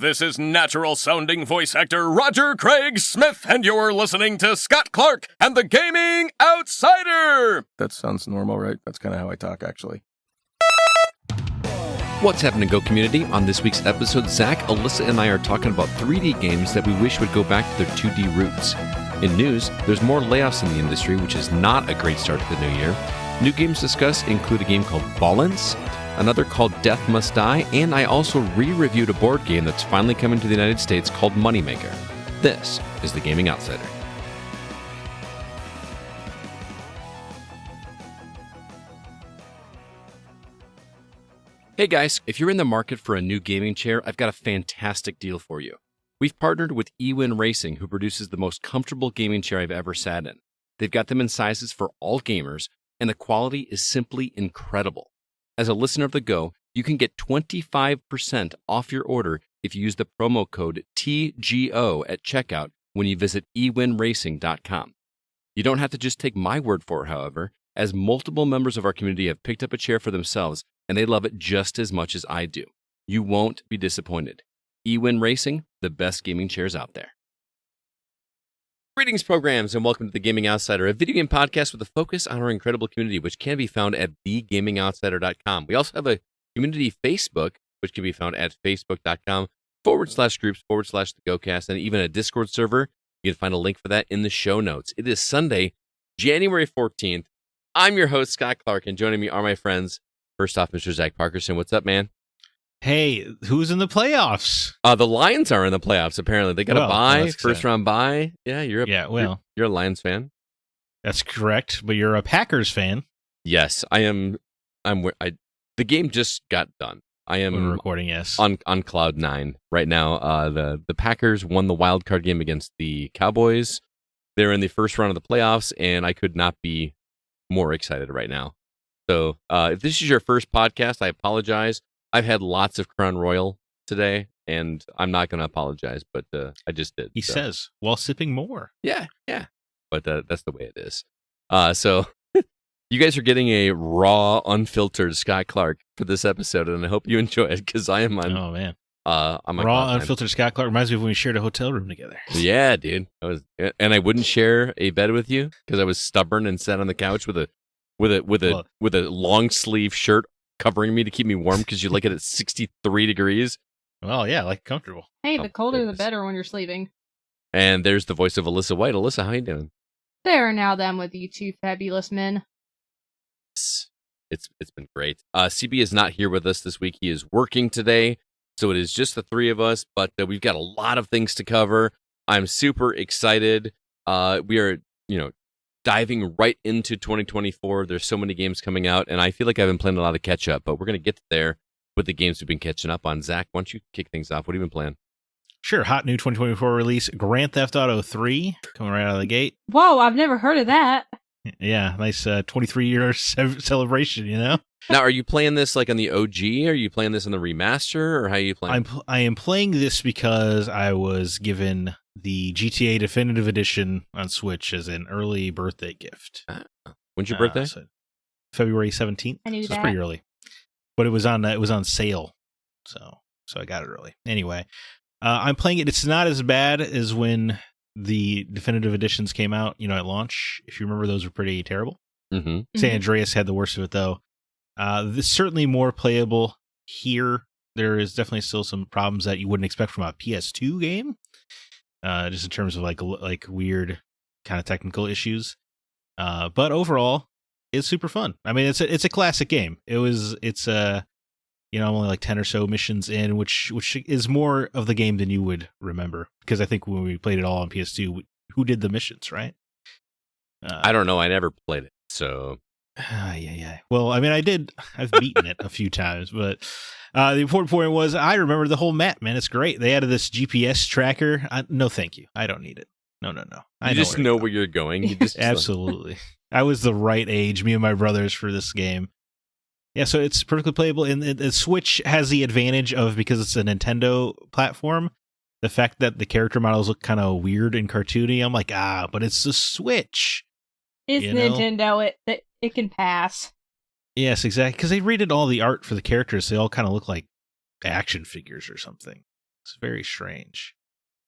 This is natural-sounding voice actor Roger Craig Smith, and you're listening to Scott Clark and the Gaming Outsider! That sounds normal, right? That's kind of how I talk, actually. What's happening, Go community? On this week's episode, Zack, Alyssa, and I are talking about 3D games that we wish would go back to their 2D roots. In news, there's more layoffs in the industry, which is not a great start to the new year. New games discussed include a game called Ballance, another called Death Must Die, and I also re-reviewed a board game that's finally coming to the United States called Moneymaker. This is the Gaming Outsider. Hey guys, if you're in the market for a new gaming chair, I've got a fantastic deal for you. We've partnered with eWin Racing, who produces the most comfortable gaming chair I've ever sat in. They've got them in sizes for all gamers, and the quality is simply incredible. As a listener of the Go, you can get 25% off your order if you use the promo code TGO at checkout when you visit ewinracing.com. You don't have to just take my word for it, however, as multiple members of our community have picked up a chair for themselves, and they love it just as much as I do. You won't be disappointed. eWin Racing, the best gaming chairs out there. Greetings, programs, and welcome to The Gaming Outsider, a video game podcast with a focus on our incredible community, which can be found at thegamingoutsider.com. We also have a community Facebook, which can be found at facebook.com/groups/the GoCast, and even a Discord server. You can find a link for that in the show notes. It is Sunday, January 14th. I'm your host, Scott Clark, and joining me are my friends. First off, Mr. Zack Parkerson. What's up, man? Hey, who's in the playoffs? The Lions are in the playoffs, apparently. They got a bye, first-round bye. Yeah, you're a Lions fan. That's correct, but you're a Packers fan. Yes, I am. The game just got done. I am when we're recording, yes. On cloud 9 right now. The Packers won the wild card game against the Cowboys. They're in the first round of the playoffs, and I could not be more excited right now. So if this is your first podcast, I apologize. I've had lots of Crown Royal today, and I'm not going to apologize, but I just did. He says, while sipping more. Yeah. But that's the way it is. So you guys are getting a raw, unfiltered Scott Clark for this episode, and I hope you enjoy it, because I am on... Oh, man. I'm raw, unfiltered Scott Clark reminds me of when we shared a hotel room together. Yeah, dude. I wouldn't share a bed with you, because I was stubborn and sat on the couch with a long sleeve shirt covering me to keep me warm, because you like it at 63 degrees. Well, yeah, like comfortable. Hey, the colder the better when you're sleeping. And there's the voice of Alyssa White. Alyssa, how you doing? There now then with you two fabulous men. It's been great. CB is not here with us this week. He is working today, so it is just the three of us, but we've got a lot of things to cover. I'm super excited. We are, diving right into 2024. There's so many games coming out, and I feel like I've been playing a lot of catch up, but we're going to get there with the games we've been catching up on. Zach, why don't you kick things off? What have you been playing? Sure. Hot new 2024 release, Grand Theft Auto 3, coming right out of the gate. Whoa, I've never heard of that. Yeah, nice 23-year celebration, Now, are you playing this like on the OG? Are you playing this on the remaster, or how are you playing? I am playing this because I was given the GTA Definitive Edition on Switch as an early birthday gift. When's your birthday? So February 17th. I knew so that. It's pretty early, but it was on sale, so I got it early. Anyway, I'm playing it. It's not as bad as when the Definitive Editions came out, at launch. If you remember, those were pretty terrible. Mm-hmm. San Andreas had the worst of it, though. This is certainly more playable here. There is definitely still some problems that you wouldn't expect from a PS2 game. Just in terms of like weird kind of technical issues, but overall, it's super fun. I mean, it's a classic game. It's only like 10 or so missions in, which is more of the game than you would remember, because I think when we played it all on PS2, who did the missions, right? I don't know. I never played it, so yeah. Well, I mean, I've beaten it a few times, but the important point was I remember the whole map, man. It's great. They added this GPS tracker. No, thank you. I don't need it. No. I just know where you're going. You just absolutely. I was the right age, me and my brothers, for this game. Yeah, so it's perfectly playable, and the Switch has the advantage of, because it's a Nintendo platform, the fact that the character models look kind of weird and cartoony. I'm like, but it's the Switch. It's Nintendo. It can pass. Yes, exactly. Because they redid all the art for the characters. They all kind of look like action figures or something. It's very strange.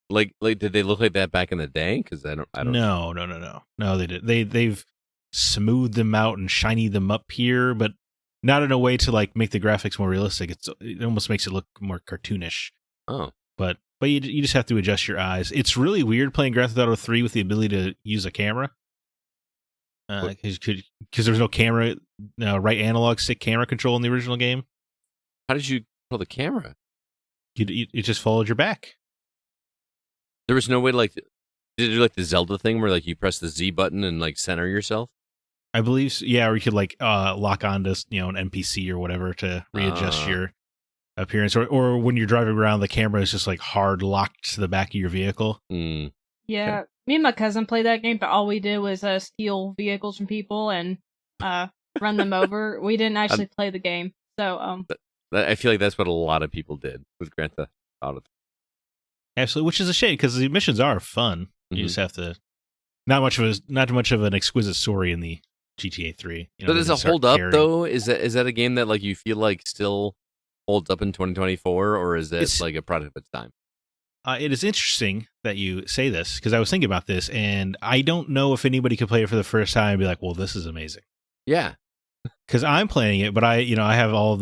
Like, did they look like that back in the day? Because I don't. No. They did. They've smoothed them out and shiny them up here, but not in a way to like make the graphics more realistic. It almost makes it look more cartoonish. Oh, but you just have to adjust your eyes. It's really weird playing Grand Theft Auto 3 with the ability to use a camera. Because there was no camera, right analog stick camera control in the original game. how did you control the camera? It just followed your back. There was no way did it do like the Zelda thing where like you press the Z button and like center yourself? I believe, yeah, or you could like lock onto an NPC or whatever to readjust your appearance, or when you're driving around, the camera is just like hard locked to the back of your vehicle. Mm. Yeah, me and my cousin played that game, but all we did was steal vehicles from people and run them over. We didn't actually play the game, so I feel like that's what a lot of people did with Grand Theft Auto. Absolutely, which is a shame because the missions are fun. You just have to not much of an exquisite story in the GTA 3. So does it hold up though? Is that a game that like you feel like still holds up in 2024, or is it like a product of its time? It is interesting that you say this because I was thinking about this, and I don't know if anybody could play it for the first time and be like, "Well, this is amazing." Yeah, because I'm playing it, but I have all of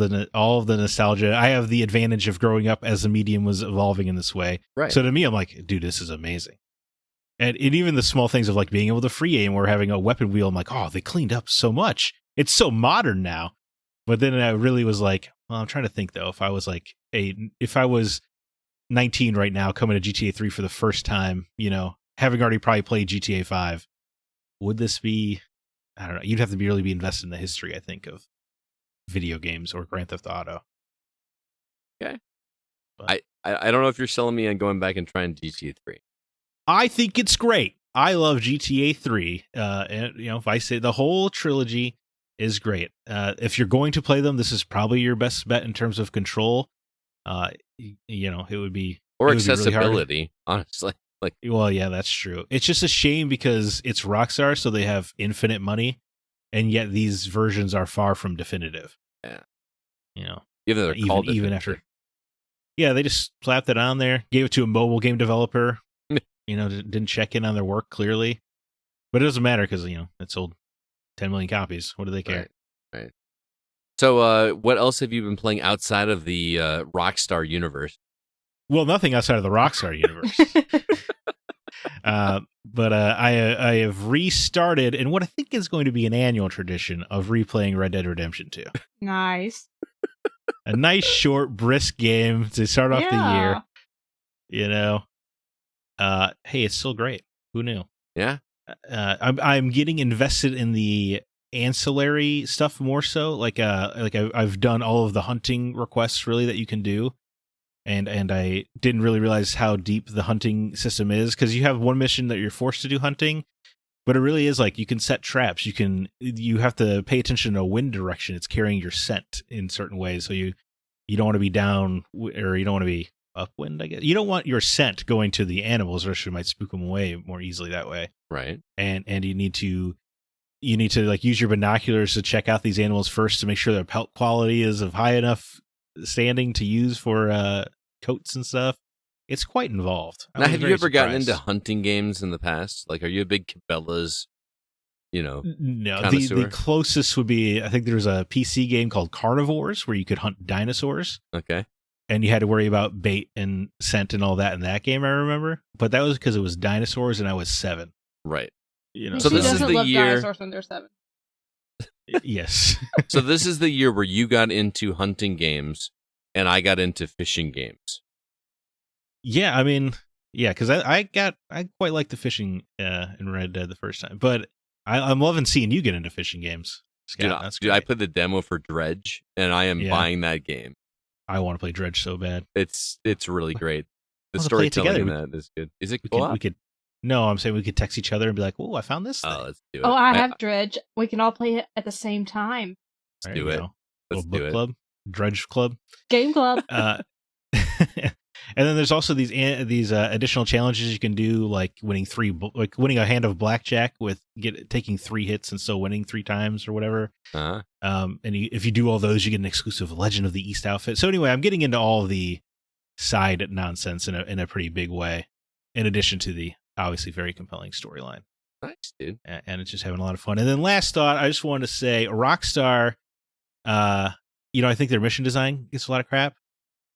the nostalgia. I have the advantage of growing up as the medium was evolving in this way. Right. So to me, I'm like, dude, this is amazing. And even the small things of like being able to free aim or having a weapon wheel, I'm like, oh, they cleaned up so much. It's so modern now. But then I really was like, well, I'm trying to think though, if I was 19 right now coming to GTA 3 for the first time, having already probably played GTA 5, would this be, I don't know, you'd have to really be invested in the history, I think, of video games or Grand Theft Auto. Okay. But I don't know if you're selling me on going back and trying GTA 3. I think it's great. I love GTA 3. And if I say the whole trilogy is great. If you're going to play them, this is probably your best bet in terms of control. It would be accessibility, really honestly. Like, well, yeah, that's true. It's just a shame because it's Rockstar, so they have infinite money, and yet these versions are far from definitive. Yeah, even though they're called even after. Yeah, they just slapped it on there, gave it to a mobile game developer. Didn't check in on their work clearly, but it doesn't matter because it sold 10 million copies. What do they care? Right. So, what else have you been playing outside of the Rockstar universe? Well, nothing outside of the Rockstar universe. But I have restarted in what I think is going to be an annual tradition of replaying Red Dead Redemption 2. Nice. A nice, short, brisk game to start off the year. Hey, it's still great. Who knew? Yeah. I'm getting invested in the ancillary stuff more so. Like I've done all of the hunting requests really that you can do. And I didn't really realize how deep the hunting system is because you have one mission that you're forced to do hunting, but it really is like you can set traps. You have to pay attention to wind direction. It's carrying your scent in certain ways. So you don't want to be down or you don't want to be upwind, I guess. You don't want your scent going to the animals or it might spook them away more easily that way. Right. And you need to like use your binoculars to check out these animals first to make sure their pelt quality is of high enough standing to use for coats and stuff. It's quite involved. Now, have you ever gotten into hunting games in the past? Like, are you a big Cabela's, No, the closest would be, I think there's a PC game called Carnivores where you could hunt dinosaurs. Okay. And you had to worry about bait and scent and all that in that game, I remember. But that was because it was dinosaurs and I was 7. Right. So this is the year. Dinosaurs when they're 7. Yes. So this is the year where you got into hunting games and I got into fishing games. Yeah, I mean, because I quite like the fishing in Red Dead the first time, but I'm loving seeing you get into fishing games, Scott. Dude, I played the demo for Dredge, and I am buying that game. I want to play Dredge so bad. It's really great. The storytelling in that is good. Is it cool? No, I'm saying we could text each other and be like, "Oh, I found this thing." Oh, let's do it. Oh, I have Dredge. We can all play it at the same time. Let's do it. Little book club, Dredge club, game club. And then there's also these additional challenges you can do, like winning a hand of blackjack with taking 3 hits and still winning 3 times or whatever. Uh-huh. If you do all those, you get an exclusive Legend of the East outfit. So anyway, I'm getting into all the side nonsense in a pretty big way, in addition to the obviously very compelling storyline. Nice, dude. And it's just having a lot of fun. And then last thought, I just wanted to say, Rockstar, I think their mission design gets a lot of crap.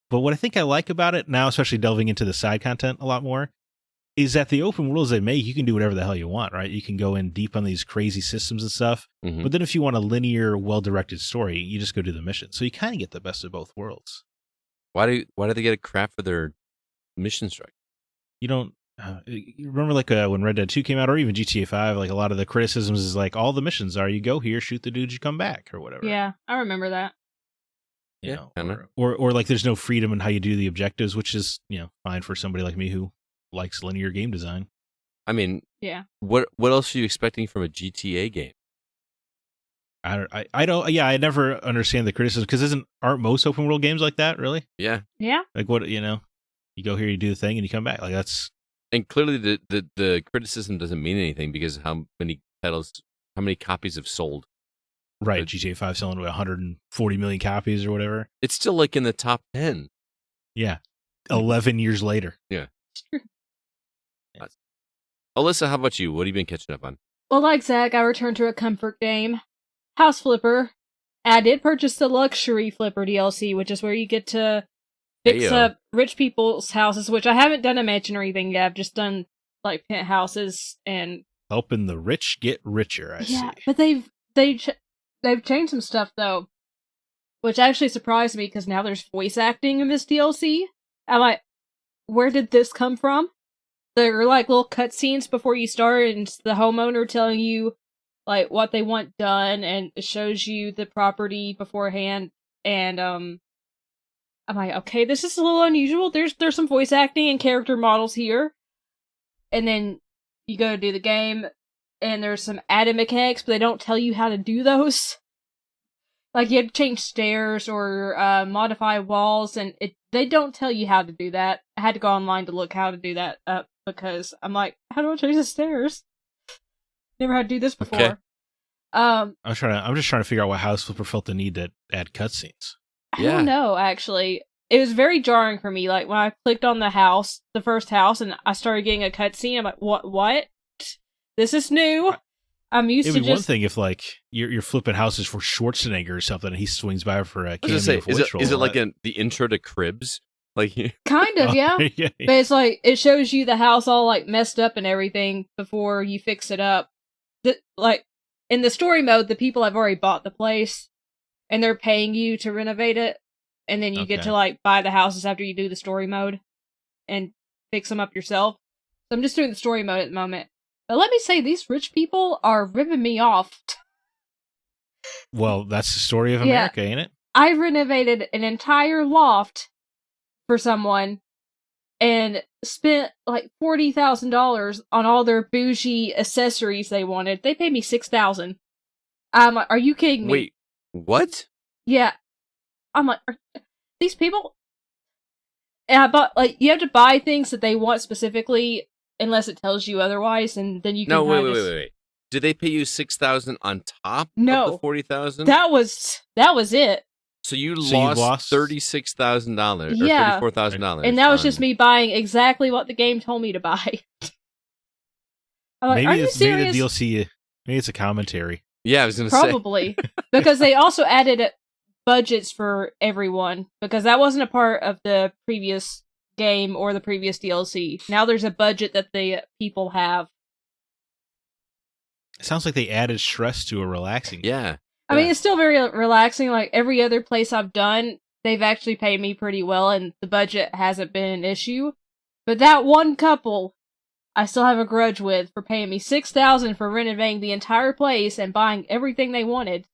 But what I think I like about it now, especially delving into the side content a lot more, is that the open worlds they make, you can do whatever the hell you want, right? You can go in deep on these crazy systems and stuff. Mm-hmm. But then if you want a linear, well-directed story, you just go do the mission. So you kind of get the best of both worlds. Why do they get a crap for their mission structure? You don't... you remember when Red Dead 2 came out, or even GTA 5, like a lot of the criticisms is like, all the missions are, you go here, shoot the dudes, you come back, or whatever. Yeah, I remember that. You know, or like there's no freedom in how you do the objectives, which is, fine for somebody like me who likes linear game design. I mean, yeah. What else are you expecting from a GTA game? I never understand the criticism, because aren't most open world games like that, really? Yeah. Yeah. Like what, you go here, you do the thing, and you come back. Like that's... And clearly the criticism doesn't mean anything because how many copies have sold. Right, GTA 5 selling to 140 million copies or whatever. It's still like in the top 10. Yeah. 11 years later. Yeah. Alyssa, how about you? What have you been catching up on? Well, like Zack, I returned to a comfort game, House Flipper. I did purchase the Luxury Flipper DLC, which is where you get to fix up rich people's houses, which I haven't done a mansion or anything yet. I've just done like penthouses and helping the rich get richer. I see. But they've changed some stuff though, which actually surprised me because now there's voice acting in this DLC. I'm like, where did this come from? There are like little cutscenes before you start, and it's the homeowner telling you like what they want done, and it shows you the property beforehand. And I'm like, okay, this is a little unusual. There's some voice acting and character models here. And then you go to do the game, and there's some added mechanics, but they don't tell you how to do those. Like, you have to change stairs or modify walls, and they don't tell you how to do that. I had to go online to look how to do that up, because I'm like, how do I change the stairs? Never had to do this before. Okay. I'm just trying to figure out why House Flipper felt the need to add cutscenes. I don't know, actually. It was very jarring for me. Like, when I clicked on the first house, and I started getting a cutscene, I'm like, what? This is new. I'm used to just... It'd be one thing if, like, you're flipping houses for Schwarzenegger or something, and he swings by for a cameo voice role. Is it like the intro to Cribs? Like, kind of, yeah. Yeah. But it's like, it shows you the house all, like, messed up and everything before you fix it up. Like, in the story mode, the people have already bought the place, and they're paying you to renovate it, and then you get to, like, buy the houses after you do the story mode and fix them up yourself. So I'm just doing the story mode at the moment. But let me say, these rich people are ripping me off. Well, that's the story of America, ain't it? I renovated an entire loft for someone and spent like $40,000 on all their bougie accessories they wanted. They paid me $6,000. I'm like, are you kidding me? Wait, what? Yeah. I'm like, these people? And I bought, like, you have to buy things that they want specifically unless it tells you otherwise, and then you can... No, wait. Did they pay you $6,000 on top of the $40,000? That was it. So you lost $36,000 yeah. or $34,000. And that was just me buying exactly what the game told me to buy. I'm like, are you serious? Maybe the DLC, maybe it's a commentary. Yeah, I was going to say. Probably. Because they also added budgets for everyone, because that wasn't a part of the previous game or the previous DLC. Now there's a budget that the people have. It sounds like they added stress to a relaxing game. Yeah. I mean, it's still very relaxing. Like, every other place I've done, they've actually paid me pretty well, and the budget hasn't been an issue. But that one couple, I still have a grudge with for paying me $6,000 for renovating the entire place and buying everything they wanted.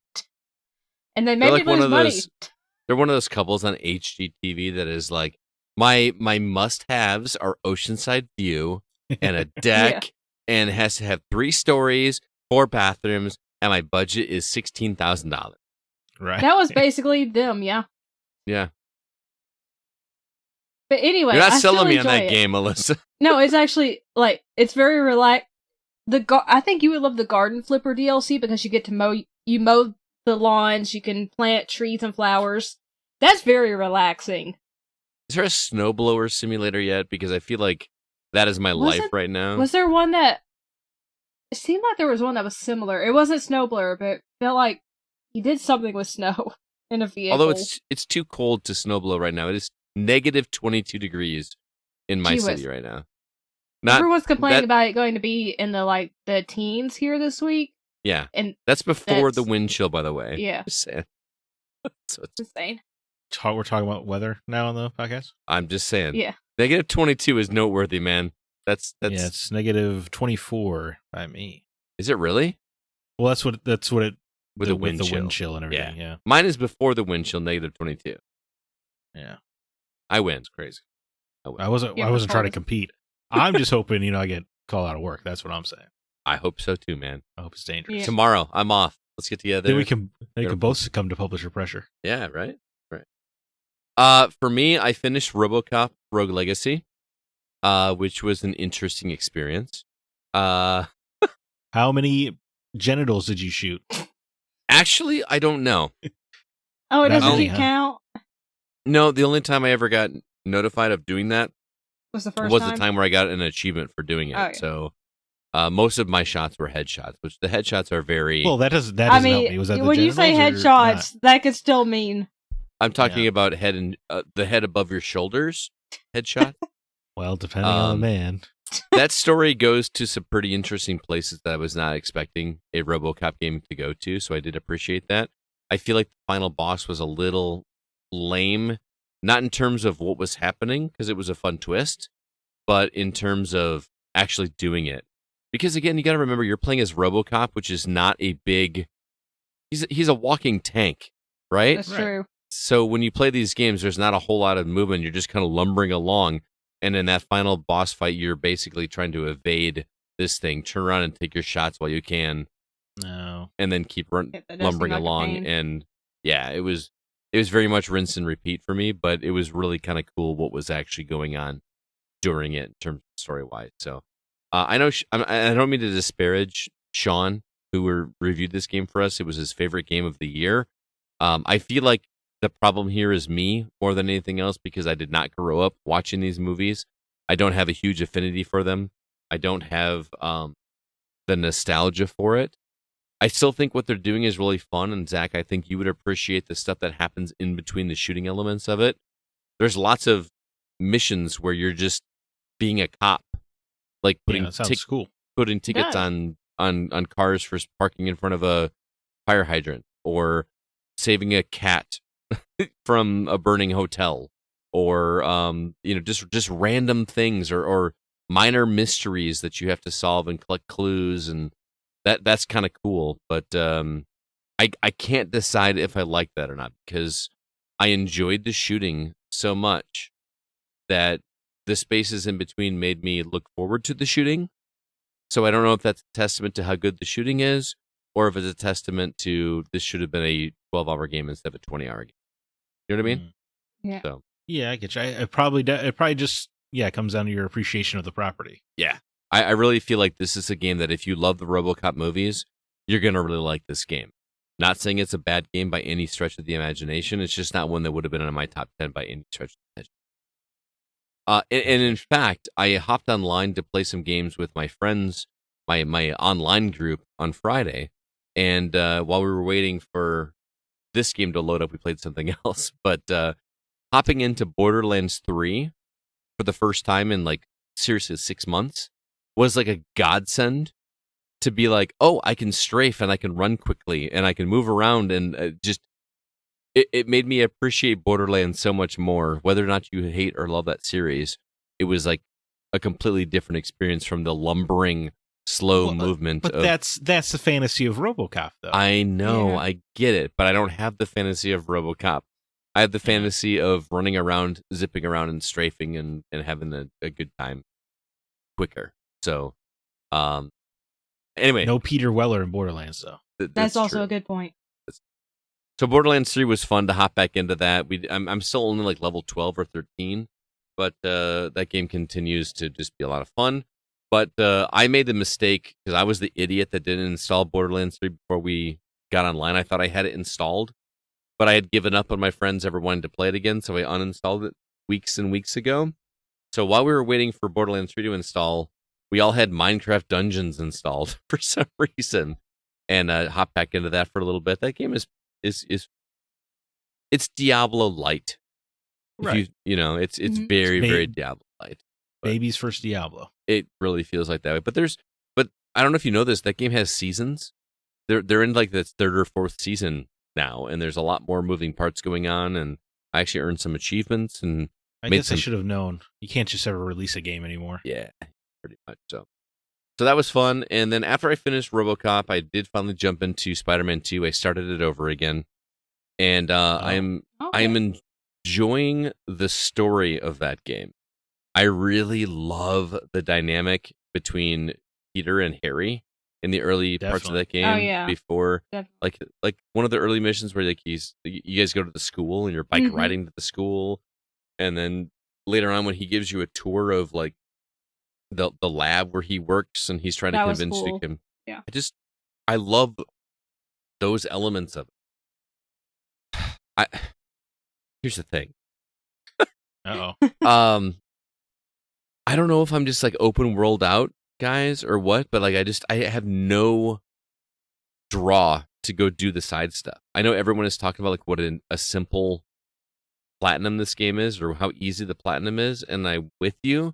And they made me lose money. They're one of those couples on HGTV that is like, my must-haves are oceanside view and a deck and has to have 3 stories, 4 bathrooms, and my budget is $16,000. Right. That was basically them, yeah. Yeah. But anyway, you're not selling me on enjoy that game, Alyssa. No, it's actually, like, it's very relaxed. I think you would love the Garden Flipper DLC because you get to mow the lawns, you can plant trees and flowers. That's very relaxing. Is there a snowblower simulator yet? Because I feel like that is my life right now. Was there one that... It seemed like there was one that was similar. It wasn't Snowblur, but it felt like he did something with snow in a vehicle. Although it's too cold to snowblow right now. It is negative 22 degrees in my city right now. Everyone's complaining about it going to be in the teens here this week. Yeah, and that's before the wind chill, by the way. Yeah, just saying. So it's insane. We're talking about weather now on the podcast. I'm just saying. Yeah, negative 22 is noteworthy, man. That's yeah. It's negative 24 by me. Is it really? Well, that's what it with the wind chill and everything. Yeah. Mine is before the wind chill, negative 22. Yeah, I win. It's crazy. I wasn't trying to compete. I'm just hoping I get called out of work. That's what I'm saying. I hope so too, man. I hope it's dangerous. Yeah. Tomorrow, I'm off. Let's get together. Then we can both succumb to publisher pressure. Yeah, right. For me, I finished RoboCop Rogue Legacy, which was an interesting experience. How many genitals did you shoot? Actually, I don't know. Oh, it doesn't count? No, the only time I ever got notified of doing that was the time where I got an achievement for doing it. Oh, yeah. So most of my shots were headshots, which the headshots are very... Well, that doesn't help me. Was that when you say headshots, that could still mean... I'm talking about head and the head above your shoulders headshot. Well, depending on the man. That story goes to some pretty interesting places that I was not expecting a RoboCop game to go to, so I did appreciate that. I feel like the final boss was a little lame, not in terms of what was happening, because it was a fun twist, but in terms of actually doing it. Because again, you got to remember, you're playing as RoboCop, which is not a big... He's a walking tank, right? That's true. So when you play these games, there's not a whole lot of movement. You're just kind of lumbering along. And in that final boss fight, you're basically trying to evade this thing, turn around and take your shots while you can. No. And then keep lumbering along. And yeah, it was very much rinse and repeat for me, but it was really kind of cool what was actually going on during it in terms of story-wise. So I know I don't mean to disparage Sean, who reviewed this game for us. It was his favorite game of the year. I feel like the problem here is me more than anything else, because I did not grow up watching these movies. I don't have a huge affinity for them. I don't have the nostalgia for it. I still think what they're doing is really fun, and Zach, I think you would appreciate the stuff that happens in between the shooting elements of it. There's lots of missions where you're just being a cop, like putting tickets on cars for parking in front of a fire hydrant, or saving a cat from a burning hotel, or just random things, or minor mysteries that you have to solve and collect clues, and that's kind of cool. But I can't decide if I like that or not, because I enjoyed the shooting so much that the spaces in between made me look forward to the shooting. So I don't know if that's a testament to how good the shooting is, or if it's a testament to this should have been a 12-hour game instead of a 20-hour game. You know what I mean? Yeah. So. Yeah, I get you. It probably just comes down to your appreciation of the property. Yeah. I really feel like this is a game that if you love the RoboCop movies, you're going to really like this game. Not saying it's a bad game by any stretch of the imagination. It's just not one that would have been in my top 10 by any stretch of the imagination. And in fact, I hopped online to play some games with my friends, my online group on Friday. And while we were waiting for this game to load up, we played something else. But hopping into Borderlands 3 for the first time in seriously 6 months was like a godsend, to be like, oh, I can strafe and I can run quickly and I can move around, and it made me appreciate Borderlands so much more. Whether or not you hate or love that series, it was like a completely different experience from the lumbering, slow movement. But that's the fantasy of RoboCop, though. I know, I get it, but I don't have the fantasy of RoboCop. I have the fantasy of running around, zipping around, and strafing, and having a good time quicker. So, anyway, no Peter Weller in Borderlands, though. That's also true. A good point. So Borderlands 3 was fun to hop back into that. I'm still only level 12 or 13, but that game continues to just be a lot of fun. But I made the mistake, because I was the idiot that didn't install Borderlands 3 before we got online. I thought I had it installed, but I had given up on my friends ever wanting to play it again, so I uninstalled it weeks and weeks ago. So while we were waiting for Borderlands 3 to install, we all had Minecraft Dungeons installed for some reason, and hopped back into that for a little bit. That game is it's Diablo light. Right. It's very, very Diablo light. Baby's first Diablo. It really feels like that way. But I don't know if you know this, that game has seasons. They're in like the third or fourth season now, and there's a lot more moving parts going on, and I actually earned some achievements, and I guess I should have known. You can't just ever release a game anymore. Yeah, pretty much so. So that was fun, and then after I finished RoboCop, I did finally jump into Spider-Man 2. I started it over again, and I am enjoying the story of that game. I really love the dynamic between Peter and Harry in the early parts of that game. Oh, yeah. Before, Definitely. like one of the early missions where like you guys go to the school and you're bike Mhm. riding to the school, and then later on when he gives you a tour of like the lab where he works and he's trying That to was convince cool. him. Yeah. I love those elements of it. Here's the thing. Uh-oh. I don't know if I'm just like open world out, guys, or what, but like I have no draw to go do the side stuff. I know everyone is talking about like what a simple platinum this game is, or how easy the platinum is, and I'm with you.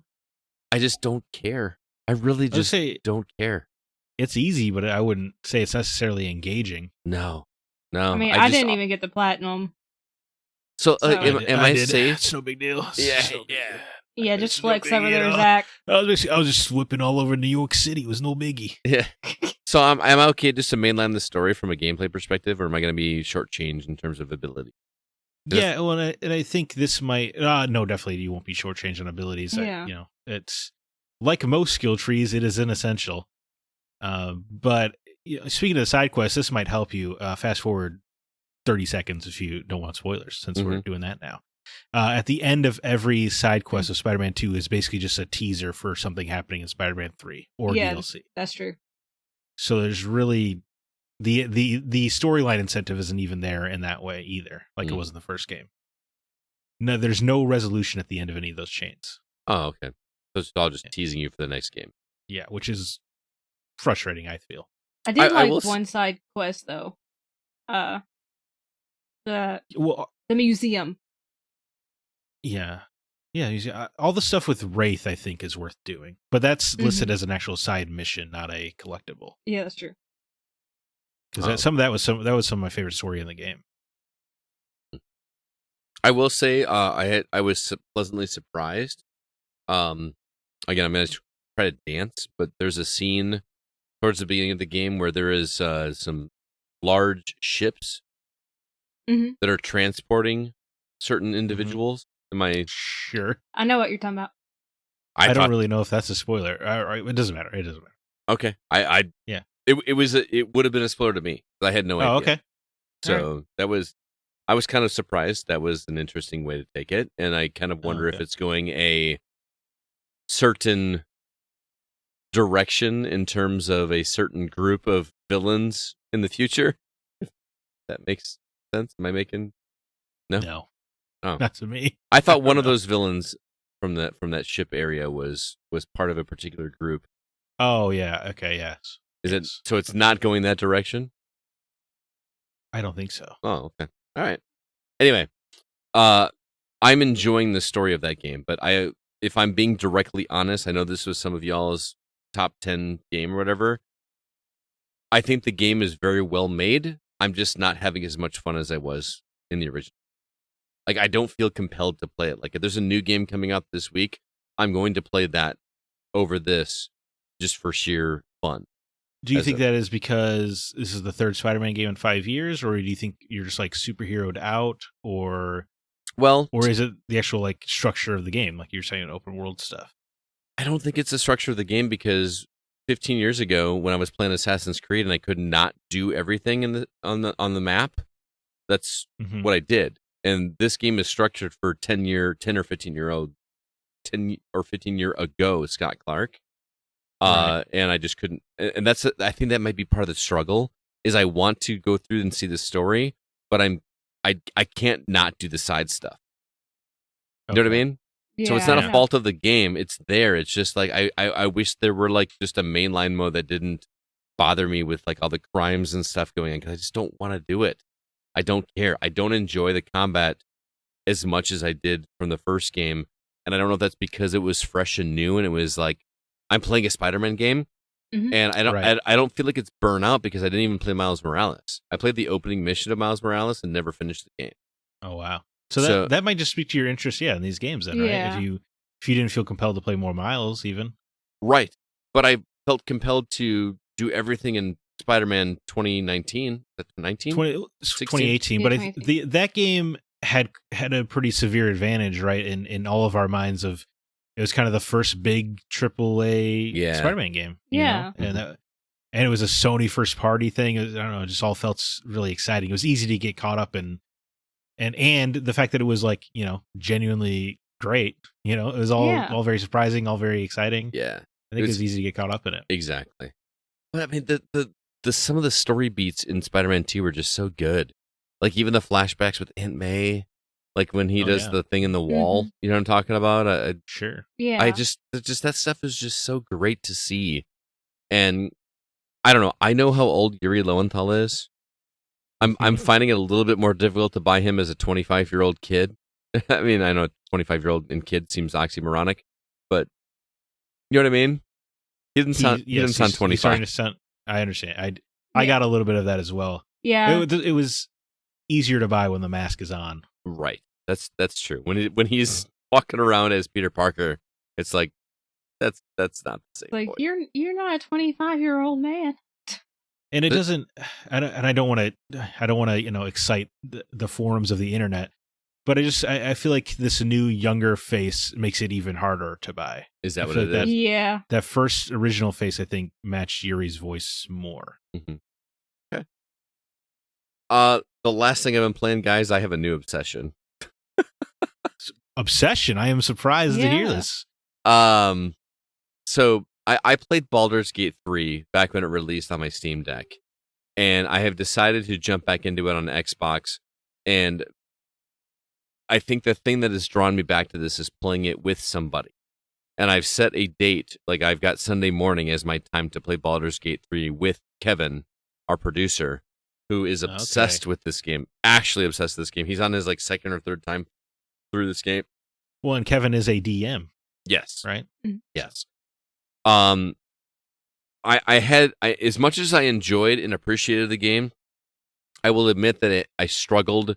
I just don't care. I really just don't care. It's easy, but I wouldn't say it's necessarily engaging. No. I mean, I didn't even get the platinum. So am I safe? It's no big deal. Yeah, It's no big yeah. deal. Yeah, just It's no flex over biggie, there, you know? Zach. I was just whipping all over New York City. It was no biggie. Yeah. So I'm okay just to mainline the story from a gameplay perspective, or am I going to be shortchanged in terms of ability? Yeah, well, and I think this might. No, definitely you won't be shortchanged on abilities. Yeah. It's like most skill trees, it is inessential. But speaking of side quests, this might help you. Fast forward 30 seconds if you don't want spoilers, since we're doing that now. At the end of every side quest of Spider-Man 2 is basically just a teaser for something happening in Spider-Man 3 or DLC. That's true. So there's really the storyline incentive isn't even there in that way either, like it was in the first game. No, there's no resolution at the end of any of those chains. Oh, okay. So it's all just teasing you for the next game. Yeah, which is frustrating, I feel. I did I like will one side quest though. The Well, museum. yeah. All the stuff with Wraith, I think, is worth doing, but that's listed as an actual side mission, not a collectible. Yeah, that's true. Because some of that was some of my favorite story in the game. I will say, I was pleasantly surprised. Again, I'm going to try to dance, but there's a scene towards the beginning of the game where there is some large ships that are transporting certain individuals. Am I sure? I know what you're talking about. I don't really know if that's a spoiler. It doesn't matter. It doesn't matter. Okay. Yeah. It would have been a spoiler to me. I had no idea. Oh, okay. So I was kind of surprised. That was an interesting way to take it, and I kind of wonder if it's going a certain direction in terms of a certain group of villains in the future. If that makes sense. Am I making? No. Oh. Not to me. I thought one of those villains from that ship area was part of a particular group. Oh yeah. Okay. Yes. Is it? So it's not going that direction? I don't think so. Oh, okay. All right. Anyway, I'm enjoying the story of that game, but if I'm being directly honest, I know this was some of y'all's top 10 game or whatever. I think the game is very well made. I'm just not having as much fun as I was in the original. Like, I don't feel compelled to play it. Like, if there's a new game coming out this week, I'm going to play that over this just for sheer fun. Do you think that is because this is the third Spider-Man game in 5 years, or do you think you're just like superheroed out, or is it the actual like structure of the game, like you're saying, open world stuff? I don't think it's the structure of the game, because 15 years ago when I was playing Assassin's Creed and I could not do everything on the map, that's what I did. And this game is structured for 10 or 15 year ago Scott Clark. Right. And I just couldn't, and I think that might be part of the struggle, is I want to go through and see the story, but I can't not do the side stuff. You know what I mean? Yeah, So it's not I a know. fault of the game. It's there. It's just like I wish there were like just a mainline mode that didn't bother me with like all the crimes and stuff going on, because I just don't want to do it. I don't care. I don't enjoy the combat as much as I did from the first game. And I don't know if that's because it was fresh and new and it was like, I'm playing a Spider-Man game. Mhm. And I don't Right. I don't feel like it's burnout because I didn't even play Miles Morales. I played the opening mission of Miles Morales and never finished the game. Oh wow. So So- that might just speak to your interest, in these games then, Yeah. right? If you didn't feel compelled to play more Miles, even. Right. But I felt compelled to do everything in Spider-Man 2019. That's 19? 2018, Yeah, but 2018. that game had a pretty severe advantage, right? In all of our minds of it was kind of the first big AAA Yeah. Spider-Man game. you Yeah. know? And it was a Sony first party thing. I don't know, it just all felt really exciting. It was easy to get caught up in, and the fact that it was like genuinely great. It was all very surprising, all very exciting. Yeah, I think it was easy to get caught up in it. exactly. But I mean, the some of the story beats in Spider-Man 2 were just so good. Like even the flashbacks with Aunt May, like when he does yeah. the thing in the wall. You know what I'm talking about? Sure. Yeah. I just that stuff is just so great to see. And I don't know. I know how old Yuri Lowenthal is. I'm finding it a little bit more difficult to buy him as a 25-year-old kid. I mean, I know 25-year-old and kid seems oxymoronic, but you know what I mean? He didn't sound Yes, he didn't sound he's 25. starting to sound. I understand. I got a little bit of that as well. yeah. It was easier to buy when the mask is on. Right. That's true. When he's walking around as Peter Parker, it's like that's not the same. Like voice. you're not a 25-year-old man. And it doesn't. I don't want to excite the forums of the internet, but I feel like this new younger face makes it even harder to buy. Is that I what feel it like is? Yeah. That first original face, I think, matched Yuri's voice more. Okay. The last thing I've been playing, guys, I have a new obsession. Obsession. I am surprised to hear Yeah. this. So I played Baldur's Gate 3 back when it released on my Steam Deck, and I have decided to jump back into it on Xbox. And I think the thing that has drawn me back to this is playing it with somebody. And I've set a date, like I've got Sunday morning as my time to play Baldur's Gate 3 with Kevin, our producer, who is obsessed with this game. Actually obsessed with this game. He's on his like second or third time through this game. Well, and Kevin is a DM, Yes. right? Yes. I had as much as I enjoyed and appreciated the game, I will admit that I struggled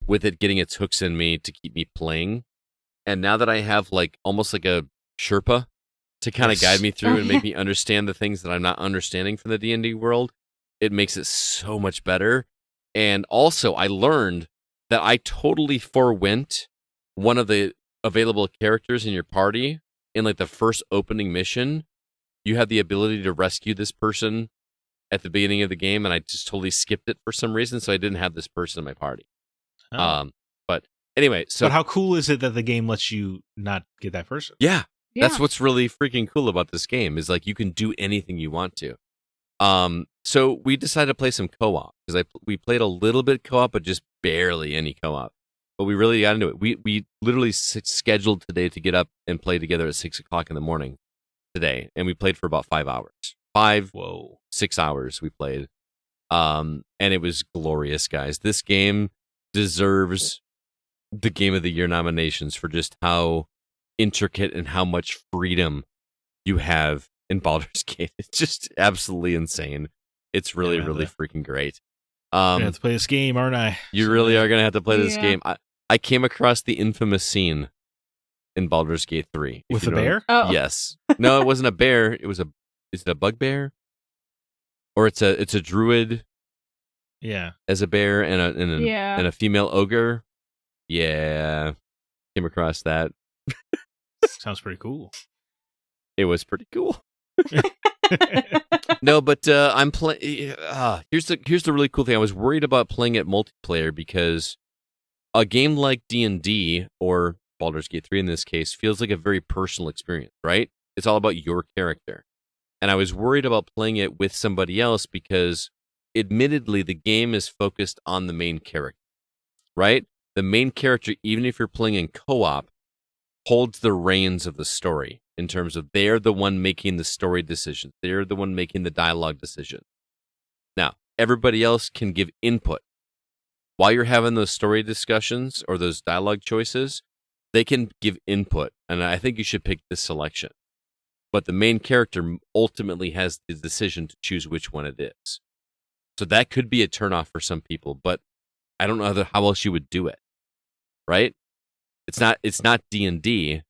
with it getting its hooks in me to keep me playing. And now that I have like almost like a Sherpa to kind of Yes. guide me through Oh, and make me understand the things that I'm not understanding from the D&D world, it makes it so much better. And also, I learned that I totally forewent one of the available characters in your party in like the first opening mission. You have the ability to rescue this person at the beginning of the game, and I just totally skipped it for some reason, so I didn't have this person in my party. Oh. But anyway, so but how cool is it that the game lets you not get that person? yeah, Yeah. that's what's really freaking cool about this game is like you can do anything you want to. So we decided to play some co-op because we played a little bit co-op, but just barely any co-op. But we really got into it. We literally scheduled today to get up and play together at 6 o'clock in the morning today, and we played for about 5 hours. 6 hours we played, and it was glorious, guys. This game deserves the Game of the Year nominations for just how intricate and how much freedom you have in Baldur's Gate. It's just absolutely insane. It's really, man, really freaking great. I'm gonna have to play this game, aren't I? You really are going to have to play this Yeah. game. I came across the infamous scene in Baldur's Gate 3. if With you the know- bear? Oh. Yes. No, it wasn't a bear. Is it a bugbear? Or it's a druid Yeah. as a bear and Yeah. a female ogre? Yeah. Came across that. Sounds pretty cool. It was pretty cool. No, but I'm playing. Here's the really cool thing. I was worried about playing it multiplayer because a game like D&D or Baldur's Gate 3 in this case feels like a very personal experience, right? It's all about your character. And I was worried about playing it with somebody else because admittedly the game is focused on the main character, right? The main character, even if you're playing in co-op, holds the reins of the story in terms of they're the one making the story decisions. They're the one making the dialogue decision. Now, everybody else can give input. While you're having those story discussions or those dialogue choices, they can give input. And I think you should pick this selection. But the main character ultimately has the decision to choose which one it is. So that could be a turnoff for some people, but I don't know how else you would do it. Right? It's not D&D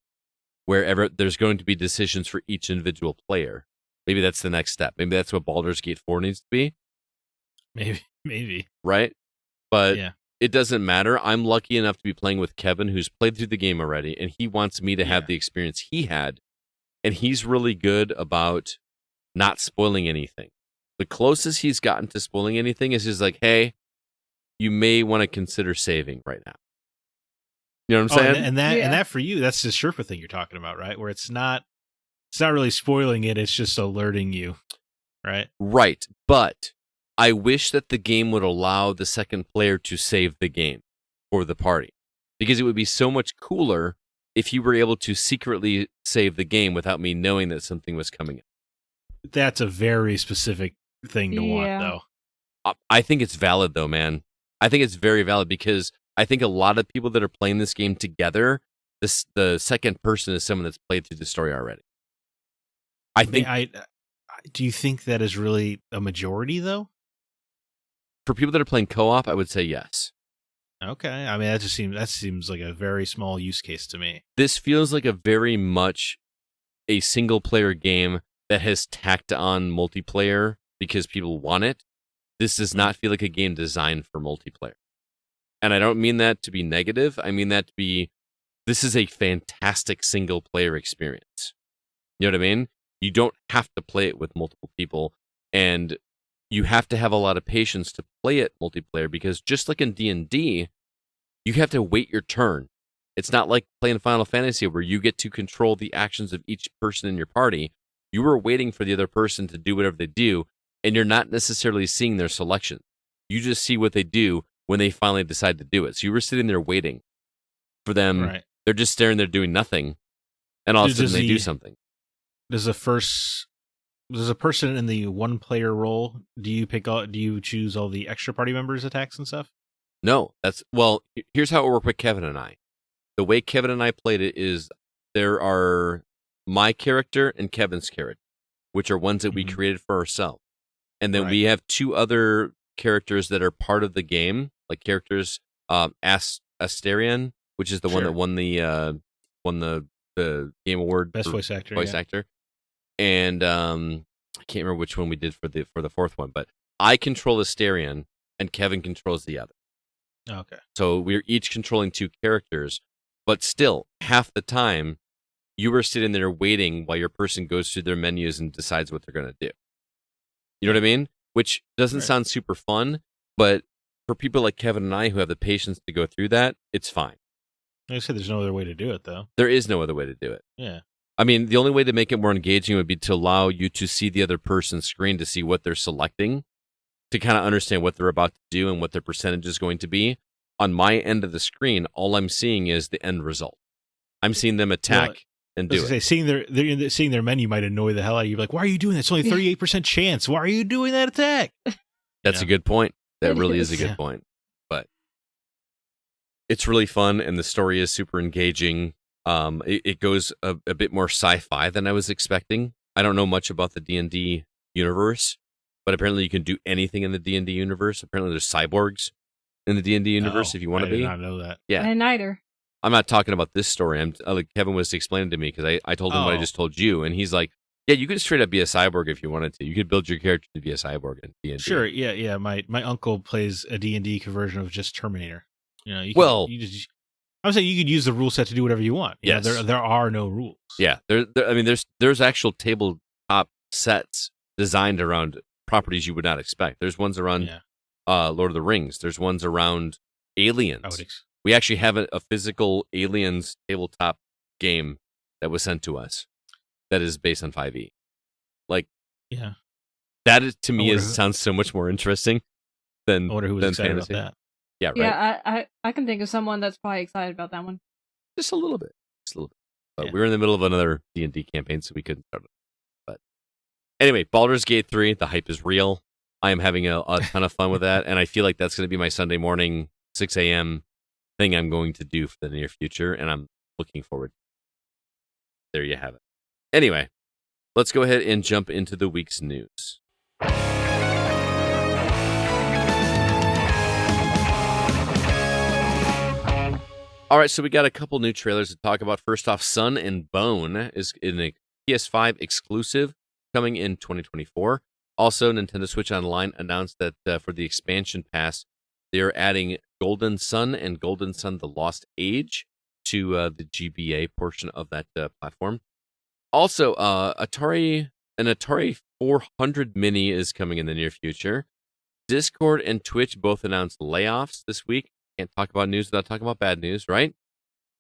wherever there's going to be decisions for each individual player. Maybe that's the next step. Maybe that's what Baldur's Gate 4 needs to be. Maybe. Right? But yeah. It doesn't matter. I'm lucky enough to be playing with Kevin, who's played through the game already, and he wants me to have the experience he had. And he's really good about not spoiling anything. The closest he's gotten to spoiling anything is just like, hey, you may want to consider saving right now. You know what I'm saying? And that for you, that's the Sherpa thing you're talking about, right? Where it's not really spoiling it, it's just alerting you, right? Right. But I wish that the game would allow the second player to save the game for the party. Because it would be so much cooler if you were able to secretly save the game without me knowing that something was coming in. That's a very specific thing to want, though. I think it's valid, though, man. I think it's very valid because I think a lot of people that are playing this game together, the second person is someone that's played through the story already. Do you think that is really a majority, though? For people that are playing co-op, I would say yes. Okay. I mean, that seems like a very small use case to me. This feels like a very much a single player game that has tacked on multiplayer because people want it. This does not feel like a game designed for multiplayer. And I don't mean that to be negative. I mean that to be, this is a fantastic single player experience. You know what I mean? You don't have to play it with multiple people, and you have to have a lot of patience to play it multiplayer because just like in D&D, you have to wait your turn. It's not like playing Final Fantasy where you get to control the actions of each person in your party. You are waiting for the other person to do whatever they do, and you're not necessarily seeing their selection. You just see what they do when they finally decide to do it. So you were sitting there waiting for them. Right. They're just staring there doing nothing, and all of a sudden they do something. Does a person in the one player role, do you choose all the extra party members' attacks and stuff? No, here's how it worked with Kevin and I. The way Kevin and I played it is there are my character and Kevin's character, which are ones that we created for ourselves. And then we have two other characters that are part of the game, like characters, Asterion, which is the one that won the Game Award best voice actor. And I can't remember which one we did for the fourth one, but I control Asterion and Kevin controls the other. Okay. So we're each controlling two characters, but still, half the time, you were sitting there waiting while your person goes through their menus and decides what they're going to do. You know what I mean? Which doesn't sound super fun, but for people like Kevin and I who have the patience to go through that, it's fine. Like I said, there's no other way to do it, though. There is no other way to do it. Yeah. I mean, the only way to make it more engaging would be to allow you to see the other person's screen to see what they're selecting, to kind of understand what they're about to do and what their percentage is going to be. On my end of the screen, all I'm seeing is the end result. I'm seeing them attack and do it. Seeing their menu might annoy the hell out of you. Like, why are you doing that? It's only 38% chance. Why are you doing that attack? That's a good point. That really is a good point. But it's really fun, and the story is super engaging. It goes a bit more sci-fi than I was expecting. I don't know much about the D&D universe, but apparently you can do anything in the D&D universe. Apparently there's cyborgs in the D&D universe if you want to be. I did not know that. Yeah. And neither. I'm not talking about this story. Like Kevin was explaining to me because I told him what I just told you, and he's like, yeah, you could straight up be a cyborg if you wanted to. You could build your character to be a cyborg in D&D. Sure, yeah. My uncle plays a D&D conversion of just Terminator. You know, I would say you could use the rule set to do whatever you want. Yes. There are no rules. Yeah, there's actual tabletop sets designed around properties you would not expect. There's ones around Lord of the Rings. There's ones around Aliens. We actually have a physical Aliens tabletop game that was sent to us that is based on 5e. Like, that is, to me sounds so much more interesting than I wonder who was excited fantasy. about that. Yeah, right. Yeah, I can think of someone that's probably excited about that one. Just a little bit. But Yeah. we were in the middle of another D&D campaign, so we couldn't start it. But anyway, Baldur's Gate 3, the hype is real. I am having a ton of fun with that, and I feel like that's going to be my Sunday morning, 6 a.m. thing I'm going to do for the near future, and I'm looking forward. There you have it. Anyway, let's go ahead and jump into the week's news. All right, so we got a couple new trailers to talk about. First off, Sun and Bone is in a PS5 exclusive coming in 2024. Also, Nintendo Switch Online announced that for the expansion pass, they're adding Golden Sun and Golden Sun The Lost Age to the GBA portion of that platform. Also, an Atari 400 Mini is coming in the near future. Discord and Twitch both announced layoffs this week. Can't talk about news without talking about bad news, right?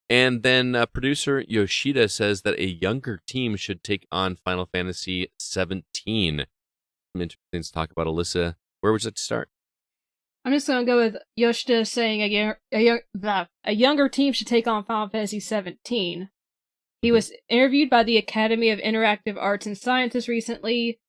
And then producer Yoshida says that a younger team should take on Final Fantasy 17. Some interesting things to talk about. Alyssa, where would you like to start? I'm just going to go with Yoshida saying a younger team should take on Final Fantasy 17. He was interviewed by the Academy of Interactive Arts and Sciences recently.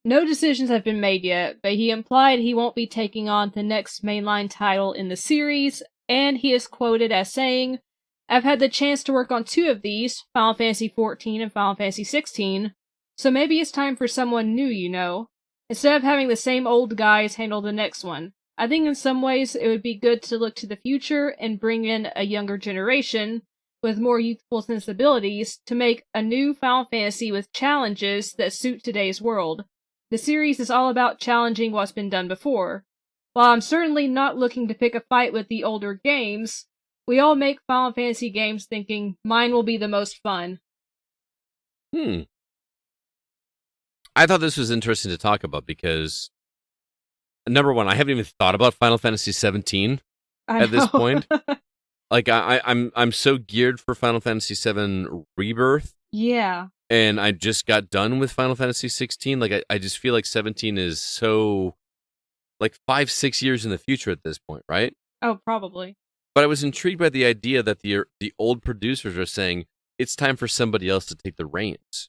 No decisions have been made yet, but he implied he won't be taking on the next mainline title in the series, and he is quoted as saying, "I've had the chance to work on 2 of these, Final Fantasy XIV and Final Fantasy XVI, so maybe it's time for someone new, you know, instead of having the same old guys handle the next one. I think in some ways it would be good to look to the future and bring in a younger generation with more youthful sensibilities to make a new Final Fantasy with challenges that suit today's world. The series is all about challenging what's been done before. While I'm certainly not looking to pick a fight with the older games, we all make Final Fantasy games thinking mine will be the most fun." I thought this was interesting to talk about because, number one, I haven't even thought about Final Fantasy 17 at this point. Like I'm so geared for Final Fantasy 7 Rebirth. Yeah. And I just got done with Final Fantasy 16. Like I just feel like 17 is so like 5-6 years in the future at this point, right? Oh, probably. But I was intrigued by the idea that the old producers are saying it's time for somebody else to take the reins.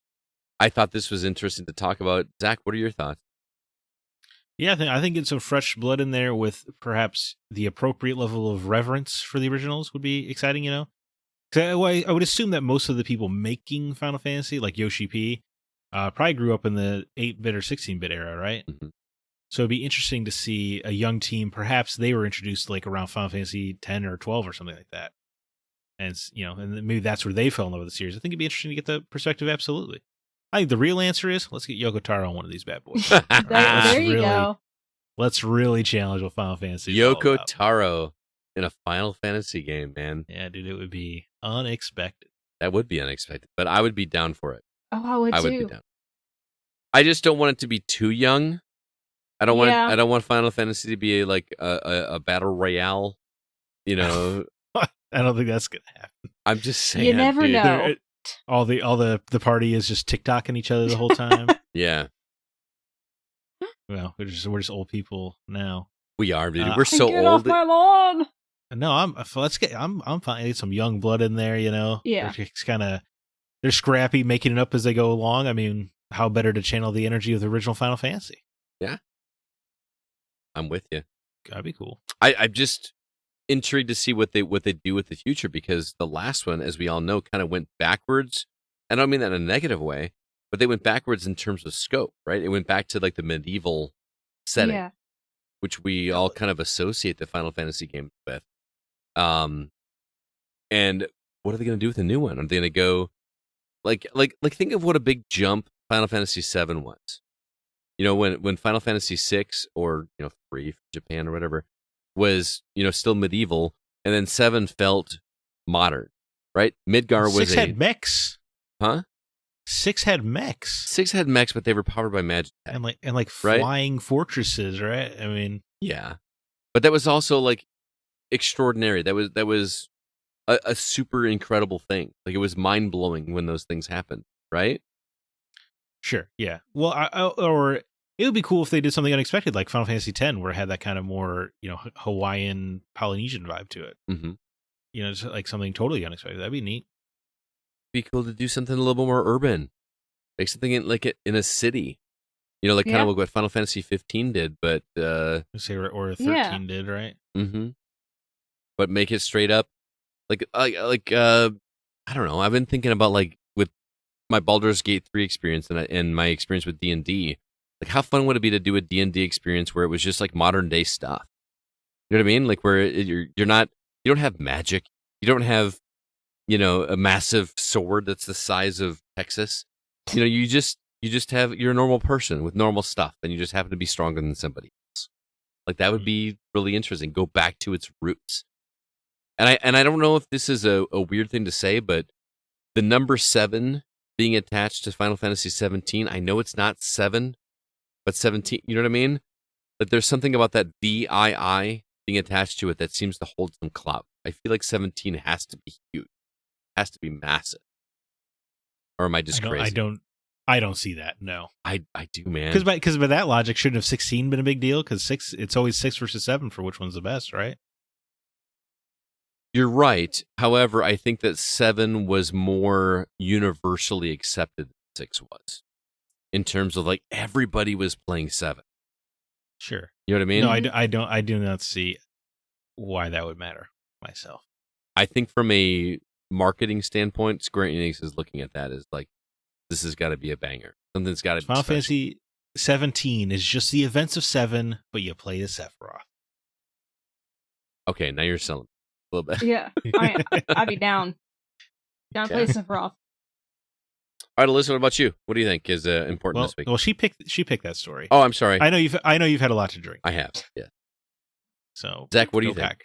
I thought this was interesting to talk about. Zach, what are your thoughts? Yeah, I think getting some fresh blood in there with perhaps the appropriate level of reverence for the originals would be exciting, you know? 'Cause I would assume that most of the people making Final Fantasy, like Yoshi P, probably grew up in the 8-bit or 16-bit era, right? Mm-hmm. So it'd be interesting to see a young team. Perhaps they were introduced like around Final Fantasy 10 or 12 or something like that. And, and maybe that's where they fell in love with the series. I think it'd be interesting to get the perspective, absolutely. I think the real answer is, let's get Yoko Taro on one of these bad boys. There you go. Let's really challenge what Final Fantasy is all Yoko about. Taro in a Final Fantasy game, man. Yeah, dude, it would be unexpected. That would be unexpected, but I would be down for it. Oh, I would I too. would be down. I just don't want it to be too young. I don't want Final Fantasy to be like a battle royale, you know. I don't think that's gonna happen. I'm just saying. You never dude. know. All the party is just TikToking each other the whole time. Yeah. Well, we're just old people now. We are, dude. We're so Get old. off my lawn! No, I'm fine. Get some young blood in there, you know. Yeah. They're scrappy, making it up as they go along. I mean, how better to channel the energy of the original Final Fantasy? Yeah. I'm with you. That'd be cool. I'm just intrigued to see what they do with the future, because the last one, as we all know, kind of went backwards. I don't mean that in a negative way, but they went backwards in terms of scope, right? It went back to like the medieval setting, Yeah. which we all kind of associate the Final Fantasy games with. And what are they going to do with the new one? Are they going to go like think of what a big jump Final Fantasy 7 was. You know, when Final Fantasy 6 or 3 for Japan or whatever was still medieval, and then 7 felt modern, right? Midgar was 6 had mechs, huh? 6 had mechs. 6 had mechs, but they were powered by magic and like right? flying fortresses, right? I mean, yeah, but that was also like extraordinary. That was a super incredible thing. Like, it was mind blowing when those things happened, right? Sure, yeah. Well, or it would be cool if they did something unexpected, like Final Fantasy X, where it had that kind of more, Hawaiian, Polynesian vibe to it. Mm-hmm. Just like something totally unexpected. That'd be neat. be cool to do something a little bit more urban. Make something in a city. Like kind of what Final Fantasy 15 did, but or 13 did, right? Mm-hmm. But make it straight up, I don't know. I've been thinking about with my Baldur's Gate 3 experience and my experience with D&D, how fun would it be to do a D&D experience where it was just modern day stuff? You know what I mean? Where you don't have magic, you don't have a massive sword that's the size of Texas. You just have, you're a normal person with normal stuff, and you just happen to be stronger than somebody else. That would be really interesting. Go back to its roots. And I don't know if this is a weird thing to say, but the number 7 being attached to Final Fantasy 17, I know it's not 7, but 17. You know what I mean? There's something about that VII being attached to it that seems to hold some clout. I feel like 17 has to be huge, has to be massive. Or am I just crazy? I don't see that. No, I do, man. Because by that logic, shouldn't have 16 been a big deal? Because it's always 6 versus 7 for which one's the best, right? You're right. However, I think that 7 was more universally accepted than 6 was, in terms of everybody was playing 7. Sure, you know what I mean? No, I do not see why that would matter myself. I think from a marketing standpoint, Square Enix is looking at that as this has got to be a banger. Something's got to be Final special. Fantasy 17 is just the events of 7, but you play as Sephiroth. Okay, now you're selling a little bit. Yeah, I'd be down. Down to play Sephiroth. All right, Alyssa, what about you? What do you think is important this week? Well, she picked that story. Oh, I'm sorry. I know you've had a lot to drink. I have, yeah. So, Zach, what do you think?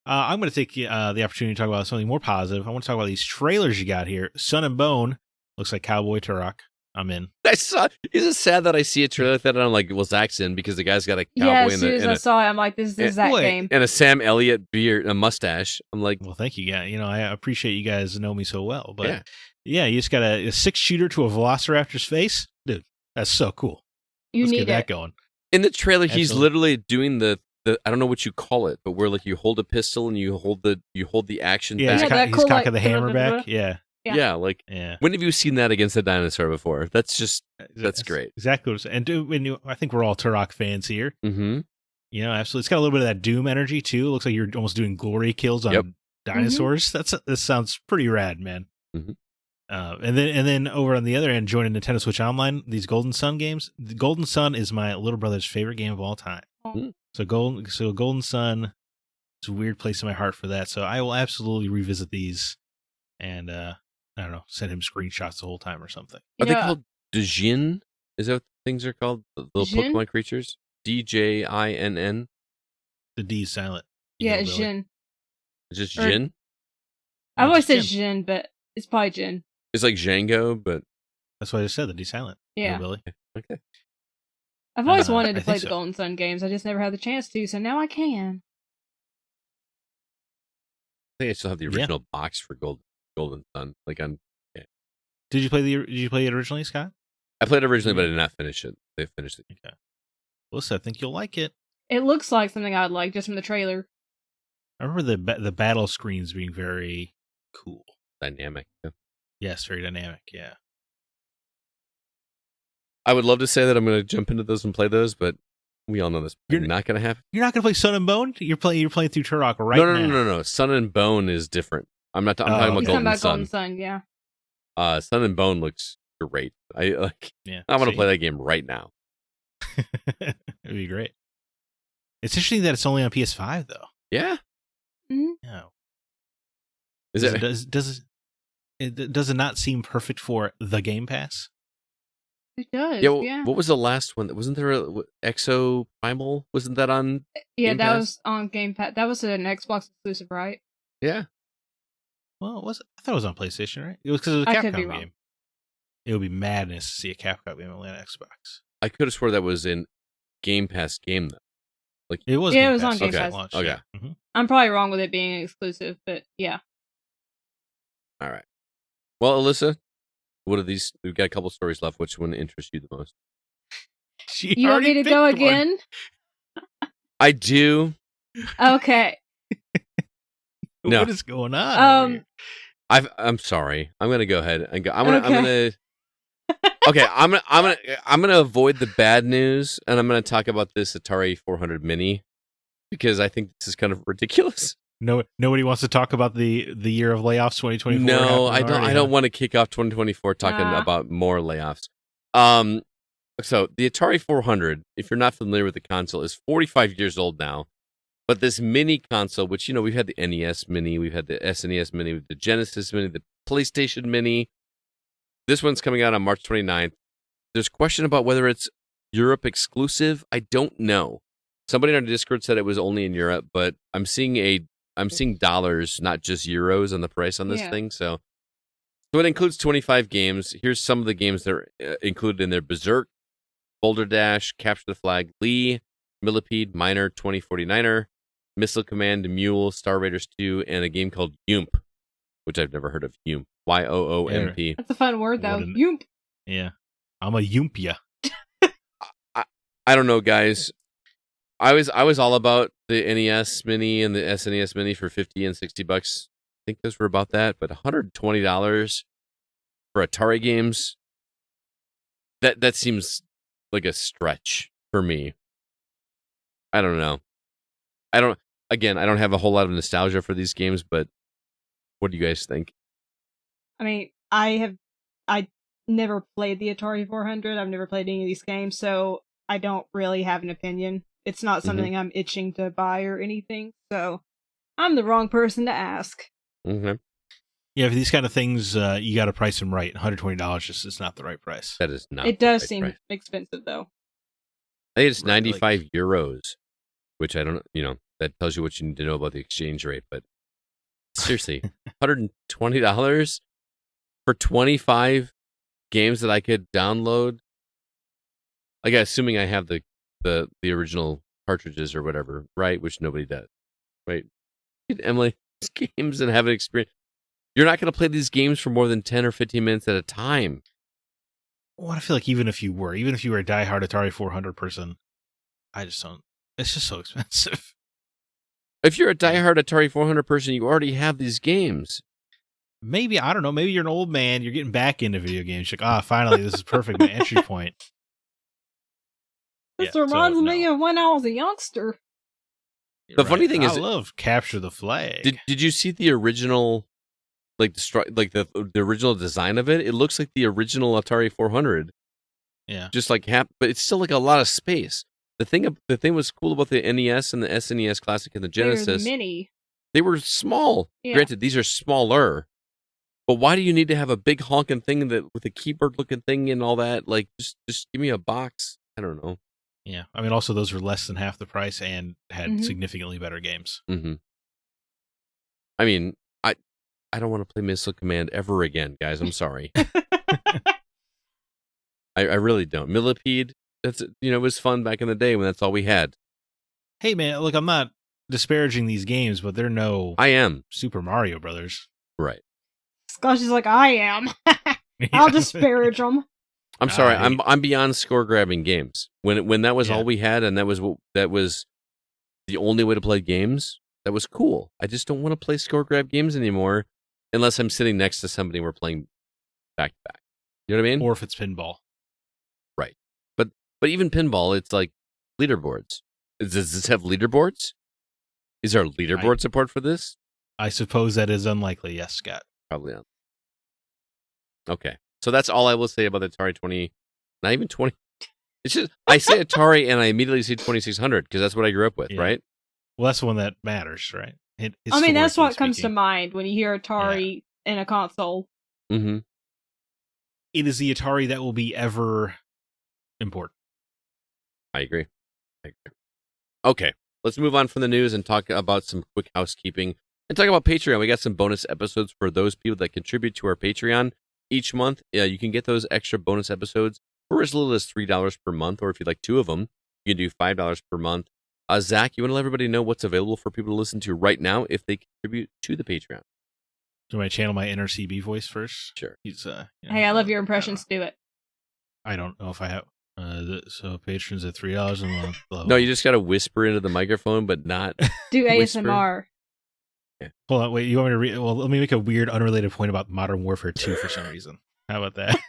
I'm going to take the opportunity to talk about something more positive. I want to talk about these trailers you got here. Sun and Bone looks like Cowboy Turok. I'm in. Is it sad that I see a trailer like that and I'm like, well, Zach's in because the guy's got a cowboy as soon as I saw it, I'm like, this is that game. And a Sam Elliott beard, a mustache. I'm like, well, thank you, guys. I appreciate you guys know me so well. But yeah you just got a 6-shooter to a Velociraptor's face, dude. That's so cool. Let's get that going. In the trailer, he's literally doing the I don't know what you call it, but where you hold a pistol and you hold the action back. Yeah, he's cocking the hammer back. Yeah. Yeah, when have you seen that against a dinosaur before? That's great. Exactly. And I think we're all Turok fans here. Mm-hmm. Absolutely. It's got a little bit of that Doom energy too. It looks like you're almost doing glory kills on dinosaurs. Mm-hmm. This sounds pretty rad, man. Mm-hmm. And then over on the other end, joining Nintendo Switch Online, these Golden Sun games. The Golden Sun is my little brother's favorite game of all time. Oh. So Golden Sun is a weird place in my heart for that. So I will absolutely revisit these, and I don't know, send him screenshots the whole time or something. Are they called Djinn? Is that what things are called? The little Djinn? Pokemon creatures? DJINN? The D is silent. Yeah, Jin. It's just Jin? I've always said Jin, but it's probably Jin. It's like Django, but... That's what I just said, the D silent. Yeah. Billy. Okay. I've always wanted to play the Golden Sun games. I just never had the chance to, so now I can. I think I still have the original box for Golden Sun. Did you play it originally, Scott? I played it originally, but I did not finish it. They finished it. Okay. Alyssa, I think you'll like it. It looks like something I'd like just from the trailer. I remember the battle screens being very cool. Dynamic. Yeah. Yes, very dynamic, yeah. I would love to say that I'm going to jump into those and play those, but we all know this is not going to happen. You're not going to play Sun and Bone? You're playing through Turok right now. No. Sun and Bone is different. I'm not. I'm talking about Golden Sun. Golden Sun, yeah. Sun and Bone looks great. I want to play that game right now. It'd be great. It's interesting that it's only on PS5 though. Yeah. Mm-hmm. No. Does it not seem perfect for the Game Pass? It does. Yeah. What was the last one? Wasn't there a Exo Primal? Wasn't that on? Yeah, Game that Pass? was on Game Pass. That was an Xbox exclusive, right? Yeah. Well, I thought it was on PlayStation, right? It was because it was a I could be Capcom wrong. game. It would be madness to see a Capcom game on Xbox. I could have swore that was in Game Pass game though. It was. Yeah, Game it was Pass on Game at Pass. launch, Okay. Yeah. Mm-hmm. I'm probably wrong with it being exclusive, but yeah. All right. Well, Alyssa, what are these? We've got a couple stories left. Which one interests you the most? You want me to go again? I do. Okay. No. What is going on? I'm sorry. I'm gonna go ahead and go. I'm gonna. Okay, I'm gonna avoid the bad news, and I'm gonna talk about this Atari 400 Mini because I think this is kind of ridiculous. No, nobody wants to talk about the year of layoffs 2024. No, I don't want to kick off 2024 talking about more layoffs. So the Atari 400, if you're not familiar with the console, is 45 years old now. But this mini console, which we've had the NES Mini, we've had the SNES Mini, the Genesis Mini, the PlayStation Mini. This one's coming out on March 29th. There's question about whether it's Europe exclusive. I don't know. Somebody on our Discord said it was only in Europe, but I'm seeing dollars, not just euros, on the price on this thing. So it includes 25 games. Here's some of the games that are included in there: Berserk, Boulder Dash, Capture the Flag, Lee, Millipede, Miner, 2049er, Missile Command, Mule, Star Raiders 2, and a game called Yoomp, which I've never heard of. Yoomp. YOOMP. That's a fun word, though. Yoomp. Yeah. I'm a Yoompia. I don't know, guys. I was all about the NES Mini and the SNES Mini for $50 and $60. I think those were about that, but $120 for Atari games, that seems like a stretch for me. I don't know. I don't have a whole lot of nostalgia for these games, but what do you guys think? I mean, I never played the Atari 400. I've never played any of these games, so I don't really have an opinion. It's not something I'm itching to buy or anything, so I'm the wrong person to ask. Mm-hmm. Yeah, for these kind of things, you got to price them right. $120 just is not the right price. That is not. It does seem expensive, though. I think it's 95 euros, which I don't. That tells you what you need to know about the exchange rate. But seriously, $120 for 25 games that I could download. Like, assuming I have the original cartridges or whatever, right? Which nobody does, right? Emily, these games and have an experience. You're not going to play these games for more than 10 or 15 minutes at a time. Well, I feel like even if you were a diehard Atari 400 person, I just don't. It's just so expensive. If you're a diehard Atari 400 person, you already have these games. Maybe, I don't know, maybe you're an old man, you're getting back into video games. You're like, finally, this is perfect, my entry point. This reminds me of when I was a youngster. The funny thing is, I love Capture the Flag. Did you see the original, the original design of it? It looks like the original Atari 400. Yeah, just like but it's still like a lot of space. The thing was cool about the NES and the SNES Classic and the Genesis. Mini. They were small. Yeah. Granted, these are smaller. But why do you need to have a big honking thing with a keyboard looking thing and all that? Like, just give me a box. I don't know. Yeah, I mean, also those were less than half the price and had significantly better games. Mm-hmm. I mean, I don't want to play Missile Command ever again, guys. I'm sorry. I really don't. Millipede, it was fun back in the day when that's all we had. Hey, man, look, I'm not disparaging these games, but they're no. I am Super Mario Brothers, right? Scotch is like, I am. I'll disparage them. I'm sorry. I'm beyond score grabbing games. When that was all we had, and that was the only way to play games. That was cool. I just don't want to play score grab games anymore, unless I'm sitting next to somebody and we're playing back to back. You know what I mean? Or if it's pinball, right? But even pinball, it's like leaderboards. Does this have leaderboards? Is there leaderboard support for this? I suppose that is unlikely. Yes, Scott. Probably not. Okay. So that's all I will say about the Atari 20. Not even 20. It's just, I say Atari and I immediately say 2600 because that's what I grew up with, right? Well, that's the one that matters, right? I mean, that's what comes to mind when you hear Atari in a console. Mm-hmm. It is the Atari that will be ever important. I agree. Okay. Let's move on from the news and talk about some quick housekeeping and talk about Patreon. We got some bonus episodes for those people that contribute to our Patreon each month. You can get those extra bonus episodes for as little as $3 per month, or if you'd like two of them, you can do $5 per month. Zach, you want to let everybody know what's available for people to listen to right now if they contribute to the Patreon? Do I channel my inner CB voice first? Sure. He's hey, I love your impressions. Do it. I don't know if I have. So patrons at $3 a month. No, you just got to whisper into the microphone, but not do whisper. ASMR. Hold on, wait. You want me to read? Well, let me make a weird, unrelated point about Modern Warfare 2 for some reason. How about that?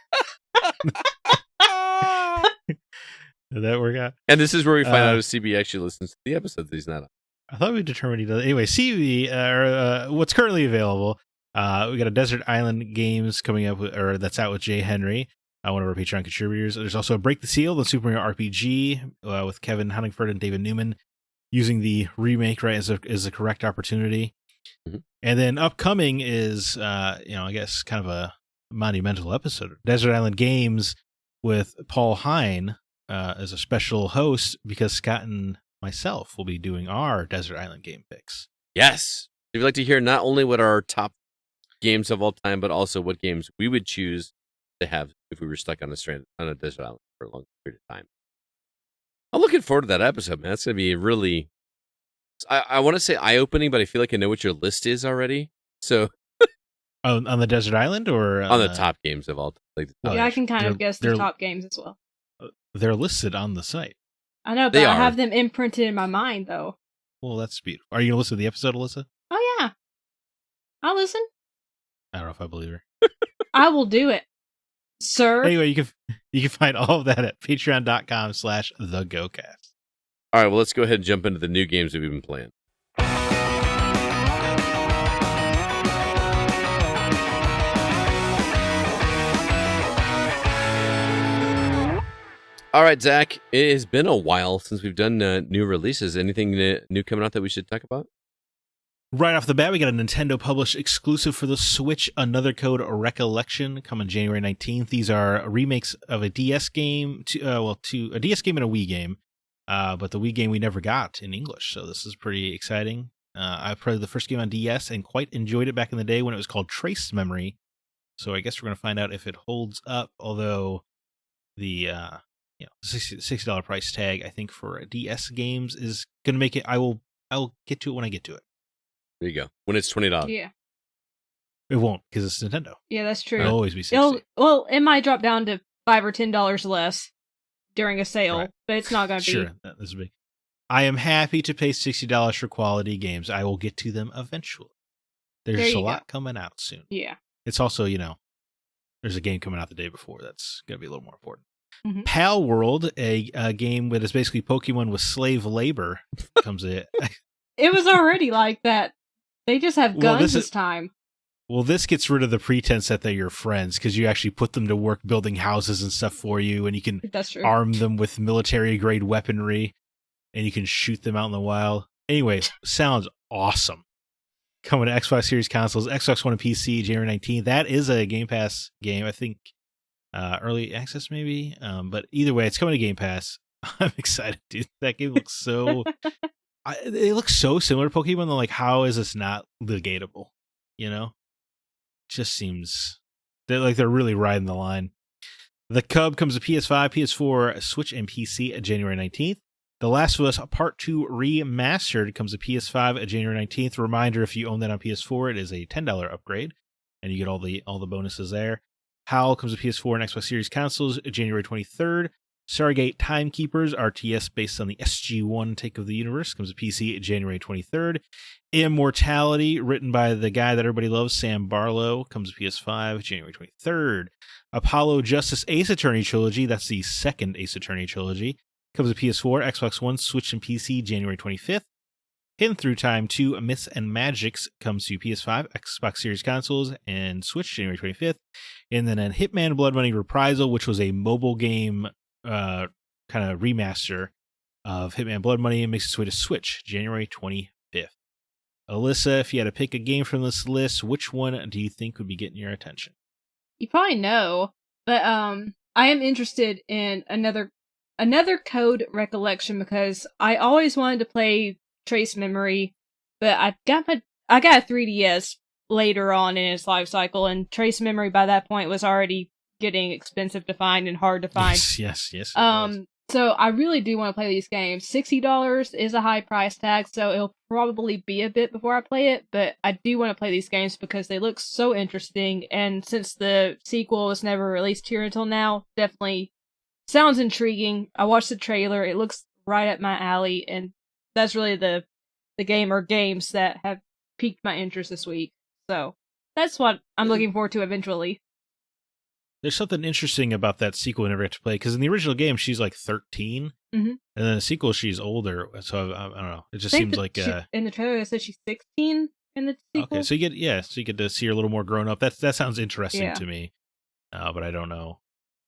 Did that work out? And this is where we find out if CB actually listens to the episodes that he's not on. I thought we determined he does. Anyway, CB, what's currently available, we got a Desert Island Games coming up, that's out with Jay Henry, one of our Patreon contributors. There's also a Break the Seal, the Super Mario RPG, with Kevin Huntingford and David Newman, using the remake as the correct opportunity. Mm-hmm. And then upcoming is, I guess kind of a monumental episode, Desert Island Games with Paul Hine as a special host, because Scott and myself will be doing our Desert Island game picks. Yes. If you'd like to hear not only what our top games of all time, but also what games we would choose to have if we were stuck on a desert island for a long period of time. I'm looking forward to that episode, man. It's going to be really, I want to say eye-opening, but I feel like I know what your list is already. So, on the desert island, or on the top games of all time? I can kind of guess the top games as well. They're listed on the site. I know, but I have them imprinted in my mind, though. Well, that's beautiful. Are you going to listen to the episode, Alyssa? Oh, yeah. I'll listen. I don't know if I believe her. I will do it, sir. Anyway, you can find all of that at patreon.com/thegocast. All right, well, let's go ahead and jump into the new games that we've been playing. All right, Zach, it has been a while since we've done new releases. Anything new coming out that we should talk about? Right off the bat, we got a Nintendo published exclusive for the Switch, Another Code Recollection, coming January 19th. These are remakes of a DS game, to a DS game and a Wii game, but the Wii game we never got in English, so this is pretty exciting. I played the first game on DS and quite enjoyed it back in the day when it was called Trace Memory, so I guess we're going to find out if it holds up, although the $60 price tag, I think, for DS games is going to make it. I'll get to it when I get to it. There you go. When it's $20. Yeah. It won't, because it's Nintendo. Yeah, that's true. It'll always be $60. It might drop down to $5 or $10 less during a sale, right, but it's not going to be. Sure, this is big. I am happy to pay $60 for quality games. I will get to them eventually. There's a lot coming out soon. Yeah. It's also, there's a game coming out the day before that's going to be a little more important. Mm-hmm. Pal World, a game that is basically Pokemon with slave labor, comes in. It was already like that. They just have guns this time. Well, this gets rid of the pretense that they're your friends, because you actually put them to work building houses and stuff for you, and you can arm them with military-grade weaponry, and you can shoot them out in the wild. Anyway, sounds awesome. Coming to Xbox Series consoles, Xbox One and PC, January 19th. That is a Game Pass game, I think. Early access, maybe. But either way, it's coming to Game Pass. I'm excited, dude. That game looks so... it looks so similar to Pokemon, though. Like, how is this not legatable? Just seems... They're really riding the line. The Cub comes to PS5, PS4, Switch, and PC at January 19th. The Last of Us Part 2 Remastered comes to PS5 at January 19th. Reminder, if you own that on PS4, it is a $10 upgrade, and you get all the bonuses there. Howl comes to PS4 and Xbox Series consoles January 23rd. Stargate Timekeepers RTS, based on the SG-1 take of the universe, comes to PC January 23rd. Immortality, written by the guy that everybody loves, Sam Barlow, comes to PS5 January 23rd. Apollo Justice Ace Attorney Trilogy, that's the second Ace Attorney trilogy, comes to PS4, Xbox One, Switch, and PC January 25th. Hidden Through Time 2 Myths and Magics comes to PS5, Xbox Series consoles, and Switch January 25th. And then Hitman Blood Money Reprisal, which was a mobile game kind of remaster of Hitman Blood Money, and makes its way to Switch January 25th. Alyssa, if you had to pick a game from this list, which one do you think would be getting your attention? You probably know, but I am interested in another Code Recollection, because I always wanted to play Trace Memory, but I got a 3DS later on in its life cycle, and Trace Memory by that point was already getting expensive to find and hard to find. Yes. So I really do want to play these games. $60 is a high price tag, so it'll probably be a bit before I play it, but I do want to play these games because they look so interesting, and since the sequel was never released here until now, definitely sounds intriguing. I watched the trailer, it looks right up my alley, and that's really the game or games that have piqued my interest this week. So that's what I'm looking forward to eventually. There's something interesting about that sequel we never get to play, because in the original game she's like 13, and then the sequel she's older. So I don't know. It just seems like in the trailer it said she's 16 in the sequel. Okay, so you get to see her a little more grown up. That sounds interesting to me, but I don't know.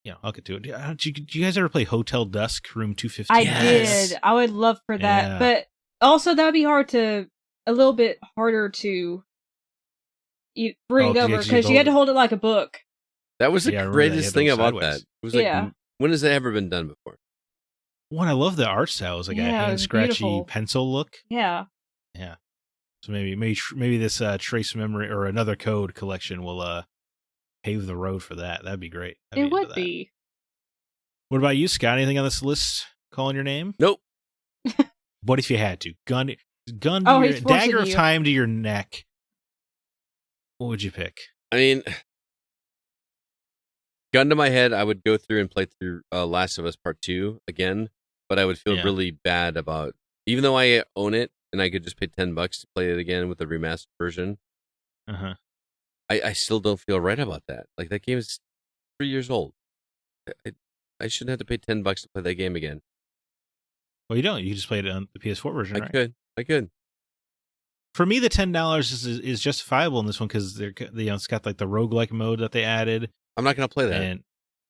Yeah, I'll get to it. Do you guys ever play Hotel Dusk Room 215? I did. I would love for that, but also that would be a little bit harder to bring over because you had to hold it like a book. That was the greatest thing about that. It was like, when has that ever been done before? One, I love the art style. It was like a hand scratchy pencil look. Yeah. Yeah. So maybe this Trace Memory or Another Code collection will pave the road for that. That'd be great. It would be. What about you, Scott? Anything on this list calling your name? Nope. What if you had to? Gun to your dagger of time to your neck. What would you pick? I mean, gun to my head, I would go through and play through Last of Us Part 2 again, but I would feel really bad about, even though I own it and I could just pay $10 to play it again with the remastered version. I still don't feel right about that. Like, that game is 3 years old. I shouldn't have to pay $10 to play that game again. Well, you don't. You can just play it on the PS4 version, right? I could. For me, the $10 is justifiable in this one because it's got like the roguelike mode that they added. I'm not going to play that. And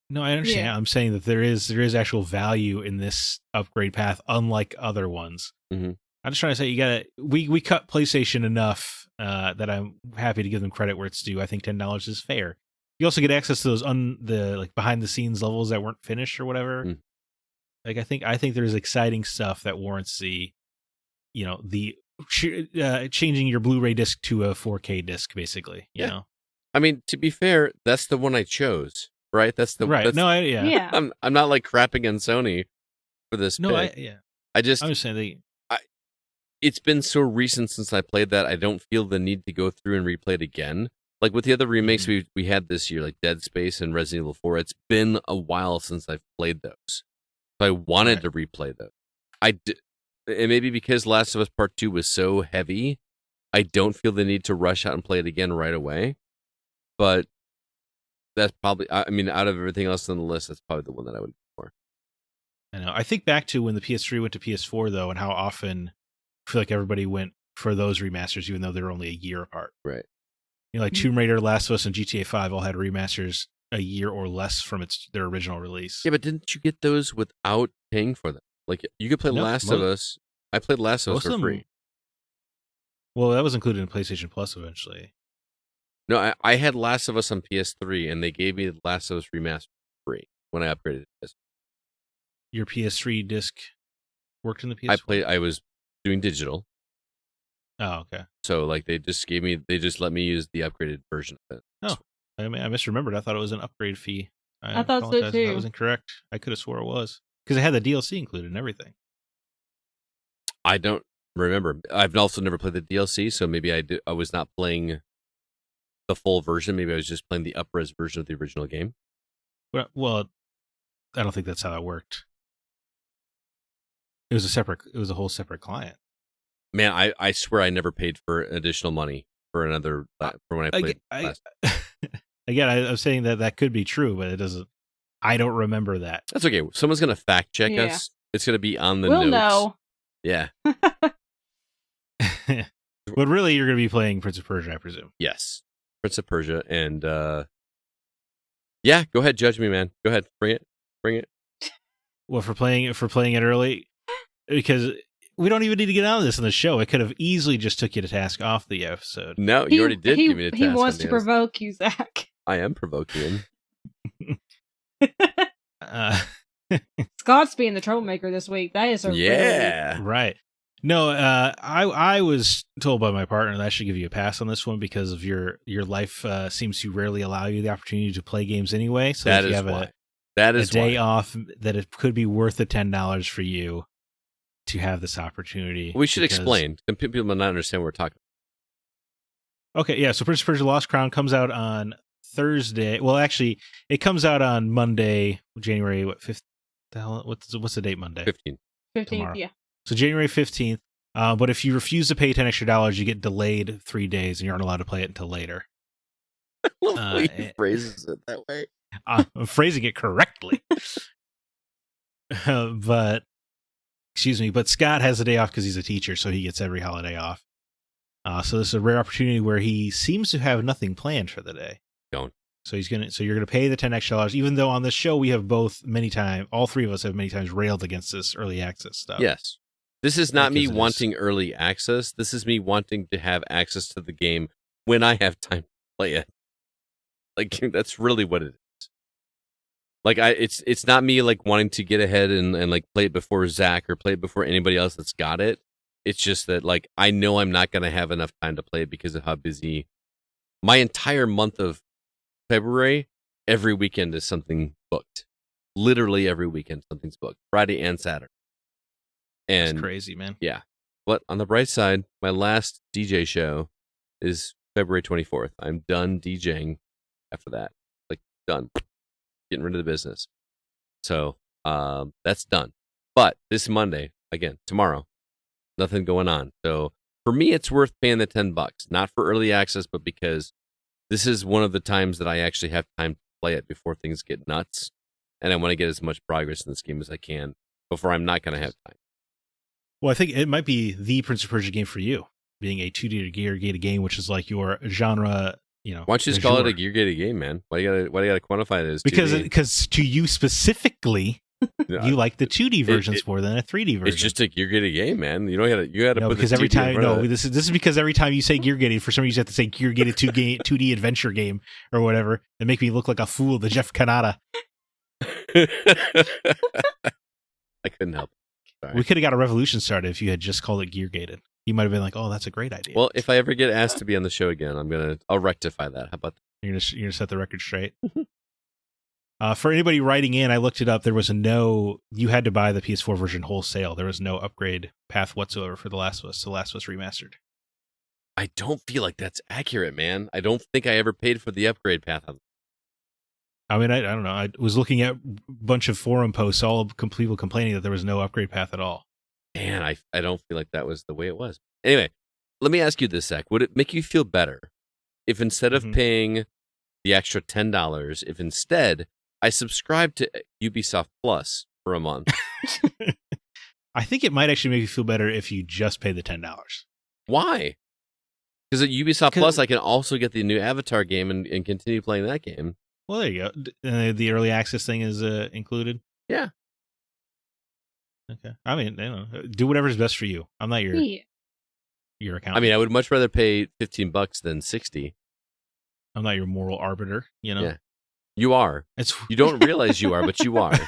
no, I understand. Yeah. I'm saying that there is actual value in this upgrade path, unlike other ones. I'm just trying to say we cut PlayStation enough that I'm happy to give them credit where it's due. I think $10 is fair. You also get access to those the like behind the scenes levels that weren't finished or whatever. Like I think there's exciting stuff that warrants the changing your Blu-ray disc to a 4K disc, basically. You know. I mean, to be fair, that's the one I chose, right? That's the right. That's, I'm not like crapping on Sony for this. No, pick. I'm just saying it's been so recent since I played that. I don't feel the need to go through and replay it again. Like with the other remakes we had this year, like Dead Space and Resident Evil 4. It's been a while since I've played those, so I wanted to replay those. And maybe because Last of Us Part 2 was so heavy, I don't feel the need to rush out and play it again right away. But that's probably, I mean, out of everything else on the list, that's probably the one that I would go for. I know. I think back to when the PS3 went to PS4, though, and how often I feel like everybody went for those remasters, even though they were only a year apart. Right. You know, like Tomb Raider, Last of Us, and GTA 5 all had remasters a year or less from their original release. Yeah, but didn't you get those without paying for them? Like, you could play Last of Us. I played Last of Us for free. Well, that was included in PlayStation Plus eventually. No, I had Last of Us on PS3, and they gave me the Last of Us remastered free when I upgraded it. Your PS3 disc worked in the PS4? I was doing digital. Oh, okay. So, like, they just let me use the upgraded version of it. Oh, I mean, I misremembered. I thought it was an upgrade fee. I thought so, too. That was incorrect. I could have swore it was. Because it had the DLC included and everything. I don't remember. I've also never played the DLC, so maybe I was not playing the full version. Maybe I was just playing the up-res version of the original game. Well, I don't think that's how that worked. It was a whole separate client. Man, I swear I never paid for additional money for when I played last. Again, I'm saying that could be true, but it doesn't. I don't remember that. That's okay. Someone's gonna fact check us. It's gonna be on the notes. We'll know. Yeah. But really, you're gonna be playing Prince of Persia, I presume. Yes, Prince of Persia, and yeah. Go ahead, judge me, man. Go ahead, bring it. Well, for playing it early, because we don't even need to get out of this in the show. It could have easily just took you to task off the episode. No, you already did give me a task. He wants to provoke you, Zach. I am provoking him. Scott's being the troublemaker this week. That is right. No, I was told by my partner that I should give you a pass on this one because of your life seems to rarely allow you the opportunity to play games anyway. So if you have a day off, that it could be worth the $10 for you to have this opportunity. We should explain. People might not understand what we're talking about. Okay, yeah. So Prince of Persia: Lost Crown comes out on Thursday. Well, actually, it comes out on Monday, January 5th. What's the date? Monday. 15th. Yeah. So January 15th. But if you refuse to pay $10 extra, you get delayed 3 days, and you aren't allowed to play it until later. I love the way he phrases it that way. I'm phrasing it correctly. But Scott has a day off because he's a teacher, so he gets every holiday off. So this is a rare opportunity where he seems to have nothing planned for the day. So you're gonna pay the $10 extra, even though on this show we have all three of us have many times railed against this early access stuff. Yes. This is not me wanting early access. This is me wanting to have access to the game when I have time to play it. Like, that's really what it is. Like, it's not me like wanting to get ahead and like play it before Zack or play it before anybody else that's got it. It's just that like I know I'm not gonna have enough time to play it because of how busy my entire month of February, every weekend is something booked. Literally every weekend something's booked. Friday and Saturday. And it's crazy, man. Yeah. But on the bright side, my last DJ show is February 24th. I'm done DJing after that. Like, done. Getting rid of the business. So, that's done. But this Monday, again, tomorrow, nothing going on. So, for me, it's worth paying the $10. Not for early access, but because this is one of the times that I actually have time to play it before things get nuts. And I want to get as much progress in this game as I can before I'm not going to have time. Well, I think it might be the Prince of Persia game for you, being a 2D gear gated game, which is like your genre, Why don't you just call it a gear gated game, man? Why do you gotta quantify it as 2D? Because to you specifically, you like the 2D versions more than a 3D version. It's just a gear gated game, man. You gotta no, put because every time this is because every time you say gear gated, for some reason you have to say gear gated 2D adventure game or whatever, and make me look like a fool, the Jeff Kanata. I couldn't help it. Sorry. We could have got a revolution started if you had just called it gear gated. You might have been like, "Oh, that's a great idea." Well, if I ever get asked to be on the show again, I'll rectify that. How about that? You're gonna set the record straight. For anybody writing in, I looked it up. There was you had to buy the PS4 version wholesale. There was no upgrade path whatsoever for The Last of Us. The Last of Us Remastered. I don't feel like that's accurate, man. I don't think I ever paid for the upgrade path. I mean, I don't know. I was looking at a bunch of forum posts, all people complaining that there was no upgrade path at all. Man, I don't feel like that was the way it was. Anyway, let me ask you this, Zach. Would it make you feel better if instead of paying the extra $10, if instead I subscribed to Ubisoft Plus for a month? I think it might actually make you feel better if you just pay the $10. Why? Because at Ubisoft Plus, I can also get the new Avatar game and continue playing that game. Well, there you go. The early access thing is included. Yeah. Okay. I mean, do whatever's best for you. I'm not your account. I mean, I would much rather pay $15 than $60. I'm not your moral arbiter. Yeah. You are. You don't realize you are, but you are.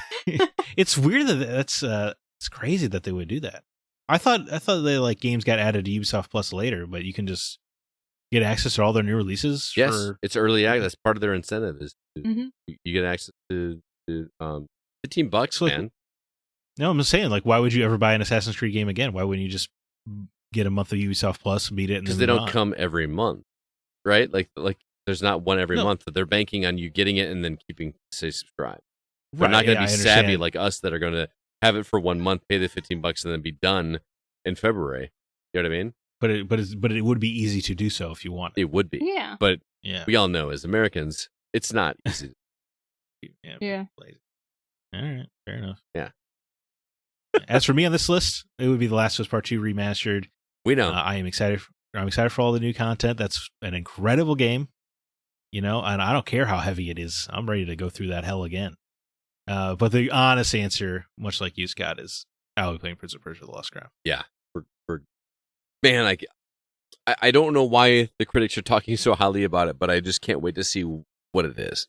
It's weird that's it's crazy that they would do that. I thought they like games got added to Ubisoft Plus later, but you can just get access to all their new releases. Yes, it's early access. That's part of their incentive is you get access to $15, man. No, I'm just saying, like, why would you ever buy an Assassin's Creed game again? Why wouldn't you just get a month of Ubisoft Plus, beat it, and because they don't come every month, right? Like there's not one every month. That they're banking on you getting it and then say subscribe. They're not going to be savvy like us that are going to have it for 1 month, pay the $15, and then be done in February. You know what I mean? But it would be easy to do so if you want. It would be. Yeah. But we all know as Americans, it's not easy. Yeah. All right. Fair enough. Yeah. As for me on this list, it would be The Last of Us Part 2 Remastered. We know. I'm excited for all the new content. That's an incredible game. And I don't care how heavy it is. I'm ready to go through that hell again. But the honest answer, much like you, Scott, is I'll be playing Prince of Persia: The Lost Crown. Yeah. Man, I don't know why the critics are talking so highly about it, but I just can't wait to see what it is.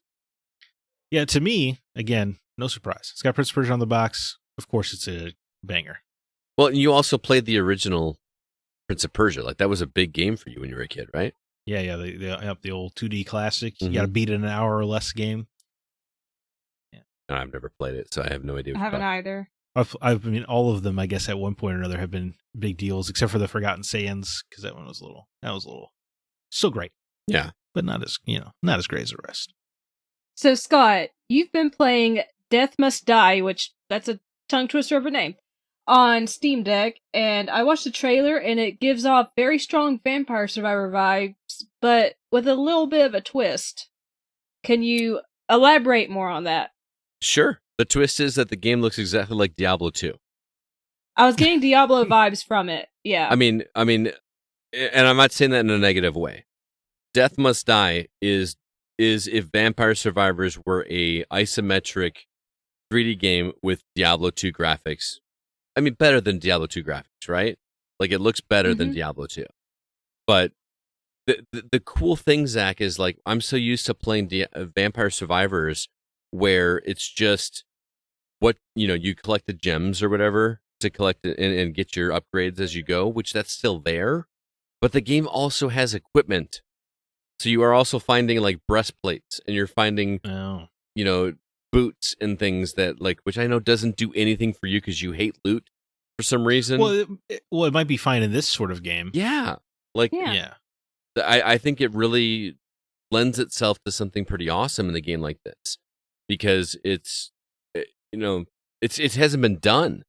Yeah, to me, again, no surprise. It's got Prince of Persia on the box. Of course, it's a banger. Well, and you also played the original Prince of Persia. Like, that was a big game for you when you were a kid, right? Yeah, the old 2D classic. You got to beat it in an hour or less game. Yeah. No, I've never played it, so I have no idea. I haven't either. I mean, all of them, I guess, at one point or another have been big deals, except for the Forgotten Saiyans, because that was a little, still great. Yeah. But not as great as the rest. So, Scott, you've been playing Death Must Die, which that's a tongue twister of a name. on Steam Deck, and I watched the trailer, and it gives off very strong Vampire Survivor vibes, but with a little bit of a twist. Can you elaborate more on that? Sure. The twist is that the game looks exactly like Diablo 2. I was getting Diablo vibes from it. Yeah. I mean, and I'm not saying that in a negative way. Death Must Die is if Vampire Survivors were a isometric 3D game with Diablo 2 graphics. I mean, better than Diablo 2 graphics, right? Like, it looks better than Diablo 2. But the cool thing, Zach, is like, I'm so used to playing Vampire Survivors where it's just what, you collect the gems or whatever to collect it and get your upgrades as you go, which that's still there. But the game also has equipment. So you are also finding like breastplates, and you're finding, boots and things that which I know doesn't do anything for you because you hate loot for some reason. Well, it might be fine in this sort of game. Yeah. Yeah. I think it really lends itself to something pretty awesome in a game like this because it hasn't been done.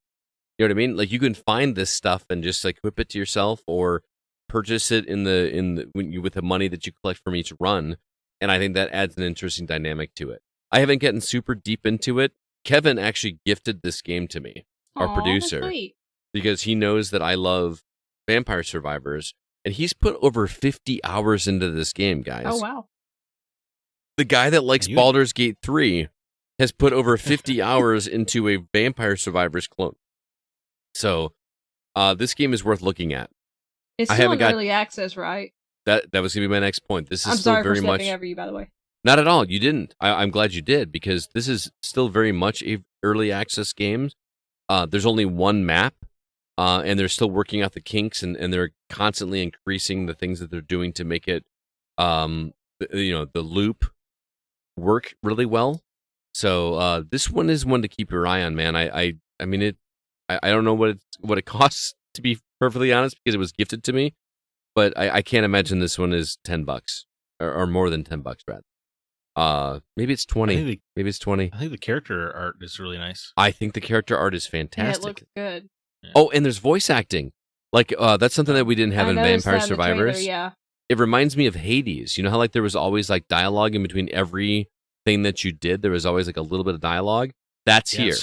You know what I mean? Like, you can find this stuff and just equip it to yourself or purchase it with the money that you collect from each run, and I think that adds an interesting dynamic to it. I haven't gotten super deep into it. Kevin actually gifted this game to me, our producer, that's sweet. because he knows that I love Vampire Survivors, and he's put over 50 hours into this game, guys. Oh, wow. The guy that likes Baldur's Gate 3 has put over 50 hours into a Vampire Survivors clone. So, this game is worth looking at. It's still in early access, right? That was going to be my next point. This is I'm still sorry very for much. stepping over you, by the way. Not at all. You didn't. I'm glad you did, because this is still very much a early access game. There's only one map, and they're still working out the kinks, and they're constantly increasing the things that they're doing to make it, the loop work really well. So this one is one to keep your eye on, man. I don't know what it costs, to be perfectly honest, because it was gifted to me, but I can't imagine this one is $10 or more than $10 rather. Maybe it's 20. Maybe it's 20. I think the character art is really nice. I think the character art is fantastic. Yeah, it looks good. Yeah. Oh, and there's voice acting. That's something that we didn't have in Vampire Survivors. Trailer, yeah. It reminds me of Hades. You know how there was always dialogue in between every thing that you did? There was always a little bit of dialogue. That's here.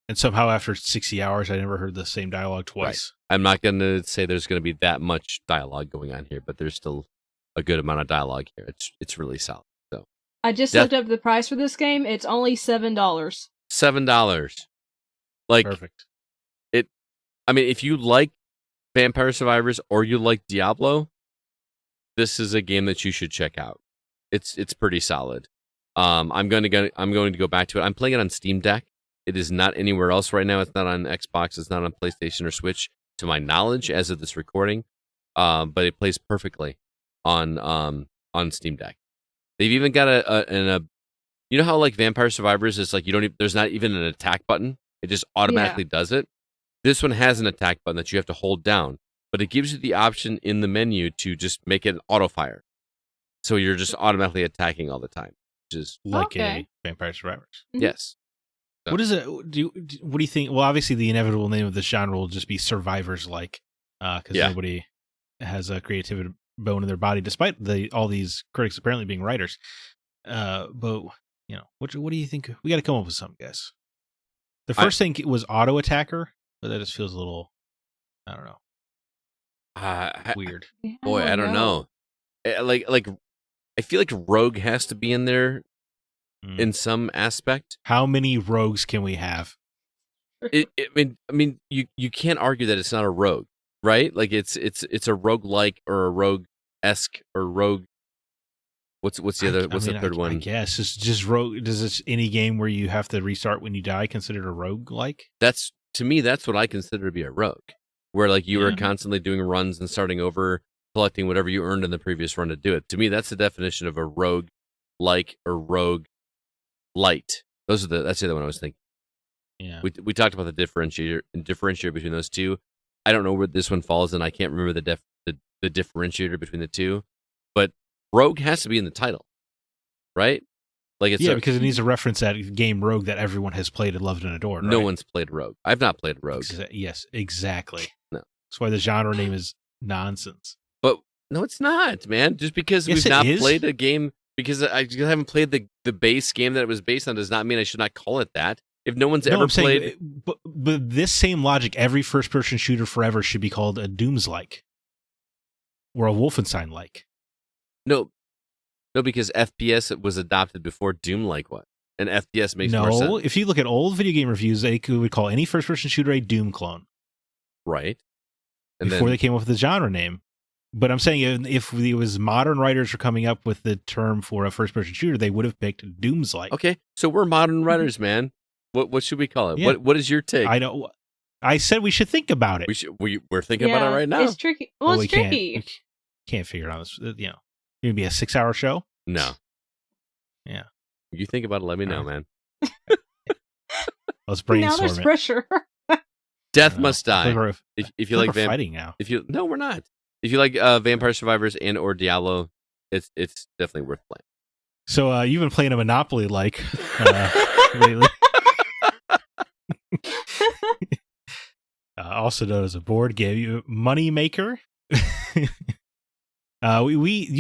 And somehow after 60 hours, I never heard the same dialogue twice. Right. I'm not going to say there's going to be that much dialogue going on here, but there's still a good amount of dialogue here. It's really solid. So I just looked up the price for this game. It's only $7. $7. Perfect. If you like Vampire Survivors or you like Diablo, this is a game that you should check out. It's pretty solid. I'm going to go back to it. I'm playing it on Steam Deck. It is not anywhere else right now. It's not on Xbox. It's not on PlayStation or Switch, to my knowledge, as of this recording. But it plays perfectly on Steam Deck. They've even got a you know how Vampire Survivors is there's not even an attack button. It just automatically does it. This one has an attack button that you have to hold down, but it gives you the option in the menu to just make it auto fire. So you're just automatically attacking all the time, which is a Vampire Survivors. Mm-hmm. Yes. So. What is it? What do you think? Well, obviously the inevitable name of this genre will just be Survivors-like, because nobody has a creativity bone in their body, despite all these critics apparently being writers. But what do you think? We got to come up with something, guys. The first thing was auto attacker, but that just feels a little, I don't know, weird. Boy, I don't know. I feel like rogue has to be in there in some aspect. How many rogues can we have? You can't argue that it's not a rogue, right? It's a rogue-like or a rogue-esque or rogue. What's the other? What's the third one? I guess it's just rogue. Does this any game where you have to restart when you die considered a rogue-like? To me, that's what I consider to be a rogue, where you are constantly doing runs and starting over, collecting whatever you earned in the previous run to do it. To me, that's the definition of a rogue-like or rogue-light. That's the other one I was thinking. Yeah, we talked about the differentiator between those two. I don't know where this one falls, and I can't remember the differentiator between the two. But rogue has to be in the title, right? Like it's because it needs to reference that game Rogue that everyone has played and loved and adored. No right? one's played Rogue. I've not played Rogue. Yes, exactly. No. That's why the genre name is nonsense. But no, it's not, man. Just because Yes, we've it not is. played a game, because I haven't played the base game that it was based on, does not mean I should not call it that. If no one's ever I'm played, saying, but this same logic, every first-person shooter forever should be called a Dooms-like or a Wolfenstein-like. no, because FPS was adopted before Doom, like what? And FPS makes more No, sense, if you look at old video game reviews, they would call any first-person shooter a Doom clone right? And before then, they came up with the genre name. But I'm saying if it was modern writers were coming up with the term for a first-person shooter, they would have picked Dooms-like. okay, so we're modern writers, man. What should we call it? Yeah. What is your take? I don't. I said we should think about it. We're thinking about it right now. It's tricky. Well, we it's tricky. can't figure it out. It's it'd be a 6-hour show. No. Yeah. You think about it. Let me know, man. Let's Now brainstorm there's it. pressure. Death must I die. think If you like fighting now. no, we're not. If you like Vampire Survivors and or Diablo, it's definitely worth playing. So you've been playing a Monopoly like lately. Also known as a board game, Money Maker. You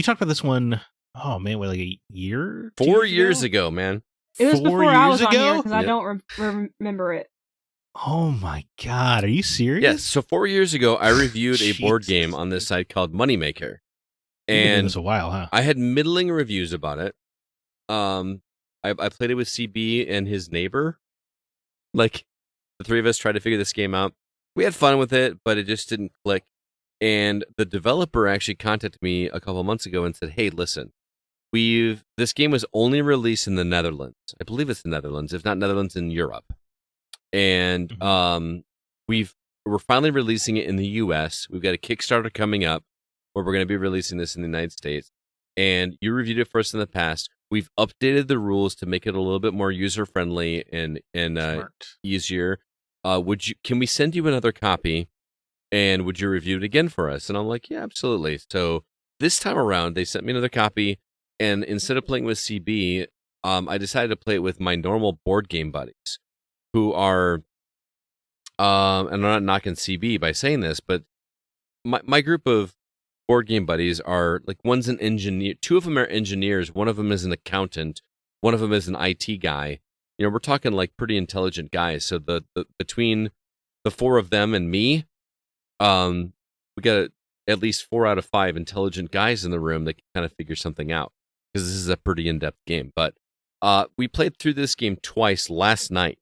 talked about this one. Oh man, like a year? 4 years ago, man. It was 4 before I years was on here ago? because I Yep. don't remember it. Oh my god, are you serious? Yes. So 4 years ago, I reviewed a board Jesus. game on this site called Moneymaker, You've been doing and this a while, huh? I had middling reviews about it. I played it with CB and his neighbor. Like, the three of us tried to figure this game out. We had fun with it, but it just didn't click. And the developer actually contacted me a couple months ago and said, "Hey, listen, this game was only released in the Netherlands. I believe it's the Netherlands, if not Netherlands, in Europe. And we're finally releasing it in the US. We've got a Kickstarter coming up where we're going to be releasing this in the United States. And you reviewed it for us in the past. We've updated the rules to make it a little bit more user friendly and easier. Can we send you another copy? And would you review it again for us?" And I'm like, "Yeah, absolutely." So this time around, they sent me another copy. And instead of playing with CB, I decided to play it with my normal board game buddies, who are, and I'm not knocking CB by saying this, but my group of board game buddies are like, one's an engineer, two of them are engineers, one of them is an accountant, one of them is an IT guy. You know, we're talking like pretty intelligent guys. So the between the four of them and me, we got at least 4 out of 5 intelligent guys in the room that can kind of figure something out, because this is a pretty in-depth game. But we played through this game twice last night,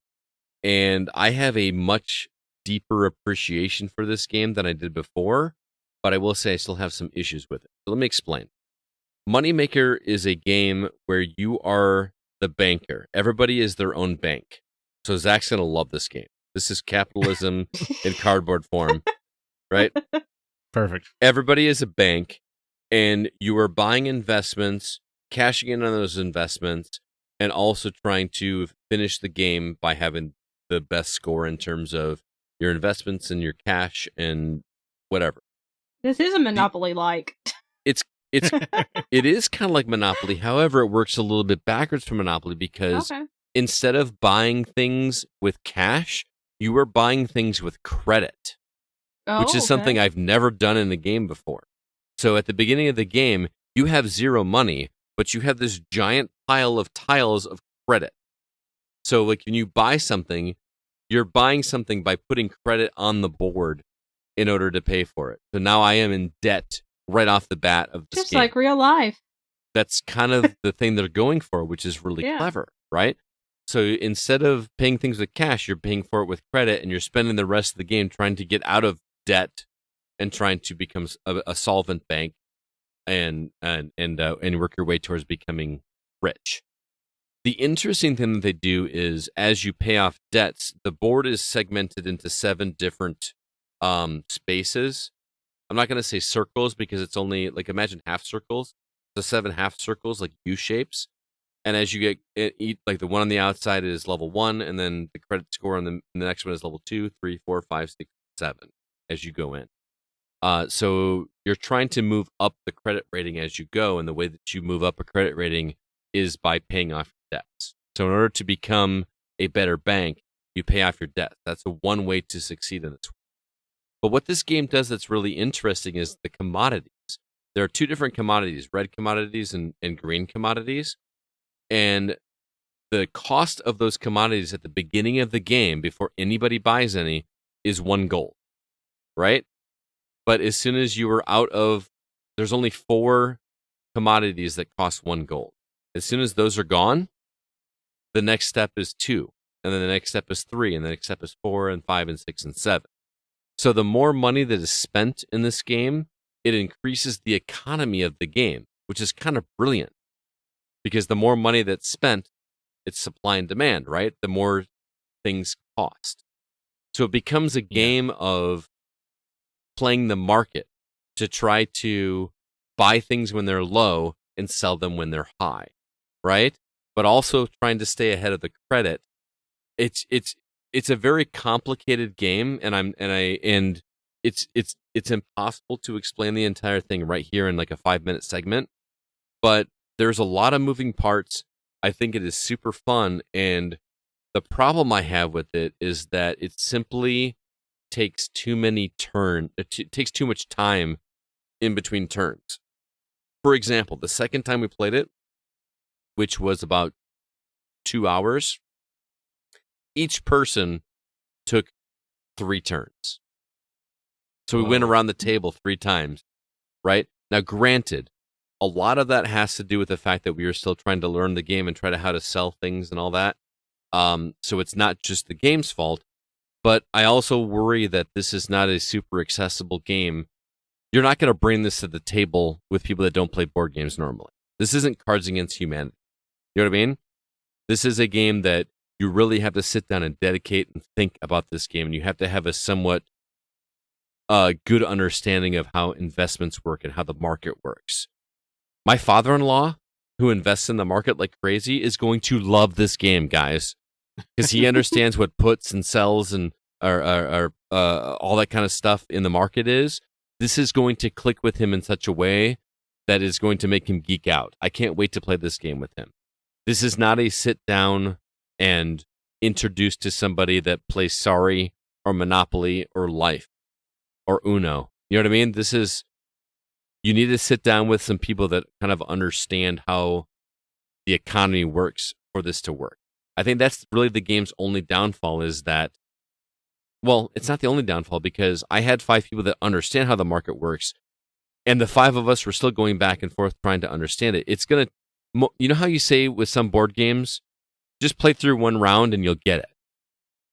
and I have a much deeper appreciation for this game than I did before, but I will say I still have some issues with it. So let me explain. Moneymaker is a game where you are the banker. Everybody is their own bank. So Zach's going to love this game. This is capitalism in cardboard form, right? Perfect. Everybody is a bank, and you are buying investments, cashing in on those investments, and also trying to finish the game by having the best score in terms of your investments and your cash and whatever. This is a Monopoly-like. It is kind of like Monopoly. However, it works a little bit backwards from Monopoly, because Okay. instead of buying things with cash, you are buying things with credit, which is something I've never done in a game before. So at the beginning of the game, you have 0 money, but you have this giant pile of tiles of credit. So like when you buy something, you're buying something by putting credit on the board in order to pay for it. So now I am in debt right off the bat of this Just game. like real life. That's kind of the thing they're going for, which is really Yeah. clever, right? So instead of paying things with cash, you're paying for it with credit, and you're spending the rest of the game trying to get out of debt and trying to become a solvent bank and work your way towards becoming rich. The interesting thing that they do is, as you pay off debts, the board is segmented into 7 different spaces. I'm not going to say circles, because it's only like, imagine half circles. The 7 half circles, like U shapes. And as you get like the one on the outside is level 1, and then the credit score on the next one is level 2, 3, 4, 5, 6, 7 as you go in. So you're trying to move up the credit rating as you go, and the way that you move up a credit rating is by paying off debts. So in order to become a better bank, you pay off your debt. That's one way to succeed in this. But what this game does that's really interesting is the commodities. There are two different commodities, red commodities and green commodities. And the cost of those commodities at the beginning of the game, before anybody buys any, is 1 gold, right? But as soon as you are out of, there's only 4 commodities that cost 1 gold. As soon as those are gone, the next step is 2, and then the next step is 3, and the next step is 4 and 5 and 6 and 7. So the more money that is spent in this game, it increases the economy of the game, which is kind of brilliant. Because the more money that's spent, it's supply and demand, right? The more things cost. So it becomes a game of playing the market to try to buy things when they're low and sell them when they're high, right? But also trying to stay ahead of the credit. It's a very complicated game, and it's impossible to explain the entire thing right here in like a 5-minute segment. But there's a lot of moving parts. I think it is super fun, and the problem I have with it is that it simply takes too many turns. It takes too much time in between turns. For example, the second time we played it, which was about 2 hours, each person took 3 turns. So we went around the table 3 times, right? Now, granted, a lot of that has to do with the fact that we are still trying to learn the game and try to how to sell things and all that. So it's not just the game's fault, but I also worry that this is not a super accessible game. You're not going to bring this to the table with people that don't play board games normally. This isn't Cards Against Humanity. You know what I mean? This is a game that you really have to sit down and dedicate and think about this game, and you have to have a somewhat good understanding of how investments work and how the market works. My father-in-law, who invests in the market like crazy, is going to love this game, guys, because he understands what puts and sells and all that kind of stuff in the market is. This is going to click with him in such a way that is going to make him geek out. I can't wait to play this game with him. This is not a sit down and introduce to somebody that plays Sorry or Monopoly or Life or Uno. You know what I mean? This is, you need to sit down with some people that kind of understand how the economy works for this to work. I think that's really the game's only downfall is that, well, it's not the only downfall because I had 5 people that understand how the market works, and the 5 of us were still going back and forth trying to understand it. It's going to, you know how you say with some board games, just play through 1 round and you'll get it,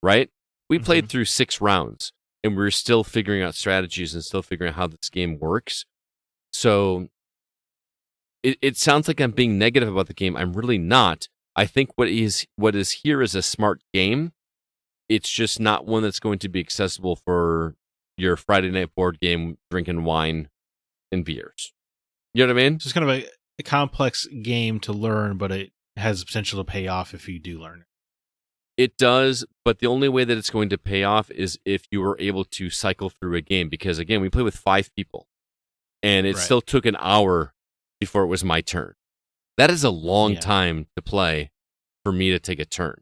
right? We played through 6 rounds, and we're still figuring out strategies and still figuring out how this game works. So it sounds like I'm being negative about the game. I'm really not. I think what is here is a smart game. It's just not one that's going to be accessible for your Friday night board game, drinking wine and beers. You know what I mean? So it's kind of a complex game to learn, but it has the potential to pay off if you do learn it. It does, but the only way that it's going to pay off is if you were able to cycle through a game. Because, again, we play with 5 people, and it still took an hour before it was my turn. That is a long time to play for me to take a turn.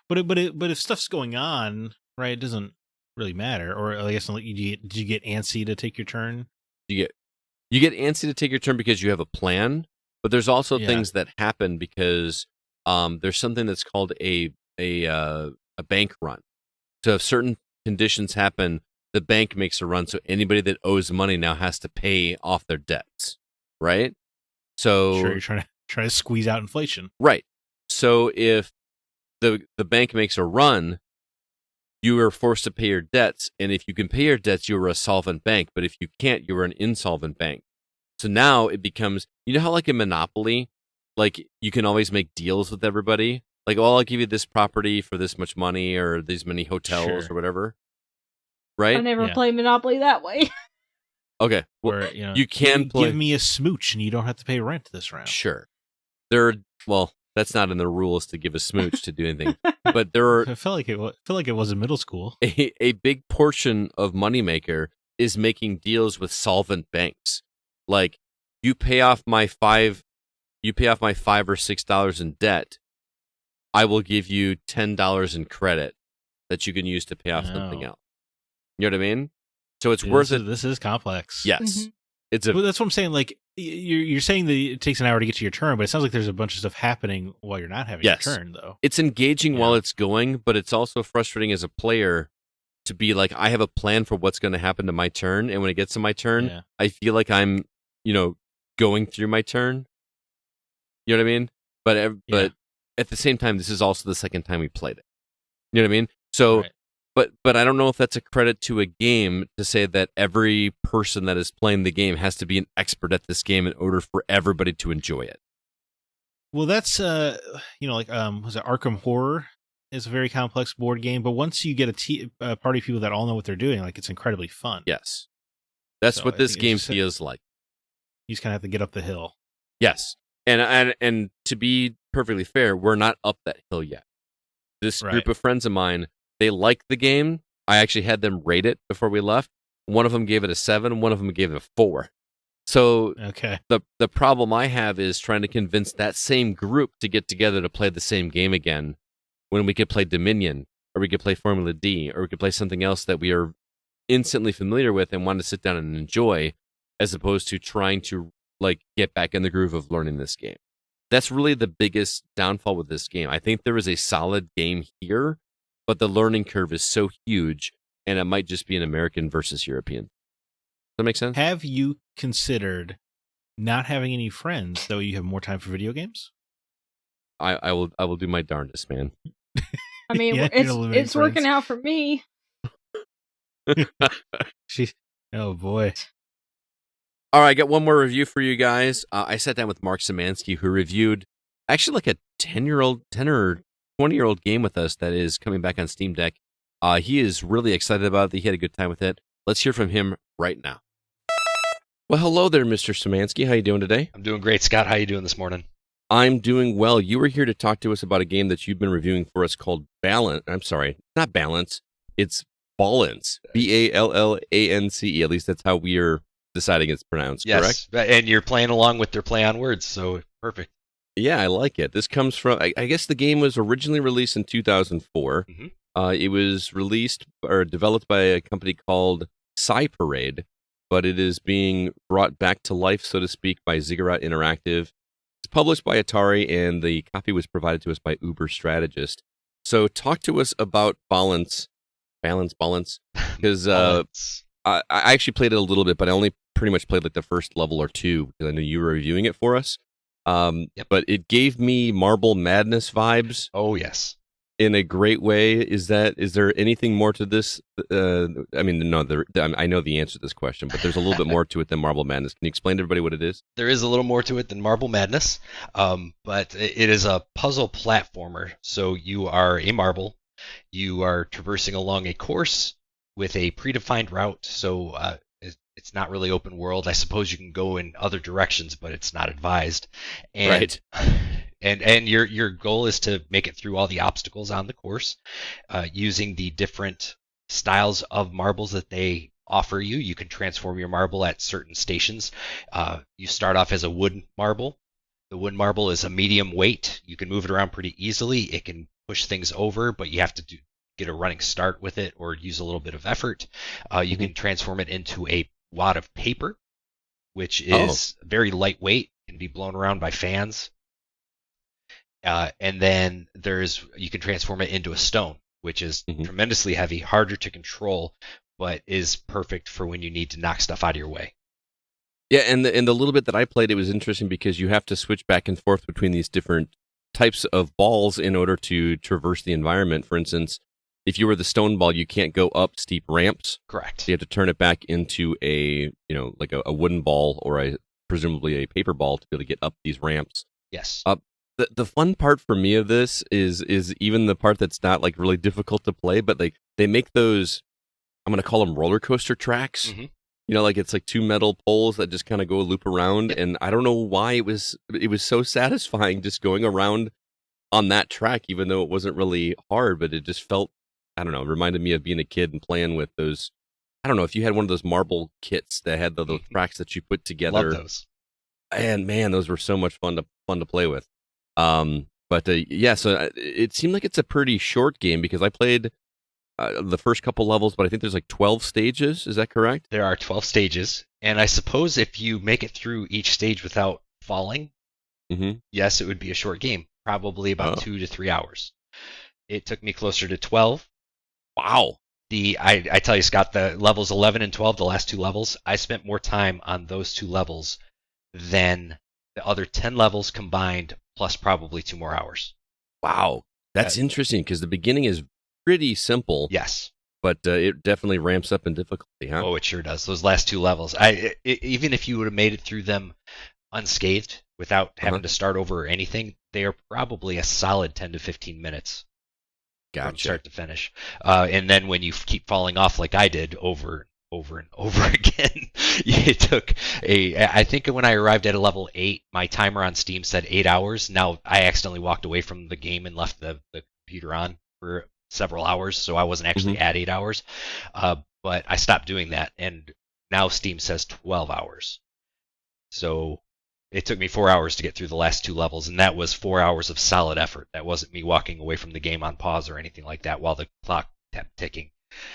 But if stuff's going on, right, it doesn't really matter. Or I guess did you get antsy to take your turn? You get antsy to take your turn because you have a plan, but there's also things that happen because there's something that's called a bank run. So if certain conditions happen, the bank makes a run. So anybody that owes money now has to pay off their debts, right? So sure, you're trying to squeeze out inflation, right? So if the bank makes a run, you are forced to pay your debts, and if you can pay your debts, you are a solvent bank. But if you can't, you are an insolvent bank. So now it becomes, you know how like in Monopoly, like you can always make deals with everybody. Like, oh, I'll give you this property for this much money, or these many hotels, or whatever. Right? I never played Monopoly that way. Okay, well, where you can give me a smooch, and you don't have to pay rent this round. Sure, that's not in the rules to give a smooch to do anything. But there are. I feel like it was in middle school. A big portion of Moneymaker is making deals with solvent banks. Like, you pay off my 5 you pay off my $5 or $6 in debt, I will give you $10 in credit that you can use to pay off something else. You know what I mean? So it's worth it. This is complex. Yes. That's what I'm saying. Like, you're saying that it takes an hour to get to your turn, but it sounds like there's a bunch of stuff happening while you're not having your turn, though. It's engaging while it's going, but it's also frustrating as a player to be like, I have a plan for what's going to happen to my turn, and when it gets to my turn, I feel like I'm, going through my turn. You know what I mean? But at the same time, this is also the second time we played it. You know what I mean? So, but I don't know if that's a credit to a game to say that every person that is playing the game has to be an expert at this game in order for everybody to enjoy it. Well, that's was it Arkham Horror is a very complex board game, but once you get a party of people that all know what they're doing, like, it's incredibly fun. Yes, that's what this game feels like. You just kind of have to get up the hill. Yes, and to be perfectly fair, we're not up that hill yet. This group of friends of mine, they like the game. I actually had them rate it before we left. One of them gave it a 7. One of them gave it a 4. So the problem I have is trying to convince that same group to get together to play the same game again when we could play Dominion, or we could play Formula D, or we could play something else that we are instantly familiar with and want to sit down and enjoy, as opposed to trying to get back in the groove of learning this game. That's really the biggest downfall with this game. I think there is a solid game here, but the learning curve is so huge, and it might just be an American versus European. Does that make sense? Have you considered not having any friends, though you have more time for video games? I will do my darndest, man. I mean, it's working out for me. Oh boy. All right, I got one more review for you guys. I sat down with Mark Szymanski, who reviewed actually like a 10 or 20-year-old game with us that is coming back on Steam Deck. He is really excited about it. He had a good time with it. Let's hear from him right now. Well, hello there, Mr. Szymanski. How you doing today? I'm doing great, Scott. How you doing this morning? I'm doing well. You were here to talk to us about a game that you've been reviewing for us called Ballance. I'm sorry, not Balance. It's Ballance. Ballance. At least that's how we are deciding it's pronounced, correct? Yes, and you're playing along with their play on words, so perfect. Yeah, I like it. This comes from, I guess the game was originally released in 2004. Mm-hmm. It was released or developed by a company called Parade, but it is being brought back to life, so to speak, by Ziggurat Interactive. It's published by Atari, and the copy was provided to us by Uber Strategist. So talk to us about Ballance, because I actually played it a little bit, but I only pretty much played like the first level or two, because I know you were reviewing it for us. But it gave me Marble Madness vibes. Oh, yes. In a great way. Is there anything more to this? I know the answer to this question, but there's a little bit more to it than Marble Madness. Can you explain to everybody what it is? There is a little more to it than Marble Madness, but it is a puzzle platformer. So you are a marble. You are traversing along a course with a predefined route. So it's not really open world. I suppose you can go in other directions, but it's not advised. And, right. And your goal is to make it through all the obstacles on the course, using the different styles of marbles that they offer you. You can transform your marble at certain stations. You start off as a wooden marble. The wooden marble is a medium weight. You can move it around pretty easily. It can push things over, but you have to get a running start with it or use a little bit of effort. You can transform it into a wad of paper, which is very lightweight, can be blown around by fans. And then you can transform it into a stone, which is tremendously heavy, harder to control, but is perfect for when you need to knock stuff out of your way. Yeah, and the little bit that I played, it was interesting because you have to switch back and forth between these different types of balls in order to traverse the environment. For instance, if you were the stone ball, you can't go up steep ramps. Correct. So you have to turn it back into a wooden ball or presumably a paper ball to be able to get up these ramps. Yes. The fun part for me of this is even the part that's not like really difficult to play, but like they make those, I'm going to call them roller coaster tracks. Mm-hmm. It's like two metal poles that just kind of go a loop around. Yep. And I don't know why it was so satisfying just going around on that track, even though it wasn't really hard, but it just felt, I don't know, it reminded me of being a kid and playing with those. I don't know if you had one of those marble kits that had the tracks that you put together. Love those. And man, those were so much fun to play with. But yeah, so it seemed like it's a pretty short game because I played the first couple levels, but I think there's like 12 stages. Is that correct? There are 12 stages, and I suppose if you make it through each stage without falling, yes, it would be a short game, probably about 2 to 3 hours. It took me closer to 12. Wow. I tell you, Scott, the levels 11 and 12, the last two levels, I spent more time on those two levels than the other 10 levels combined, plus probably 2 more hours. Wow. That's interesting because the beginning is pretty simple. Yes. But it definitely ramps up in difficulty, huh? Oh, it sure does. Those last two levels. Even if you would have made it through them unscathed without having to start over or anything, they are probably a solid 10 to 15 minutes. Gotcha. From start to finish. And then when you keep falling off like I did over and over again, it took I think when I arrived at a level 8, my timer on Steam said 8 hours. Now, I accidentally walked away from the game and left the computer on for several hours, so I wasn't actually at 8 hours. But I stopped doing that, and now Steam says 12 hours. So it took me 4 hours to get through the last two levels, and that was 4 hours of solid effort. That wasn't me walking away from the game on pause or anything like that while the clock kept ticking.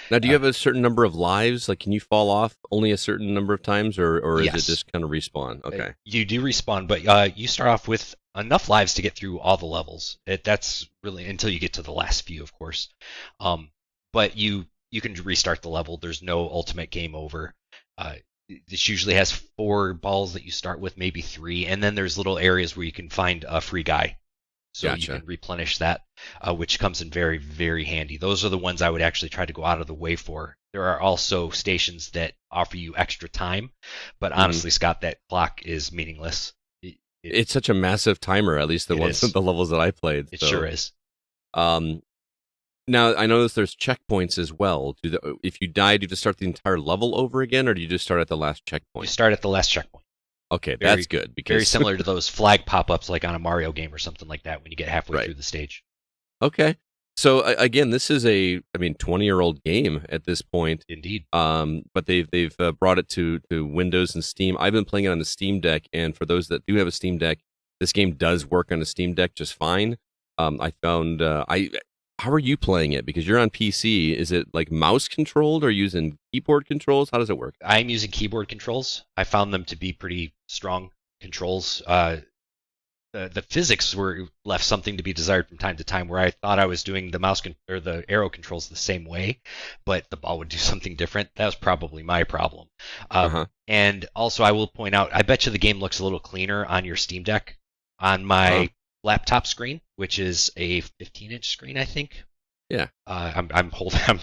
Now, do you have a certain number of lives? Like, can you fall off only a certain number of times, or is it just kind of respawn? Okay. You do respawn, but you start off with enough lives to get through all the levels. That's really until you get to the last few, of course. But you can restart the level. There's no ultimate game over. This usually has 4 balls that you start with, maybe 3, and then there's little areas where you can find a free guy. So you can replenish that, which comes in very, very handy. Those are the ones I would actually try to go out of the way for. There are also stations that offer you extra time, but honestly, Scott, that clock is meaningless. It's such a massive timer, at least the levels that I played. It sure is. Now, I noticed there's checkpoints as well. If you die, do you just start the entire level over again, or do you just start at the last checkpoint? You start at the last checkpoint. Okay, that's good. Because very similar to those flag pop-ups like on a Mario game or something like that when you get halfway through the stage. Okay. So, again, this is a 20-year-old game at this point. Indeed. But they've brought it to Windows and Steam. I've been playing it on the Steam Deck, and for those that do have a Steam Deck, this game does work on the Steam Deck just fine. I found... How are you playing it? Because you're on PC. Is it like mouse controlled or using keyboard controls? How does it work? I'm using keyboard controls. I found them to be pretty strong controls. The physics were left something to be desired from time to time, where I thought I was doing the mouse or the arrow controls the same way, but the ball would do something different. That was probably my problem. And also, I will point out, I bet you the game looks a little cleaner on your Steam Deck. On my laptop screen, which is a 15-inch screen, I think. Yeah. I'm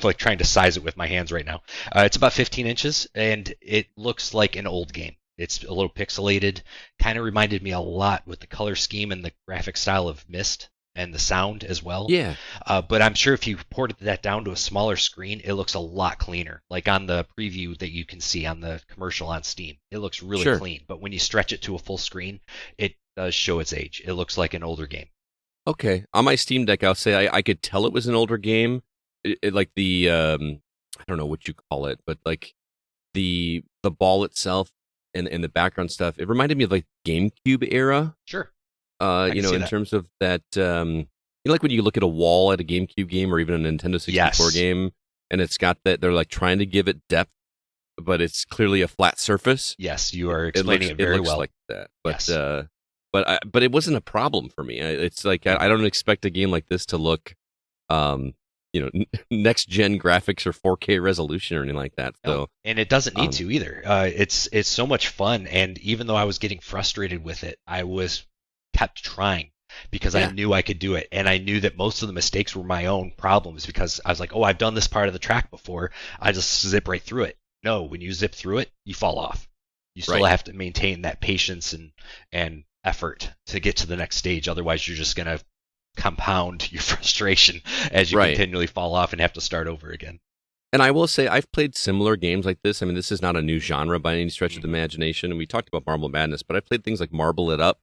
like trying to size it with my hands right now. It's about 15 inches, and it looks like an old game. It's a little pixelated. Kind of reminded me a lot with the color scheme and the graphic style of Myst and the sound as well. Yeah. But I'm sure if you ported that down to a smaller screen, it looks a lot cleaner. Like on the preview that you can see on the commercial on Steam, it looks really clean. But when you stretch it to a full screen, it does show its age. It looks like an older game. Okay. On my Steam Deck, I'll say I could tell it was an older game. It like the I don't know what you call it, but like the ball itself and the background stuff, it reminded me of like GameCube era. Sure. In terms of that, like when you look at a wall at a GameCube game or even a Nintendo 64 game, and it's got that, they're like trying to give it depth, but it's clearly a flat surface. Yes, you are explaining it very looks well. Like that, but but it wasn't a problem for me. It's like I don't expect a game like this to look, next gen graphics or 4K resolution or anything like that. So, and it doesn't need to either. It's so much fun, and even though I was getting frustrated with it, I kept trying because I knew I could do it, and I knew that most of the mistakes were my own problems because I was like, I've done this part of the track before. I just zip right through it. No, when you zip through it, you fall off. You still have to maintain that patience and effort to get to the next stage. Otherwise, you're just going to compound your frustration as you continually fall off and have to start over again. And I will say, I've played similar games like this. I mean, this is not a new genre by any stretch of the imagination. And we talked about Marble Madness, but I played things like Marble It Up,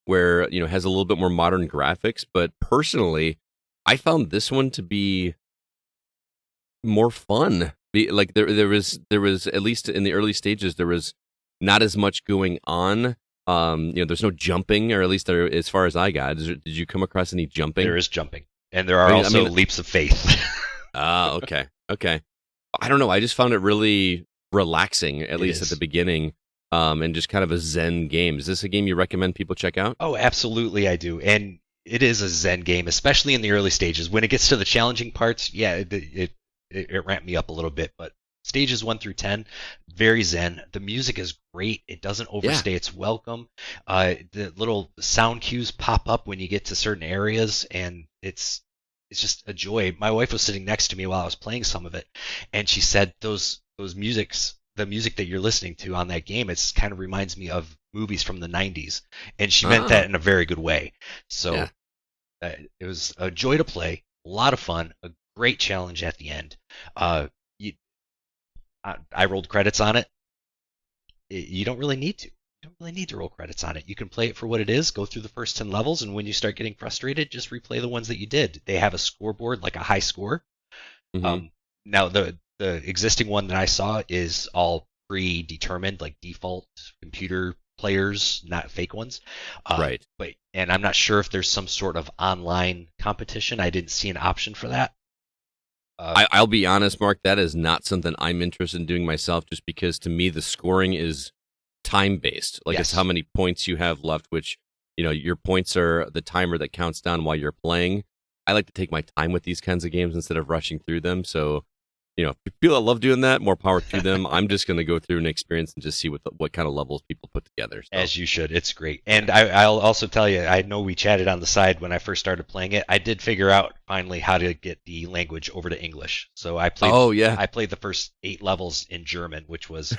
where, it has a little bit more modern graphics. But personally, I found this one to be more fun. Like there was at least in the early stages, there was not as much going on. There's no jumping, or at least there, as far as I got. Did you come across any jumping? There is jumping, and there are also leaps of faith. Okay. I don't know. I just found it really relaxing, at least at the beginning, and just kind of a zen game. Is this a game you recommend people check out? Oh, absolutely, I do. And it is a zen game, especially in the early stages. When it gets to the challenging parts, yeah, it ramped me up a little bit, but stages 1 through 10, very zen. The music is great. It doesn't overstay its welcome. The little sound cues pop up when you get to certain areas, and it's just a joy. My wife was sitting next to me while I was playing some of it, and she said the music that you're listening to on that game, it kind of reminds me of movies from the 90s, and she meant that in a very good way. So it was a joy to play, a lot of fun, a great challenge at the end. I rolled credits on it. You don't really need to. You don't really need to roll credits on it. You can play it for what it is, go through the first 10 levels, and when you start getting frustrated, just replay the ones that you did. They have a scoreboard, like a high score. Mm-hmm. Now, the existing one that I saw is all predetermined, like default computer players, not fake ones. Right. And I'm not sure if there's some sort of online competition. I didn't see an option for that. I'll be honest, Mark, that is not something I'm interested in doing myself, just because to me the scoring is time-based. Like it's how many points you have left, which, your points are the timer that counts down while you're playing. I like to take my time with these kinds of games instead of rushing through them. So, people that love doing that, more power to them. I'm just going to go through an experience and just see what kind of levels people put together. So. As you should. It's great. And I'll also tell you, I know we chatted on the side when I first started playing it. I did figure out finally how to get the language over to English. So I played. I played the first 8 levels in German, which was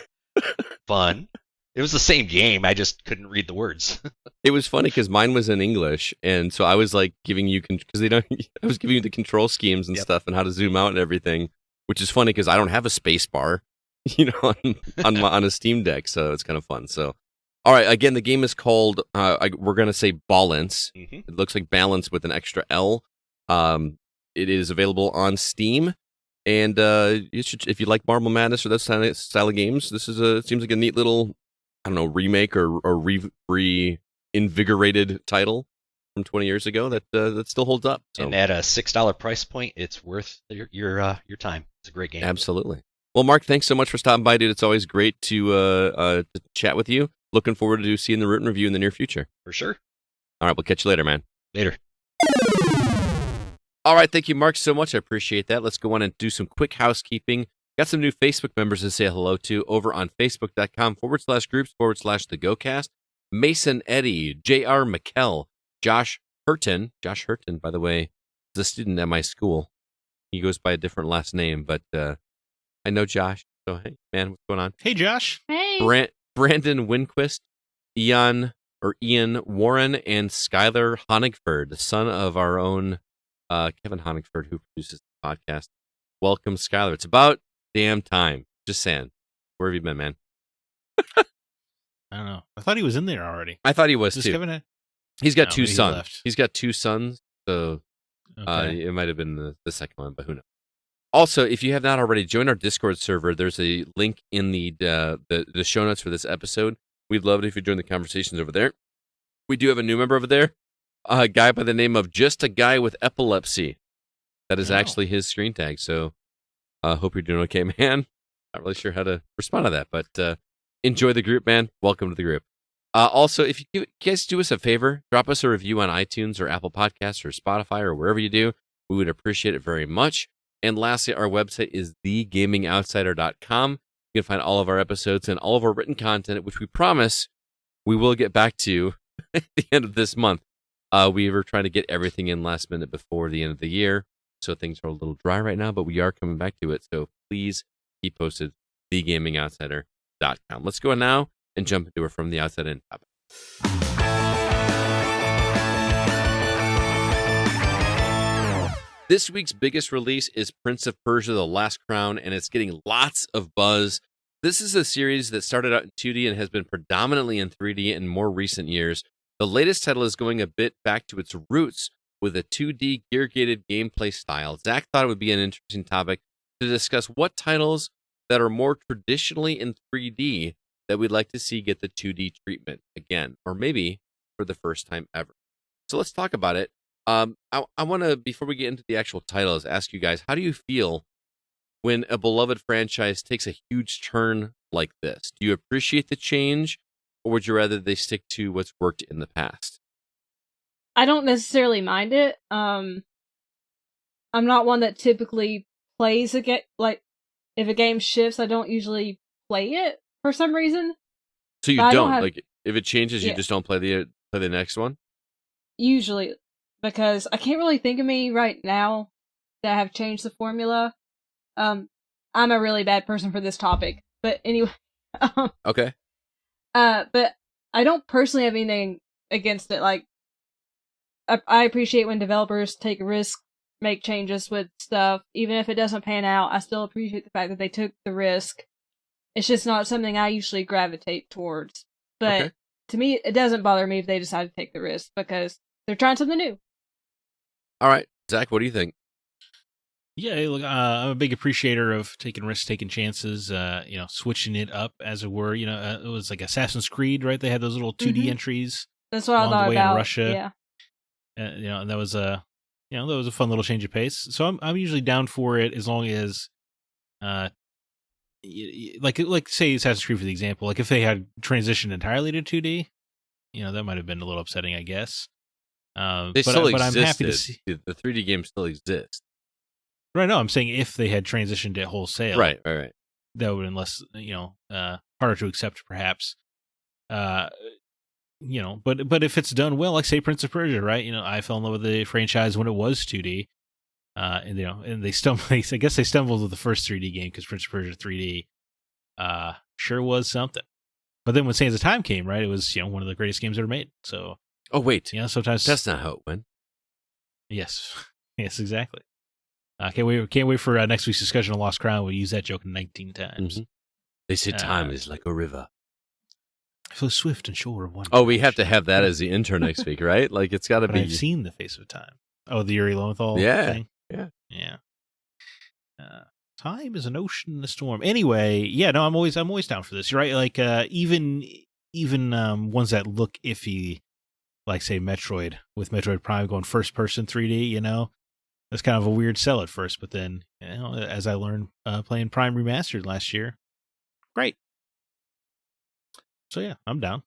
fun. It was the same game. I just couldn't read the words. It was funny because mine was in English, and so I was like giving you because I was giving you the control schemes and stuff and how to zoom out and everything. Which is funny because I don't have a space bar, on a Steam Deck, so it's kind of fun. So, all right, again, the game is called, we're going to say Ballance. Mm-hmm. It looks like balance with an extra L. It is available on Steam, and if you like Marble Madness or that style of games, it seems like a neat little, remake or reinvigorated title from 20 years ago that still holds up. So. And at a $6 price point, it's worth your time. It's a great game. Absolutely. Well, Mark, thanks so much for stopping by, dude. It's always great to chat with you. Looking forward to seeing the written review in the near future. For sure. All right, we'll catch you later, man. Later. All right, thank you, Mark, so much. I appreciate that. Let's go on and do some quick housekeeping. Got some new Facebook members to say hello to over on facebook.com/groups/the GoCast. Mason Eddy, J.R. McKell, Josh Hurton, by the way, is a student at my school. He goes by a different last name, but I know Josh. So, hey, man, what's going on? Hey, Josh. Hey. Brandon Winquist, Ian Warren, and Skylar Honigford, the son of our own Kevin Honigford, who produces the podcast. Welcome, Skylar. It's about damn time. Just saying. Where have you been, man? I don't know. I thought he was in there already. I thought he was Is too. Kevin He's got No, two maybe he sons. left. He's got 2 sons, so Okay. it might have been the second one, but who knows? Also, if you have not already, join our Discord server. There's a link in the show notes for this episode. We'd love it if you join the conversations over there. We do have a new member over there, a guy by the name of Just a Guy with Epilepsy. That is actually his screen tag, so hope you're doing okay, man. Not really sure how to respond to that, but enjoy the group, man. Welcome to the group. Also, if you guys do us a favor, drop us a review on iTunes or Apple Podcasts or Spotify or wherever you do. We would appreciate it very much. And lastly, our website is thegamingoutsider.com. You can find all of our episodes and all of our written content, which we promise we will get back to at the end of this month. We were trying to get everything in last minute before the end of the year, so things are a little dry right now, but we are coming back to it. So please keep posted, thegamingoutsider.com. Let's go now and jump into our From the Outside In topic. This week's biggest release is Prince of Persia: The Last Crown, and it's getting lots of buzz. This is a series that started out in 2D and has been predominantly in 3D in more recent years. The latest title is going a bit back to its roots with a 2D gear-gated gameplay style. Zack thought it would be an interesting topic to discuss what titles that are more traditionally in 3D that we'd like to see get the 2D treatment again, or maybe for the first time ever. So let's talk about it. I want to, before we get into the actual titles, ask you guys, how do you feel when a beloved franchise takes a huge turn like this? Do you appreciate the change, or would you rather they stick to what's worked in the past? I don't necessarily mind it. I'm not one that typically plays a game. Like, if a game shifts, I don't usually play it for some reason. So you But I don't, have- like, if it changes, you Yeah. just don't play the next one? Usually, because I can't really think of me right now that have changed the formula. I'm a really bad person for this topic, but anyway. Okay. But I don't personally have anything against it. Like, I appreciate when developers take a risk, make changes with stuff, even if it doesn't pan out. I still appreciate the fact that they took the risk. It's just not something I usually gravitate towards. But Okay. to me, it doesn't bother me if they decide to take the risk because they're trying something new. All right. Zach, what do you think? Yeah, look, I'm a big appreciator of taking risks, taking chances, switching it up, as it were. It was like Assassin's Creed, right? They had those little 2D Mhm. entries That's what I along the thought way in about. Russia. Yeah. And that was a fun little change of pace. So I'm usually down for it as long as, like say Assassin's Creed for the example, like if they had transitioned entirely to 2D, that might have been a little upsetting, I guess. They but still I'm existed. happy to see. The 3D games still exist. Right, no, I'm saying if they had transitioned it wholesale, Right. that would have been less, harder to accept, perhaps. But if it's done well, like say Prince of Persia, right? I fell in love with the franchise when it was 2D, and they stumbled. I guess they stumbled with the first 3D game because Prince of Persia 3D, sure was something. But then when Sands of Time came, right, it was one of the greatest games ever made. So, Oh, wait. sometimes That's not how it went. Yes, yes, exactly. Can't wait for next week's discussion of Lost Crown. We'll use that joke 19 times. Mhm. They say time is like a river. So swift and sure of one. Oh, we have to have that as the intro next week, right? Like, it's got to But be. I've seen The Face of Time. Oh, the Yuri Lowenthal thing? Yeah. Time is an ocean in a storm. Anyway, yeah, no, I'm always down for this. You're right. Like, even ones that look iffy, like, say, Metroid, with Metroid Prime going first-person 3D, that's kind of a weird sell at first, but then, as I learned playing Prime Remastered last year, great. So yeah, I'm down.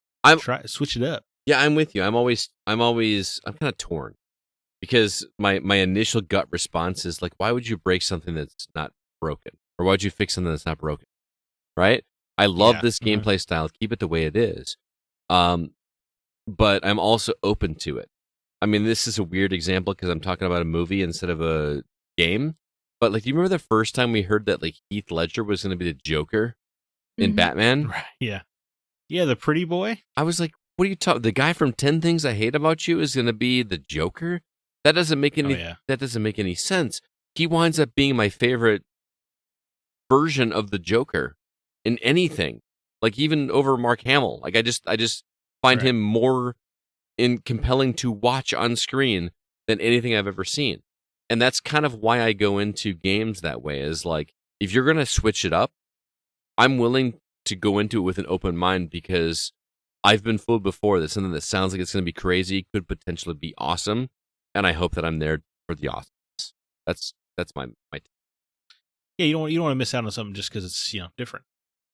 Switch it up. Yeah, I'm with you. I'm kind of torn because my initial gut response is like, why would you break something that's not broken, or why would you fix something that's not broken? Right? I love this gameplay style. Keep it the way it is. But I'm also open to it. I mean, this is a weird example because I'm talking about a movie instead of a game. But like, do you remember the first time we heard that like Heath Ledger was going to be the Joker in Batman? Right. Yeah. Yeah, the pretty boy. I was like, what are you talking? The guy from 10 Things I Hate About You is going to be the Joker? That doesn't make any that doesn't make any sense. He winds up being my favorite version of the Joker in anything. Like even over Mark Hamill. Like I just find him more compelling to watch on screen than anything I've ever seen. And that's kind of why I go into games that way, is like, if you're going to switch it up, I'm willing to go into it with an open mind because I've been fooled before that something that sounds like it's going to be crazy could potentially be awesome, and I hope that I'm there for the awesomeness. That's my Yeah, you don't want to miss out on something just because it's different.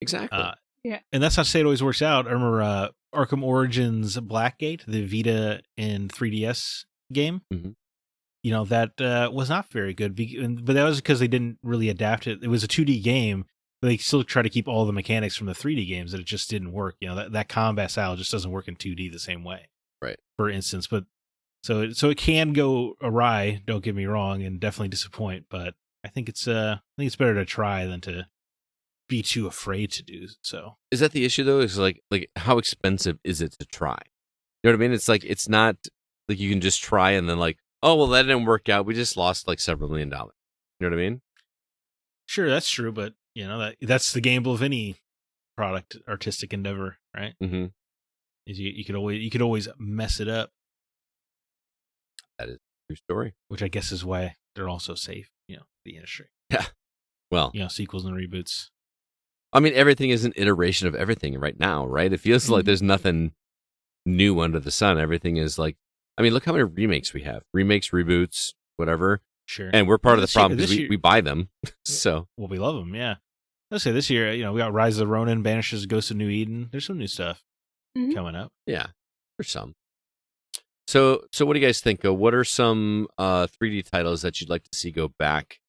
Exactly. Yeah, and that's not to say it always works out. I remember Arkham Origins Blackgate, the Vita and 3DS game. Mm-hmm. That was not very good, but that was because they didn't really adapt it. It was a 2D game. They still try to keep all the mechanics from the 3D games, and it just didn't work. That combat style just doesn't work in 2D the same way. Right. For instance, but so it can go awry. Don't get me wrong, and definitely disappoint. But I think it's better to try than to be too afraid to do so. Is that the issue though? Is like how expensive is it to try? You know what I mean? It's like, it's not like you can just try and then like, oh well, that didn't work out. We just lost like several $1 million. You know what I mean? Sure, that's true, but that's the gamble of any product, artistic endeavor, right? Mm-hmm. Is you could always mess it up. That is a true story. Which I guess is why they're all so safe, the industry. Yeah. Well, sequels and reboots. I mean, everything is an iteration of everything right now, right? It feels like there's nothing new under the sun. Everything is like, I mean, look how many remakes we have. Remakes, reboots, whatever. Sure. And we're part of the This year- problem because this year- we buy them. So, Well, we love them, yeah. Let's say this year, we got Rise of the Ronin, Banishes, Ghost of New Eden. There's some new stuff Mhm. coming up. yeah, for some. So what do you guys think? What are some 3D titles that you'd like to see go back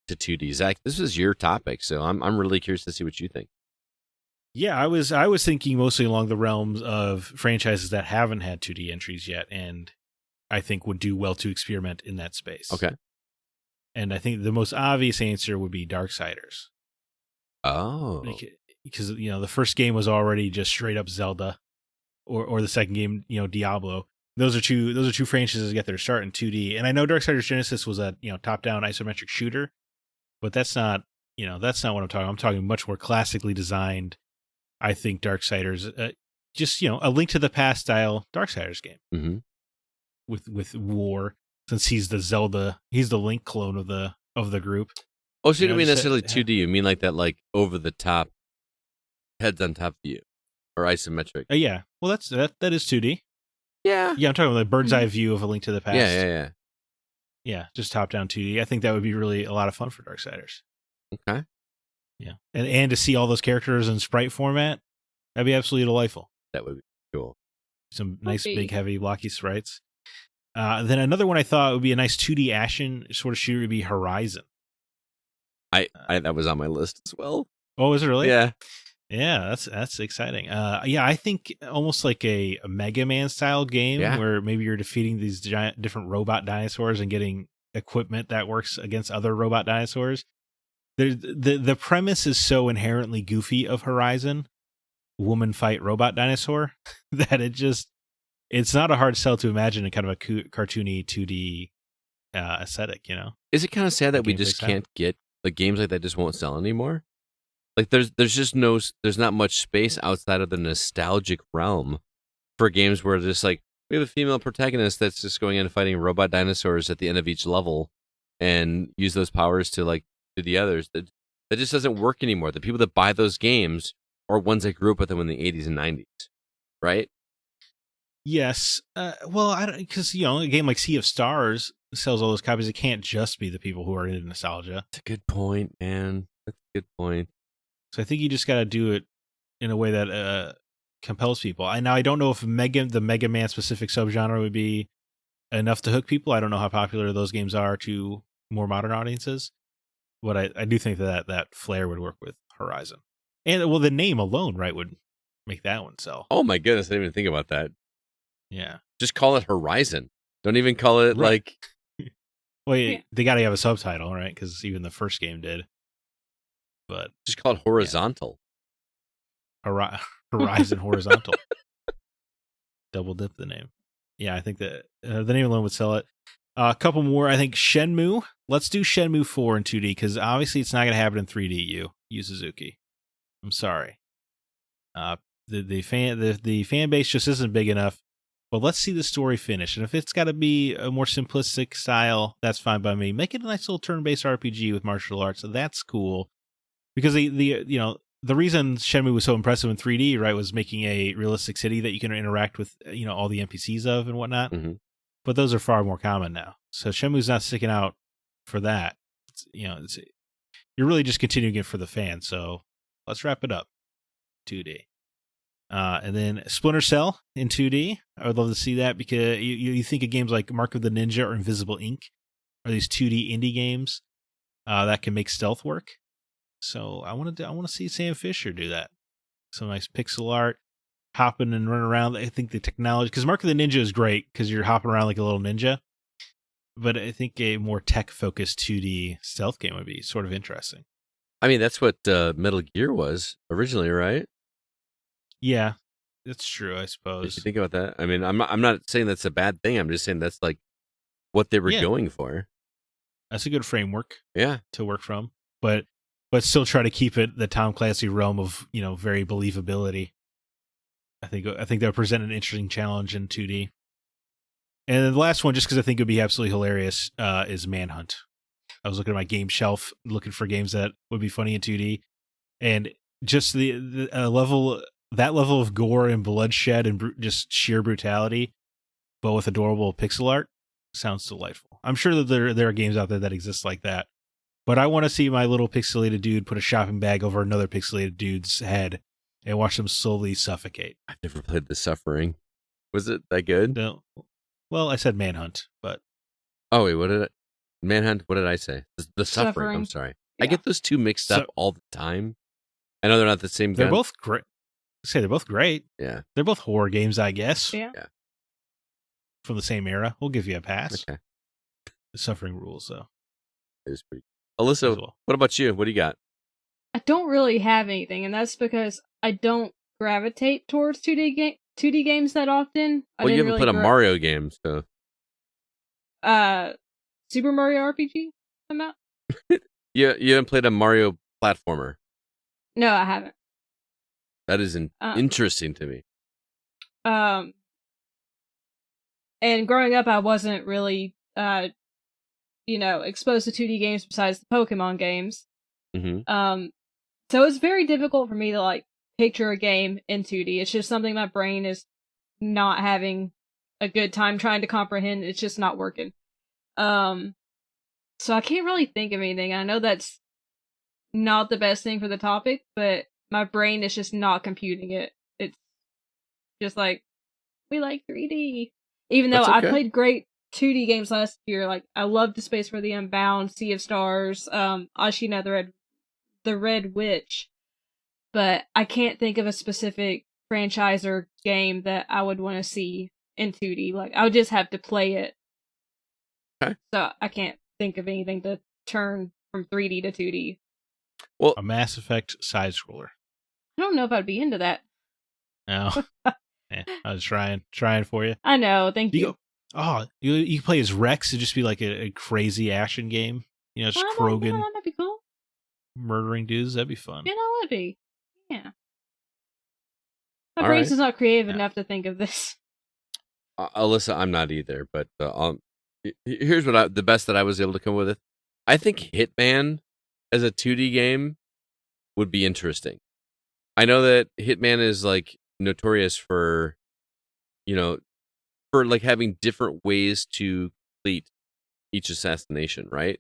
to 2D? Zach, this is your topic, so I'm really curious to see what you think. Yeah, I was thinking mostly along the realms of franchises that haven't had 2D entries yet, and I think would do well to experiment in that space. Okay. And I think the most obvious answer would be Darksiders. Oh. Because the first game was already just straight up Zelda, or the second game, Diablo. Those are two franchises that get their start in 2D. And I know Darksiders Genesis was a top-down isometric shooter, but that's not what I'm talking. I'm talking much more classically designed. I think Darksiders, just a Link to the Past style Darksiders game Mm-hmm. with War, since he's the Link clone of the group. Oh, so you don't mean just necessarily had- 2D. You mean like that, like over the top, heads on top view, or isometric? Yeah, well that is 2D. Yeah. Yeah, I'm talking about the bird's eye view of A Link to the Past. Yeah. Yeah, just top down 2D. I think that would be really a lot of fun for Darksiders. Okay. Yeah, and to see all those characters in sprite format, that'd be absolutely delightful. That would be cool. Some nice, be. big, heavy, blocky sprites. Then another one I thought would be a nice 2D action sort of shooter would be Horizon. I that was on my list as well. Oh, is it really? Yeah. Yeah, that's exciting. Yeah, I think almost like a Mega Man style game Yeah. where maybe you're defeating these giant different robot dinosaurs and getting equipment that works against other robot dinosaurs. The premise is so inherently goofy of Horizon, woman fight robot dinosaur, that it's not a hard sell to imagine a kind of a cartoony 2D aesthetic, Is it kind of sad that we Gameplay just style. can't get like games like that just won't sell anymore? Like there's not much space outside of the nostalgic realm for games where just like we have a female protagonist that's just going in and fighting robot dinosaurs at the end of each level and use those powers to like do the others. That just doesn't work anymore. The people that buy those games are ones that grew up with them in the 80s and 90s, right? Yes. Well, I don't, because a game like Sea of Stars sells all those copies. It can't just be the people who are into nostalgia. That's a good point, man. That's a good point. So I think you just got to do it in a way that compels people. I don't know if the Mega Man specific subgenre would be enough to hook people. I don't know how popular those games are to more modern audiences, but I do think that flair would work with Horizon. And well, the name alone, right, would make that one sell. Oh my goodness, I didn't even think about that. Yeah. Just call it Horizon. Don't even call it Right. like Well, Yeah. they got to have a subtitle, right? Because even the first game did. But just call it Horizontal. Horizon Horizontal. Double dip the name. Yeah, I think that the name alone would sell it. A couple more. I think Shenmue. Let's do Shenmue 4 in 2D because obviously it's not going to happen in 3D. Yu Suzuki. I'm sorry. The fan base just isn't big enough. But let's see the story finish. And if it's got to be a more simplistic style, that's fine by me. Make it a nice little turn-based RPG with martial arts. That's cool. Because the reason Shenmue was so impressive in 3D, right, was making a realistic city that you can interact with, all the NPCs of and whatnot. Mm-hmm. But those are far more common now. So Shenmue's not sticking out for that. You're really just continuing it for the fans. So let's wrap it up. 2D. And then Splinter Cell in 2D. I would love to see that because you think of games like Mark of the Ninja or Invisible Ink, are these 2D indie games that can make stealth work. So I want to see Sam Fisher do that. Some nice pixel art, hopping and running around. I think the technology, because Mark of the Ninja is great because you're hopping around like a little ninja. But I think a more tech-focused 2D stealth game would be sort of interesting. I mean, that's what Metal Gear was originally, right? Yeah, that's true, I If suppose. you think about that, I mean, I'm not saying that's a bad thing. I'm just saying that's like what they were Yeah. going for. That's a good framework Yeah. to work from, but still try to keep it the Tom Clancy realm of very believability. I think that would present an interesting challenge in 2D. And then the last one, just because I think it would be absolutely hilarious, is Manhunt. I was looking at my game shelf, looking for games that would be funny in 2D, and just the level of gore and bloodshed and just sheer brutality, but with adorable pixel art, sounds delightful. I'm sure that there are games out there that exist like that, but I want to see my little pixelated dude put a shopping bag over another pixelated dude's head and watch them slowly suffocate. I've never played The Suffering. Was it that good? No, well, I said Manhunt, but Oh wait, what did it? Manhunt. What did I say? The Suffering. I'm sorry. I Yeah. get those two mixed up all the time. I know they're not the same. they're gun. both great. They're both great. Yeah. They're both horror games, I guess. Yeah. From the same era. We'll give you a pass. Okay. The Suffering rules, though. It was pretty. Alyssa, As well. what about you? What do you got? I don't really have anything, and that's because I don't gravitate towards 2D games that often. Well, you haven't played a Mario game, so. Super Mario RPG? I'm out? You haven't played a Mario platformer. No, I haven't. That is interesting to me. And growing up, I wasn't really, exposed to 2D games besides the Pokemon games. Mm-hmm. So it's very difficult for me to, like, picture a game in 2D. It's just something my brain is not having a good time trying to comprehend. It's just not working. So I can't really think of anything. I know that's not the best thing for the topic, but my brain is just not computing it. It's just like, we like 3D. Even though That's okay. I played great 2D games last year, like, I loved The Space for the Unbound, Sea of Stars, Ashina the Red Witch, but I can't think of a specific franchise or game that I would want to see in 2D. Like, I would just have to play it. Okay. So I can't think of anything to turn from 3D to 2D. Well, A Mass Effect side scroller. I don't know if I'd be into that. No. I was trying for you. I know, thank you. You play as Rex. It'd just be like a crazy action game. You know, just Krogan That'd be cool. murdering dudes. That'd be fun. Yeah, that would be. Yeah. My All brain's right. just not creative Yeah. enough to think of this. Alyssa, I'm not either, but here's what the best that I was able to come up with. I think Hitman as a 2D game would be interesting. I know that Hitman is like notorious for, for like having different ways to complete each assassination, right?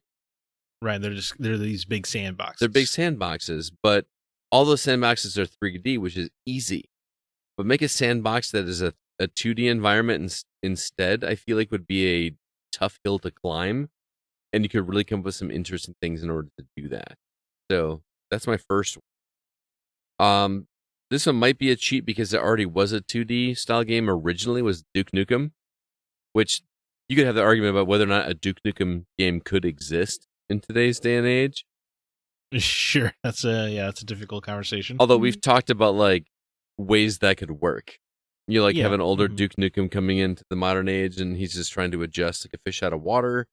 Right. They're these big sandboxes. They're big sandboxes, but all those sandboxes are 3D, which is easy. But make a sandbox that is a 2D environment instead, I feel like would be a tough hill to climb, and you could really come up with some interesting things in order to do that. So that's my first one. This one might be a cheat because there already was a 2D style game originally, was Duke Nukem, which you could have the argument about whether or not a Duke Nukem game could exist in today's day and age. Sure. That's a difficult conversation. Although we've talked about like ways that could work. You like have an older Mhm. Duke Nukem coming into the modern age and he's just trying to adjust like a fish out of water.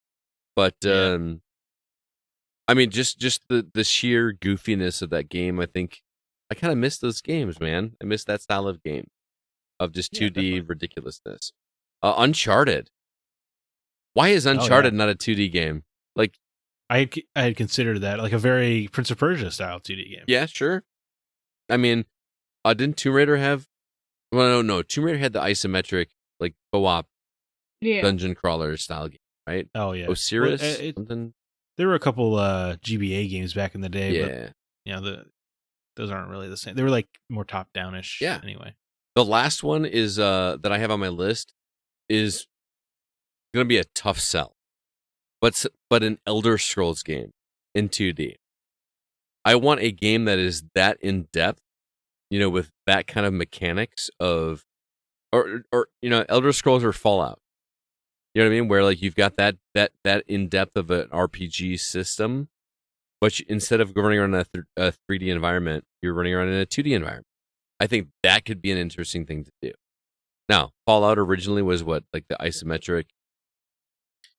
But I mean just the sheer goofiness of that game, I think I kind of miss those games, man. I miss that style of game of just 2D definitely. ridiculousness. Uncharted. Why is Uncharted not a 2D game? Like, I had considered that like a very Prince of Persia style 2D game. yeah, sure. I mean, didn't Tomb Raider have? Well, no. Tomb Raider had the isometric like co-op Yeah. dungeon crawler style game, right? Oh yeah. Osiris, Well, something. there were a couple GBA games back in the day, but Yeah. those aren't really the same. They were like more top downish. Yeah. Anyway. The last one is that I have on my list is going to be a tough sell, but an Elder Scrolls game in 2D. I want a game that is that in depth, with that kind of mechanics of, or Elder Scrolls or Fallout. You know what I mean? Where like you've got that in depth of an RPG system, but instead of running around a 3D environment, you're running around in a 2D environment. I think that could be an interesting thing to do. Now, Fallout originally was what, like the isometric,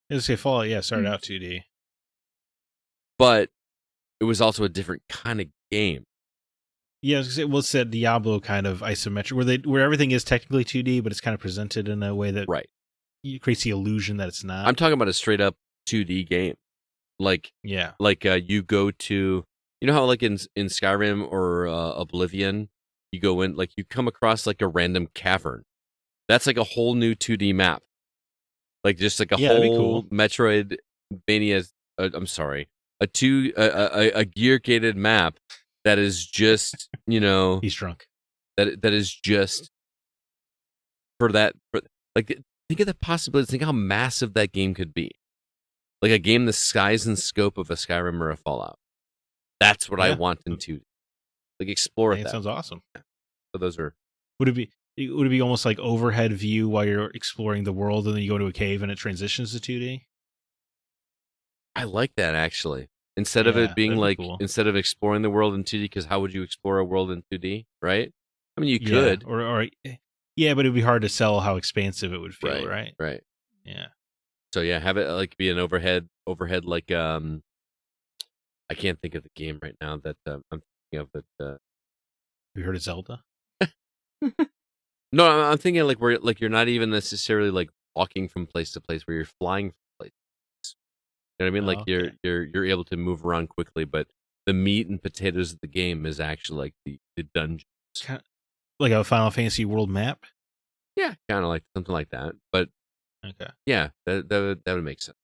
Let's say Fallout, started out 2D. but it was also a different kind of game. Yeah, I was gonna say, well, it's that Diablo kind of isometric, where everything is technically 2D, but it's kind of presented in a way that Right. creates the illusion that it's not. I'm talking about a straight up 2D game. Like yeah. you go to You know how like in Skyrim or Oblivion, you go in like you come across like a random cavern. That's like a whole new 2D map. Like just like a Yeah, that'd be whole cool. Metroidvania. I'm sorry, a gear gated map that is just He's drunk. that is just for that. Like think of the possibilities. Think how massive that game could be. Like a game the size and scope of a Skyrim or a Fallout. That's what I Yeah. want in 2D. Like explore It that. sounds awesome. So those are. Would it be almost like overhead view while you're exploring the world, and then you go into a cave and it transitions to 2D? I like that actually. Instead of Yeah, it being that'd be like cool. instead of exploring the world in 2D, because how would you explore a world in 2D, right? I mean, you Yeah, could, or yeah, but it'd be hard to sell how expansive it would feel, right? Right. Yeah. So yeah, have it like be an overhead like I can't think of the game right now that I'm thinking of, but Have you heard of Zelda? no, I'm thinking like where like you're not even necessarily like walking from place to place, where you're flying from place. You know what I mean? Like Oh, okay. you're able to move around quickly, but the meat and potatoes of the game is actually like the dungeon. Like a Final Fantasy world map? Yeah, kind of like something like that. But Okay. yeah, that would make sense.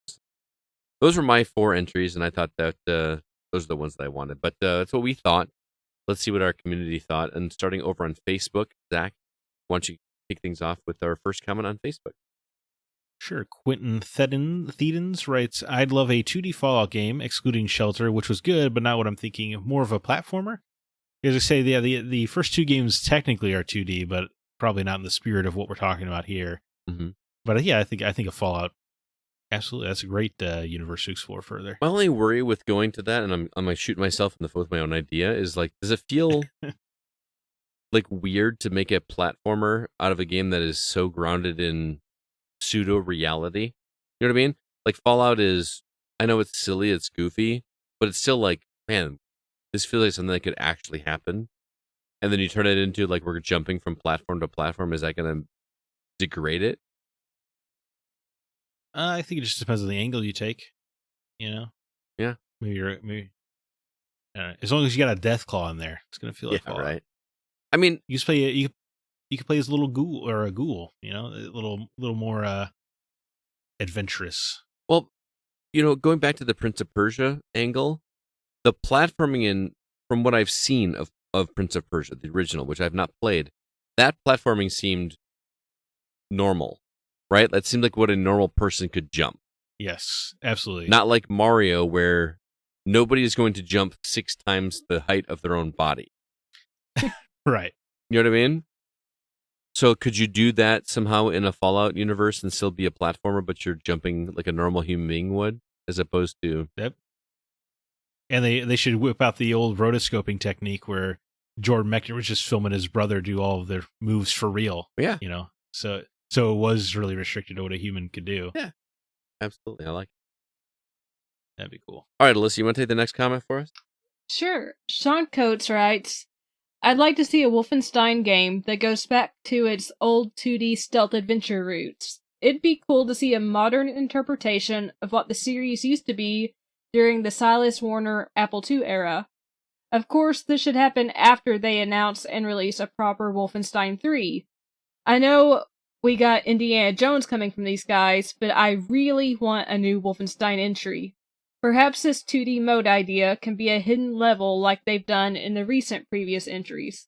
Those were my 4 entries, and I thought that those are the ones that I wanted. But that's what we thought. Let's see what our community thought. And starting over on Facebook, Zach, why don't you kick things off with our first comment on Facebook? Sure. Quentin Thedens writes, I'd love a 2D Fallout game, excluding Shelter, which was good, but not what I'm thinking. More of a platformer. As I say, yeah, the first 2 games technically are 2D, but probably not in the spirit of what we're talking about here. Mm-hmm. But yeah, I think a Fallout, absolutely, that's a great universe to explore further. My only worry with going to that, and I'm gonna shoot myself in the foot with my own idea, is like, does it feel like weird to make a platformer out of a game that is so grounded in pseudo reality? You know what I mean? Like Fallout is, I know it's silly, it's goofy, but it's still like, man, this feels like something that could actually happen. And then you turn it into like we're jumping from platform to platform. Is that going to degrade it? I think it just depends on the angle you take. Yeah. Maybe as long as you got a death claw in there, it's gonna feel like Fallout. Right. I mean, You just play you could play as a little ghoul or a ghoul, a little more adventurous. well, going back to the Prince of Persia angle, the platforming from what I've seen of Prince of Persia, the original, which I've not played, that platforming seemed normal, right? That seemed like what a normal person could jump. Yes, absolutely. Not like Mario, where nobody is going to jump 6 times the height of their own body. Right. You know what I mean? So could you do that somehow in a Fallout universe and still be a platformer, but you're jumping like a normal human being would, as opposed to... Yep. And they should whip out the old rotoscoping technique where Jordan Mechner was just filming his brother do all of their moves for real. Yeah. So it was really restricted to what a human could do. Yeah. Absolutely. I like it. That'd be cool. All right, Alyssa, you want to take the next comment for us? Sure. Sean Coates writes, I'd like to see a Wolfenstein game that goes back to its old 2D stealth adventure roots. It'd be cool to see a modern interpretation of what the series used to be during the Silas Warner Apple II era. Of course, this should happen after they announce and release a proper Wolfenstein 3. I know we got Indiana Jones coming from these guys, but I really want a new Wolfenstein entry. Perhaps this 2D mode idea can be a hidden level like they've done in the recent previous entries.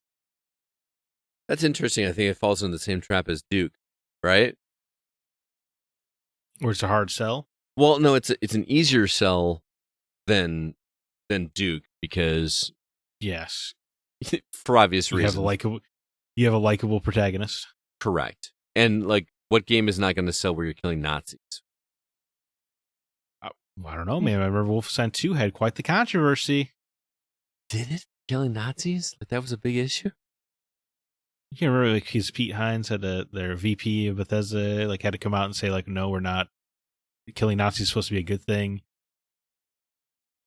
That's interesting. I think it falls in the same trap as Duke, right? Or it's a hard sell. Well, no, it's an easier sell than Duke because Yes. for obvious You reasons. have a likable protagonist. Correct. And like, what game is not going to sell where you're killing Nazis? I don't know, man. I remember Wolfenstein 2 had quite the controversy. Did it? Killing Nazis? Like that was a big issue? You can remember, like, his Pete Hines had their VP of Bethesda, like, had to come out and say, like, no, we're not. Killing Nazis is supposed to be a good thing.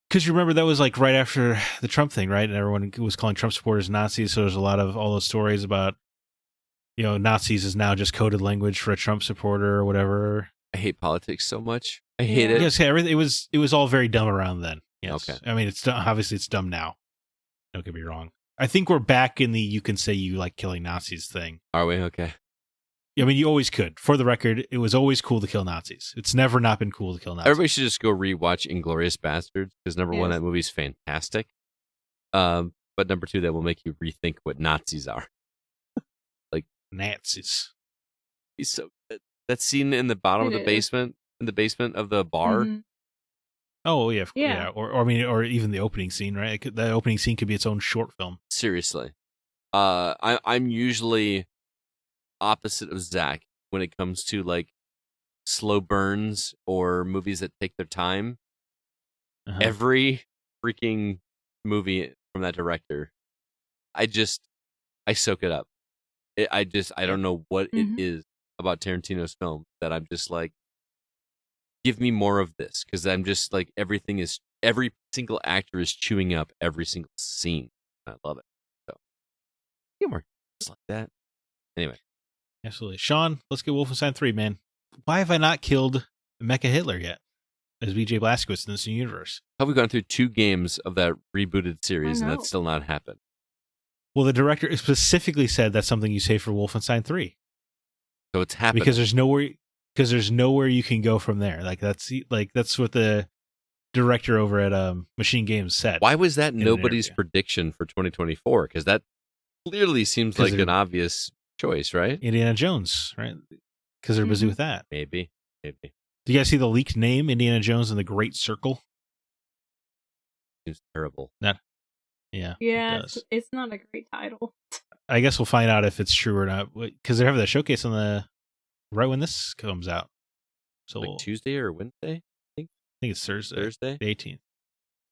Because you remember that was, like, right after the Trump thing, right? And everyone was calling Trump supporters Nazis, so there's a lot of all those stories about, Nazis is now just coded language for a Trump supporter or whatever. I hate politics so much. I hate it. Yes, everything. It was all very dumb around then. Yes. Okay. I mean, it's obviously it's dumb now. Don't get me wrong. I think we're back in the you can say you like killing Nazis thing. Are we? Okay. I mean, you always could. For the record, it was always cool to kill Nazis. It's never not been cool to kill Nazis. Everybody should just go rewatch Inglourious Bastards because number one, Yes. that movie's fantastic. But number two, that will make you rethink what Nazis are. Nazis. He's so good. That scene in the bottom of It the is. basement, in the basement of the bar. Mhm. Oh yeah, Yeah. or even the opening scene, right? The opening scene could be its own short film. Seriously, I'm usually opposite of Zack when it comes to like slow burns or movies that take their time. Uh-huh. Every freaking movie from that director, I soak it up. I don't know what Mhm. it is about Tarantino's film that I'm just like, give me more of this, because I'm just like every single actor is chewing up every single scene. I love it. So humor just like that. Anyway, Absolutely, Sean. Let's get Wolfenstein 3, man. Why have I not killed Mecha Hitler yet as BJ Blazkowicz in this new universe? how have we gone through 2 games of that rebooted series and know. that's still not happened? Well, the director specifically said that's something you say for Wolfenstein 3 So it's happening. because there's nowhere you can go from there. That's what the director over at Machine Games said. Why was that in an nobody's interview. prediction for 2024? Because that clearly seems 'Cause like they're- an obvious choice, right? Indiana Jones, right? Because they're busy Mhm. with that. Maybe. Do you guys see the leaked name, Indiana Jones and the Great Circle? Seems terrible. Yeah. Yeah, it does. it's not a great title. I guess we'll find out if it's true or not because they're having that showcase on the right when this comes out. So Like Tuesday or Wednesday? I think it's Thursday, Thursday? the 18th.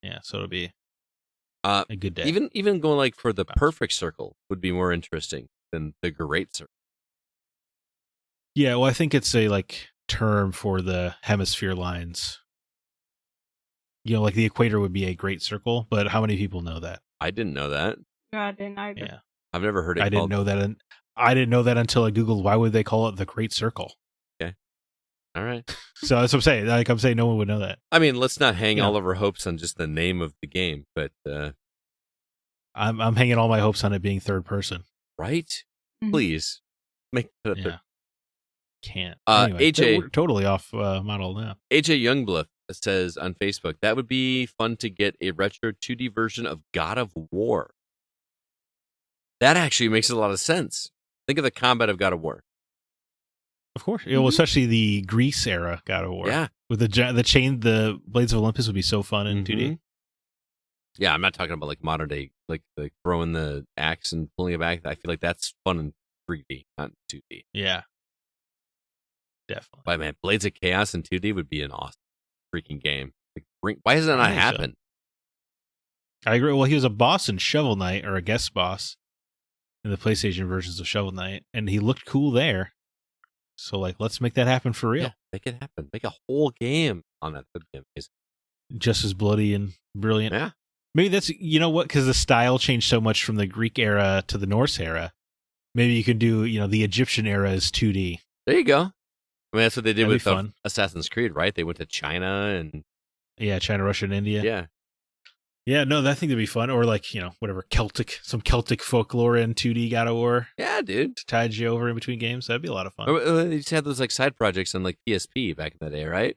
Yeah, so it'll be Uh, a good day. even going like for the Wow. perfect circle would be more interesting than the great circle. Yeah, well, I think it's a term for the hemisphere lines. Like the equator would be a great circle, but how many people know that? I didn't know that. God, didn't either. Yeah, I've never heard it I didn't called. know that. I didn't know that until I googled why would they call it the Great Circle. All right. So that's what I'm saying. I'm saying no one would know that. I mean, let's not hang Yeah. all of our hopes on just the name of the game, but I'm hanging all my hopes on it being third person. right? Mhm. Please make it Yeah. Can't. AJ we're totally off model now. AJ Youngblood says on Facebook, that would be fun to get a retro 2D version of God of War. That actually makes a lot of sense. Think of the combat of God of War. Of course, well, especially the Greece era God of War. Yeah. with the Blades of Olympus would be so fun in 2D. Mhm. Yeah, I'm not talking about like modern day, like throwing the axe and pulling it back. I feel like that's fun in 3D, not in 2D. Yeah, definitely. But man, Blades of Chaos in 2D would be an awesome freaking game. Why has that not I think so. happened? I agree. Well, he was a boss in Shovel Knight, or a guest boss in the PlayStation versions of Shovel Knight, and he looked cool there. So, let's make that happen for real. Yeah, make it happen. Make a whole game on that. That'd be amazing. Just as bloody and brilliant. Yeah. Maybe that's, because the style changed so much from the Greek era to the Norse era. Maybe you could do, the Egyptian era as 2D. There you go. I mean, that's what they did That'd be with fun. Assassin's Creed, right? They went to China and Yeah, China, Russia, and India. yeah. Yeah, no, I think that'd be fun. Or whatever, some Celtic folklore in 2D God of War Yeah, dude. to tide you over in between games. That'd be a lot of fun. They just had those side projects on PSP back in the day, right?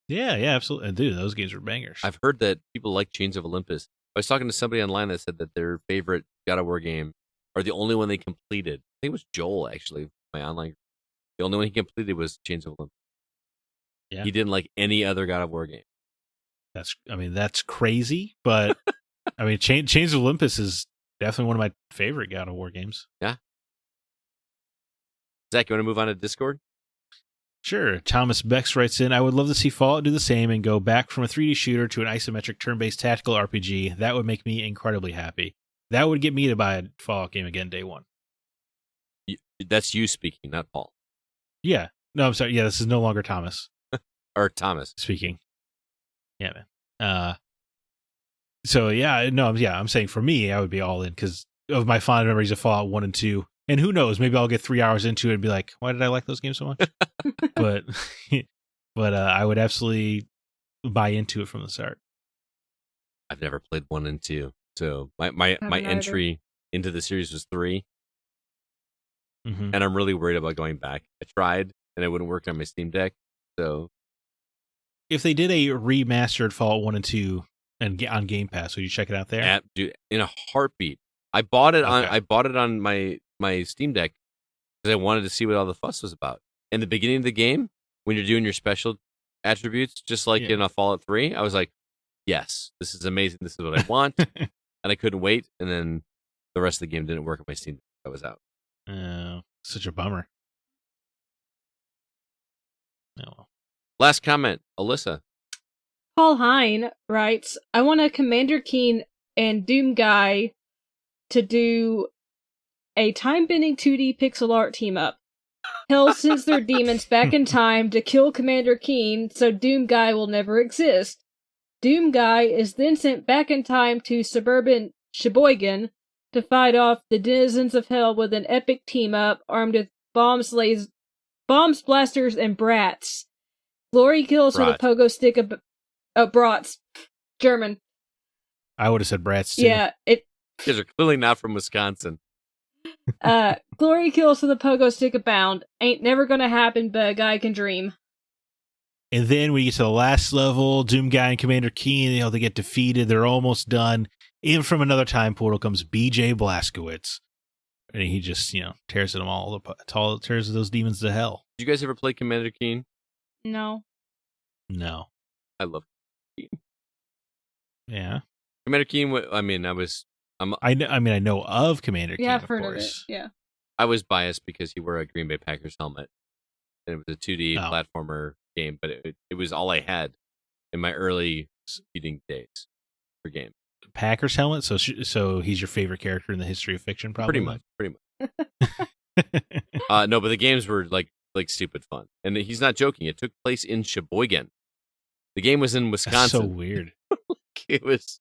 Yeah, absolutely. And dude, those games were bangers. I've heard that people like Chains of Olympus. I was talking to somebody online that said that their favorite God of War game, or the only one they completed, I think it was Joel actually, my online. The only one he completed was Chains of Olympus. Yeah. He didn't like any other God of War game. That's crazy, but Chains of Olympus is definitely one of my favorite God of War games. Zach, you want to move on to Discord? Sure. Thomas Bex writes in, I would love to see Fallout do the same and go back from a 3D shooter to an isometric turn-based tactical RPG. That would make me incredibly happy. That would get me to buy a Fallout game again day one. That's you speaking, not Paul. Yeah. No, I'm sorry. Yeah, this is no longer Thomas Or Thomas. speaking. Yeah, man. So yeah, no, I'm saying for me, I would be all in because of my fond memories of Fallout 1 and 2. And who knows, maybe I'll get 3 hours into it and be like, why did I like those games so much? but I would absolutely buy into it from the start. I've never played 1 and 2. So my Haven't either. entry into the series was 3, Mhm. and I'm really worried about going back. I tried, and it wouldn't work on my Steam Deck. So If they did a remastered Fallout 1 and 2 and on Game Pass, would you check it out there? dude, in a heartbeat. I bought it Okay. on my Steam Deck because I wanted to see what all the fuss was about. In the beginning of the game, when you're doing your special attributes, just like Yeah. in a Fallout 3, I was like, yes, this is amazing. This is what I want. And I couldn't wait. And then the rest of the game didn't work on my Steam Deck. I was out. Such a bummer. Oh, well. Last comment, Alyssa. Paul Hine writes, I want a Commander Keen and Doom guy to do a time-bending 2D pixel art team-up. Hell sends their demons back in time to kill Commander Keen, so Doom guy will never exist. Doom guy is then sent back in time to suburban Sheboygan to fight off the denizens of hell with an epic team-up armed with bombs, blasters, and brats. Glory kills with a Brat. pogo stick of brats. German. I would have said Bratz too. Yeah, You guys are clearly not from Wisconsin. Glory kills with a pogo stick abound. Ain't never gonna happen, but a guy can dream. And then when you get to the last level, Doom Guy and Commander Keen, they get defeated. They're almost done. Even from another time portal comes BJ Blazkowicz. And he just, tears them all apart, tears those demons to hell. Did you guys ever play Commander Keen? No. No. I love Yeah. Commander Keen. I know of Commander Keen, Yeah, I've of heard course. of it. Yeah. I was biased because he wore a Green Bay Packers helmet, and it was a 2D Oh. platformer game, but it was all I had in my early speeding days for games. Packers helmet? So he's your favorite character in the history of fiction, probably? Pretty much. No, but the games were like stupid fun, and he's not joking. It took place in Sheboygan. The game was in Wisconsin. That's so weird. It was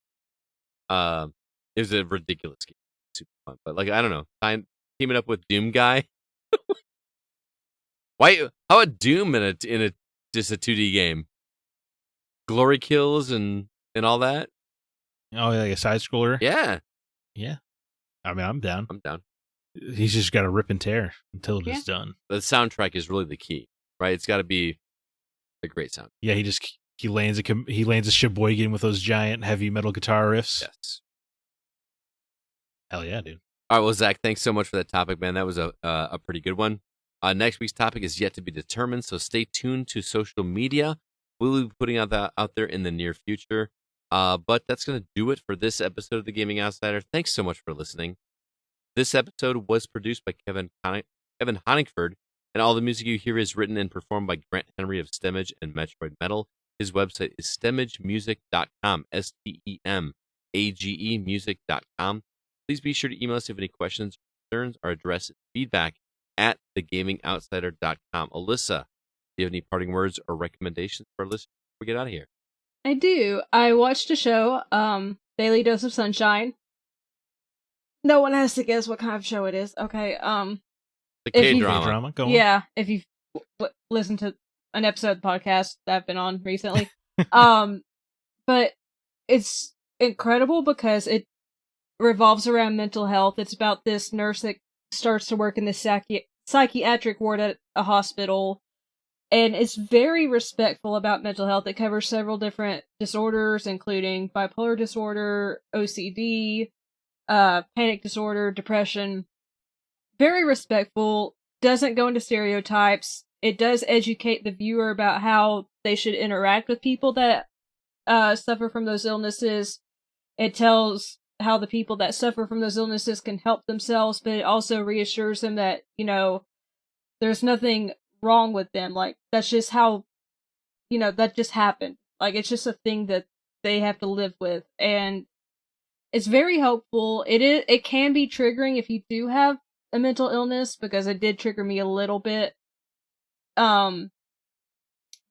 a ridiculous game, super fun. But I don't know, teaming up with Doom Guy. Why? How about Doom in a just a 2D game? Glory kills and all that. Oh, like a side scroller? Yeah, Yeah. I mean, I'm down. I'm down. He's just got to rip and tear until it is done. The soundtrack is really the key, right? It's got to be a great sound. Yeah, he lands a Sheboygan with those giant heavy metal guitar riffs. Yes. Hell yeah, dude. All right, well, Zach, thanks so much for that topic, man. That was a pretty good one. Next week's topic is yet to be determined, so stay tuned to social media. We'll be putting out there in the near future. But that's going to do it for this episode of The Gaming Outsider. Thanks so much for listening. This episode was produced by Kevin Honigford, and all the music you hear is written and performed by Grant Henry of Stemage and Metroid Metal. His website is stemagemusic.com, STEMAGE music.com. Please be sure to email us if you have any questions or concerns. Our address is feedback@thegamingoutsider.com. Alyssa, do you have any parting words or recommendations for our listeners before we get out of here? I do. I watched a show, Daily Dose of Sunshine. No one has to guess what kind of show it is. Okay, The if you- K-drama. Drama? Go on. yeah, if you've listened to an episode of the podcast that I've been on recently. But it's incredible because it revolves around mental health. It's about this nurse that starts to work in the psychiatric ward at a hospital, and it's very respectful about mental health. It covers several different disorders, including bipolar disorder, OCD, panic disorder, depression. Very respectful, doesn't go into stereotypes. It does educate the viewer about how they should interact with people that suffer from those illnesses. It tells how the people that suffer from those illnesses can help themselves, but it also reassures them that, there's nothing wrong with them. Like, that's just how, that just happened. Like, it's just a thing that they have to live with. And it's very helpful. It can be triggering if you do have a mental illness, because it did trigger me a little bit.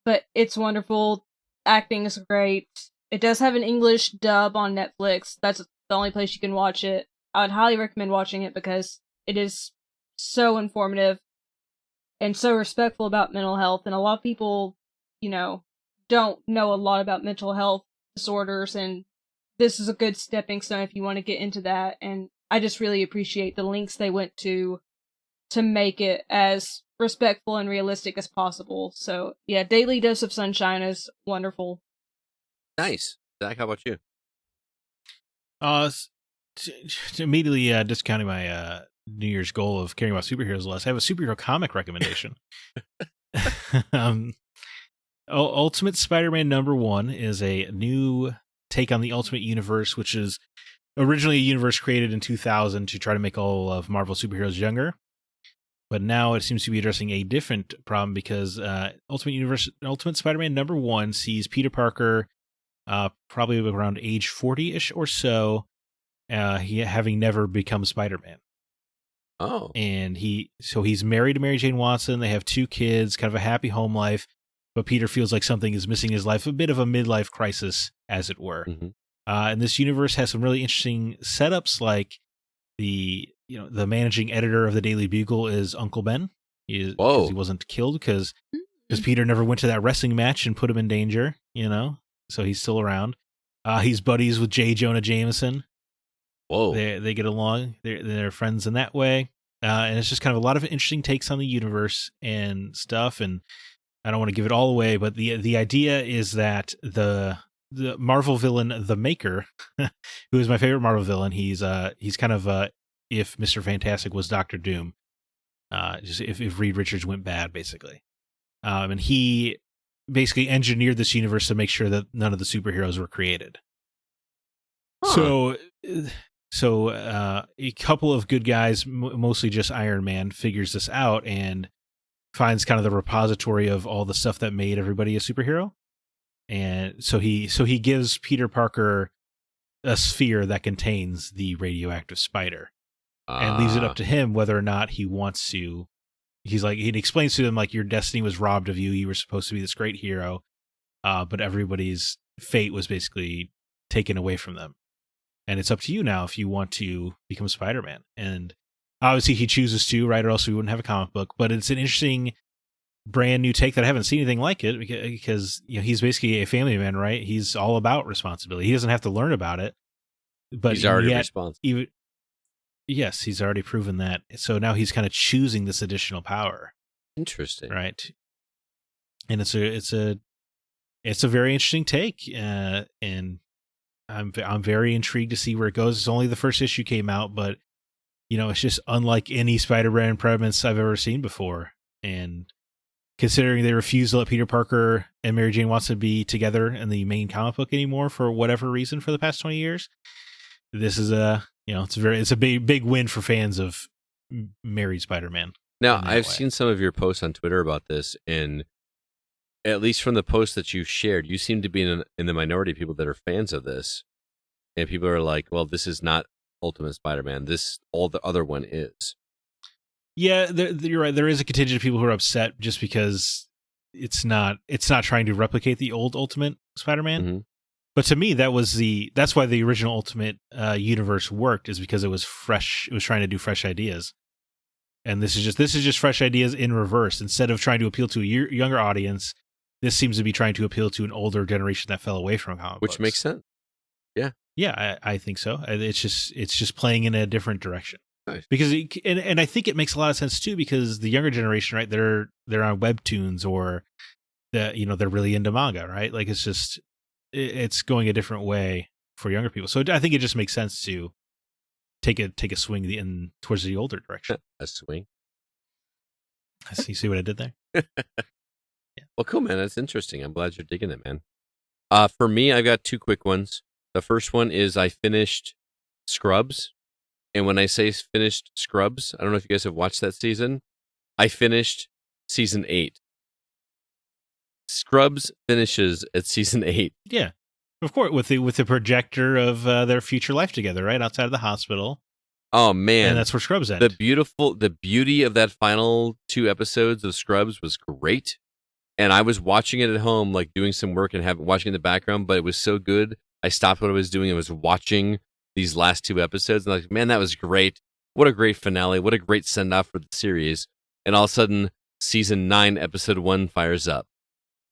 But it's wonderful. Acting is great. It does have an English dub on Netflix. That's the only place you can watch it. I would highly recommend watching it because it is so informative and so respectful about mental health. And a lot of people, don't know a lot about mental health disorders and this is a good stepping stone if you want to get into that. And I just really appreciate the lengths they went to make it as respectful and realistic as possible. So yeah, Daily Dose of Sunshine is wonderful. Nice. Zach, how about you? Immediately discounting my New Year's goal of caring about superheroes less, I have a superhero comic recommendation. Ultimate Spider-Man #1 is a new take on the Ultimate Universe, which is originally a universe created in 2000 to try to make all of Marvel superheroes younger. But now it seems to be addressing a different problem because Ultimate Spider-Man #1 sees Peter Parker probably around age 40-ish or so, he having never become Spider-Man. Oh. And he's married to Mary Jane Watson. They have 2 kids, kind of a happy home life. But Peter feels like something is missing in his life, a bit of a midlife crisis, as it were. Mm-hmm. And this universe has some really interesting setups, like the managing editor of the Daily Bugle is Uncle Ben. He wasn't killed because Peter never went to that wrestling match and put him in danger, so he's still around. He's buddies with J. Jonah Jameson. Whoa. They get along. They're friends in that way. And it's just kind of a lot of interesting takes on the universe and stuff. And I don't want to give it all away, but the idea is that the Marvel villain, the Maker, who is my favorite Marvel villain, he's kind of if Mr. Fantastic was Doctor Doom, just if Reed Richards went bad, basically. And he basically engineered this universe to make sure that none of the superheroes were created. Huh. So a couple of good guys, mostly just Iron Man, figures this out and finds kind of the repository of all the stuff that made everybody a superhero. And so he gives Peter Parker a sphere that contains the radioactive spider and leaves it up to him whether or not he wants to. He explains to them, like, your destiny was robbed of you. You were supposed to be this great hero, but everybody's fate was basically taken away from them. And it's up to you now if you want to become Spider-Man. And obviously he chooses to, right? Or else we wouldn't have a comic book. But it's an interesting, brand new take that I haven't seen anything like it because he's basically a family man, right? He's all about responsibility. He doesn't have to learn about it. But he's already responsible. Yes, he's already proven that. So now he's kind of choosing this additional power. Interesting, right? And it's a very interesting take, and I'm very intrigued to see where it goes. It's only the first issue came out, but it's just unlike any Spider-Man premise I've ever seen before. And considering they refuse to let Peter Parker and Mary Jane Watson be together in the main comic book anymore for whatever reason for the past 20 years, this is it's a big win for fans of married Spider-Man. Now, I've seen some of your posts on Twitter about this, and at least from the posts that you shared, you seem to be in the minority of people that are fans of this. And people are like, well, this is not Ultimate Spider-Man. All the other one is. Yeah, you're right. There is a contingent of people who are upset just because it's not trying to replicate the old Ultimate Spider-Man. Mm-hmm. But to me, that's why the original Ultimate universe worked, is because it was fresh. It was trying to do fresh ideas. And this is just fresh ideas in reverse. Instead of trying to appeal to a younger audience, this seems to be trying to appeal to an older generation that fell away from comic books. Which makes sense. Yeah. Yeah, I think so. It's just playing in a different direction. Nice. Because and I think it makes a lot of sense too, because the younger generation, right, they're on webtoons or they're really into manga, right? Like it's going a different way for younger people. So I think it just makes sense to take a swing in towards the older direction. A swing. You see what I did there? Yeah. Well, cool, man. That's interesting. I'm glad you're digging it, man. For me, I've got 2 quick ones. The first one is I finished Scrubs. And when I say finished Scrubs, I don't know if you guys have watched that season. I finished season 8. Scrubs finishes at season 8. Yeah. Of course, with the projector of their future life together, right? Outside of the hospital. Oh, man. And that's where Scrubs end. The beauty of that final 2 episodes of Scrubs was great. And I was watching it at home, like doing some work and watching in the background, but it was so good. I stopped what I was doing and was watching these last 2 episodes. And like, man, that was great. What a great finale. What a great send-off for the series. And all of a sudden, season 9, episode 1 fires up.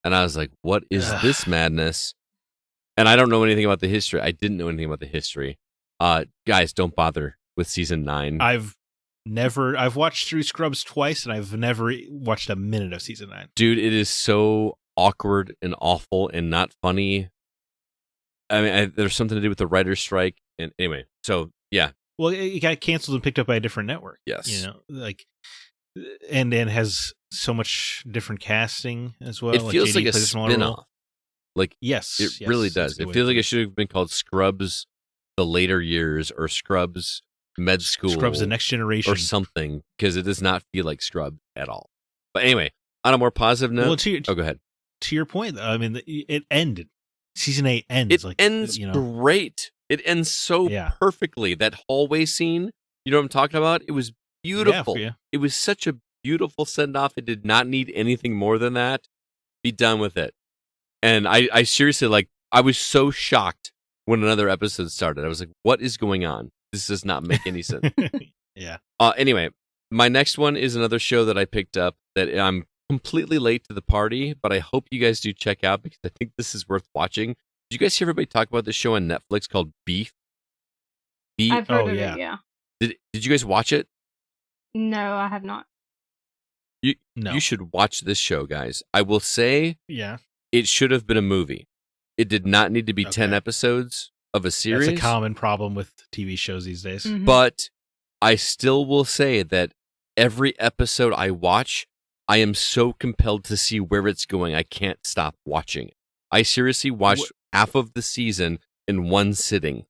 And I was like, what is this madness? And I don't know anything about the history. I didn't know anything about the history. Guys, don't bother with season 9. I've watched through Scrubs twice, and I've never watched a minute of season 9. Dude, it is so awkward and awful and not funny. I mean, there's something to do with the writer's strike. And anyway, so yeah. Well, it got canceled and picked up by a different network. Yes. You know, like, and has so much different casting as well. It feels JD like a plays smaller role. spin-off. Like, yes, it really does. It feels like it should have been called Scrubs The Later Years or Scrubs Med School. Scrubs The Next Generation. Or something, because it does not feel like Scrubs at all. But anyway, on a more positive note. Well, go ahead. To your point, though, I mean, it ended. Season 8 ends. It ends great. It ends so perfectly. That hallway scene, you know what I'm talking about? It was beautiful. Yeah. It was such a beautiful send-off. It did not need anything more than that. Be done with it. And I seriously, like, I was so shocked when another episode started. I was like, what is going on? This does not make any sense. Yeah. Anyway, my next one is another show that I picked up that I'm completely late to the party, but I hope you guys do check out because I think this is worth watching. Did you guys hear everybody talk about this show on Netflix called Beef? I've heard of it, yeah. Did you guys watch it? No, I have not. You should watch this show, guys. I will say it should have been a movie. It did not need to be 10 episodes of a series. That's a common problem with TV shows these days. Mm-hmm. But I still will say that every episode I watch, I am so compelled to see where it's going. I can't stop watching it. I seriously watched half of the season in one sitting.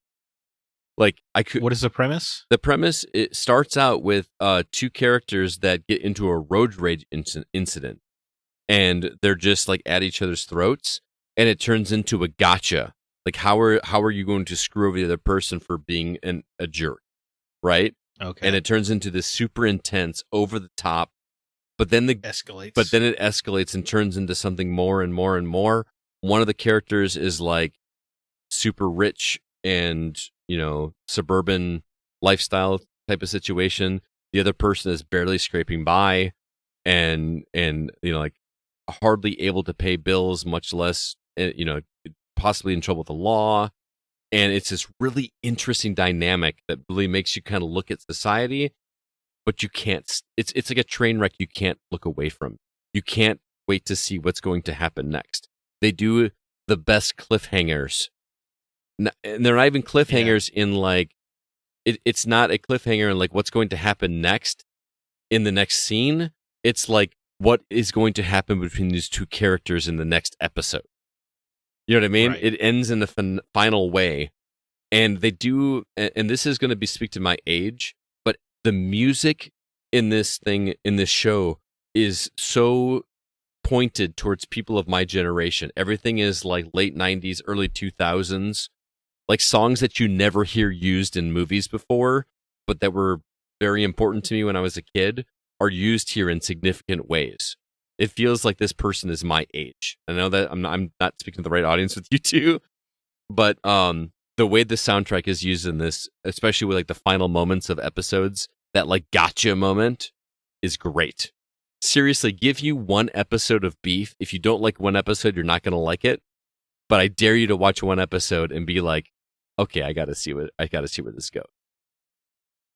Like I could. What is the premise? The premise, it starts out with 2 characters that get into a road rage incident, and they're just like at each other's throats, and it turns into a gotcha. Like how are you going to screw over the other person for being a jerk, right? Okay. And it turns into this super intense, over the top. But then escalates. But then it escalates and turns into something more and more and more. One of the characters is like super rich and, you know, suburban lifestyle type of situation. The other person is barely scraping by and you know, like hardly able to pay bills, much less, you know, possibly in trouble with the law. And it's this really interesting dynamic that really makes you kind of look at society, but you can't. It's like a train wreck you can't look away from. You can't wait to see what's going to happen next. They do the best cliffhangers. And they're not even cliffhangers in like, it's not a cliffhanger in like what's going to happen next in the next scene. It's like what is going to happen between these 2 characters in the next episode. You know what I mean? Right. It ends in the final way. And they do, and this is going to speak to my age, but the music in this show is so pointed towards people of my generation. Everything is like late 90s, early 2000s, like songs that you never hear used in movies before, but that were very important to me when I was a kid, are used here in significant ways. It feels like this person is my age. I know that I'm not speaking to the right audience with you two, but the way the soundtrack is used in this, especially with like the final moments of episodes, that like gotcha moment is great. Seriously, give you one episode of Beef. If you don't like one episode, you're not going to like it. But I dare you to watch one episode and be like, okay, I got to see where this goes.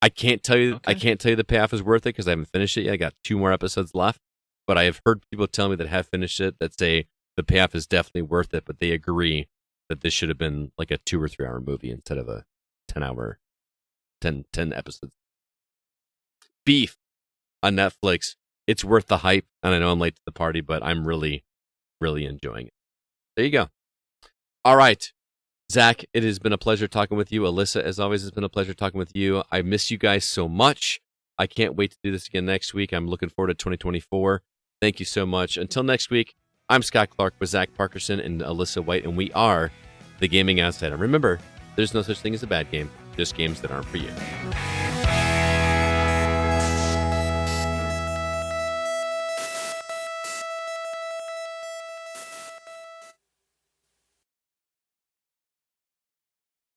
I can't tell you the payoff is worth it because I haven't finished it yet. I got 2 more episodes left. But I have heard people tell me that have finished it that say the payoff is definitely worth it, but they agree that this should have been like a 2 or 3 hour movie instead of a 10 episodes. Beef on Netflix. It's worth the hype, and I know I'm late to the party, but I'm really, really enjoying it. There you go. All right. Zach, it has been a pleasure talking with you. Alyssa, as always, it's been a pleasure talking with you. I miss you guys so much. I can't wait to do this again next week. I'm looking forward to 2024. Thank you so much. Until next week, I'm Scott Clark with Zach Parkerson and Alyssa White, and we are the Gaming Outsider. Remember, there's no such thing as a bad game, just games that aren't for you.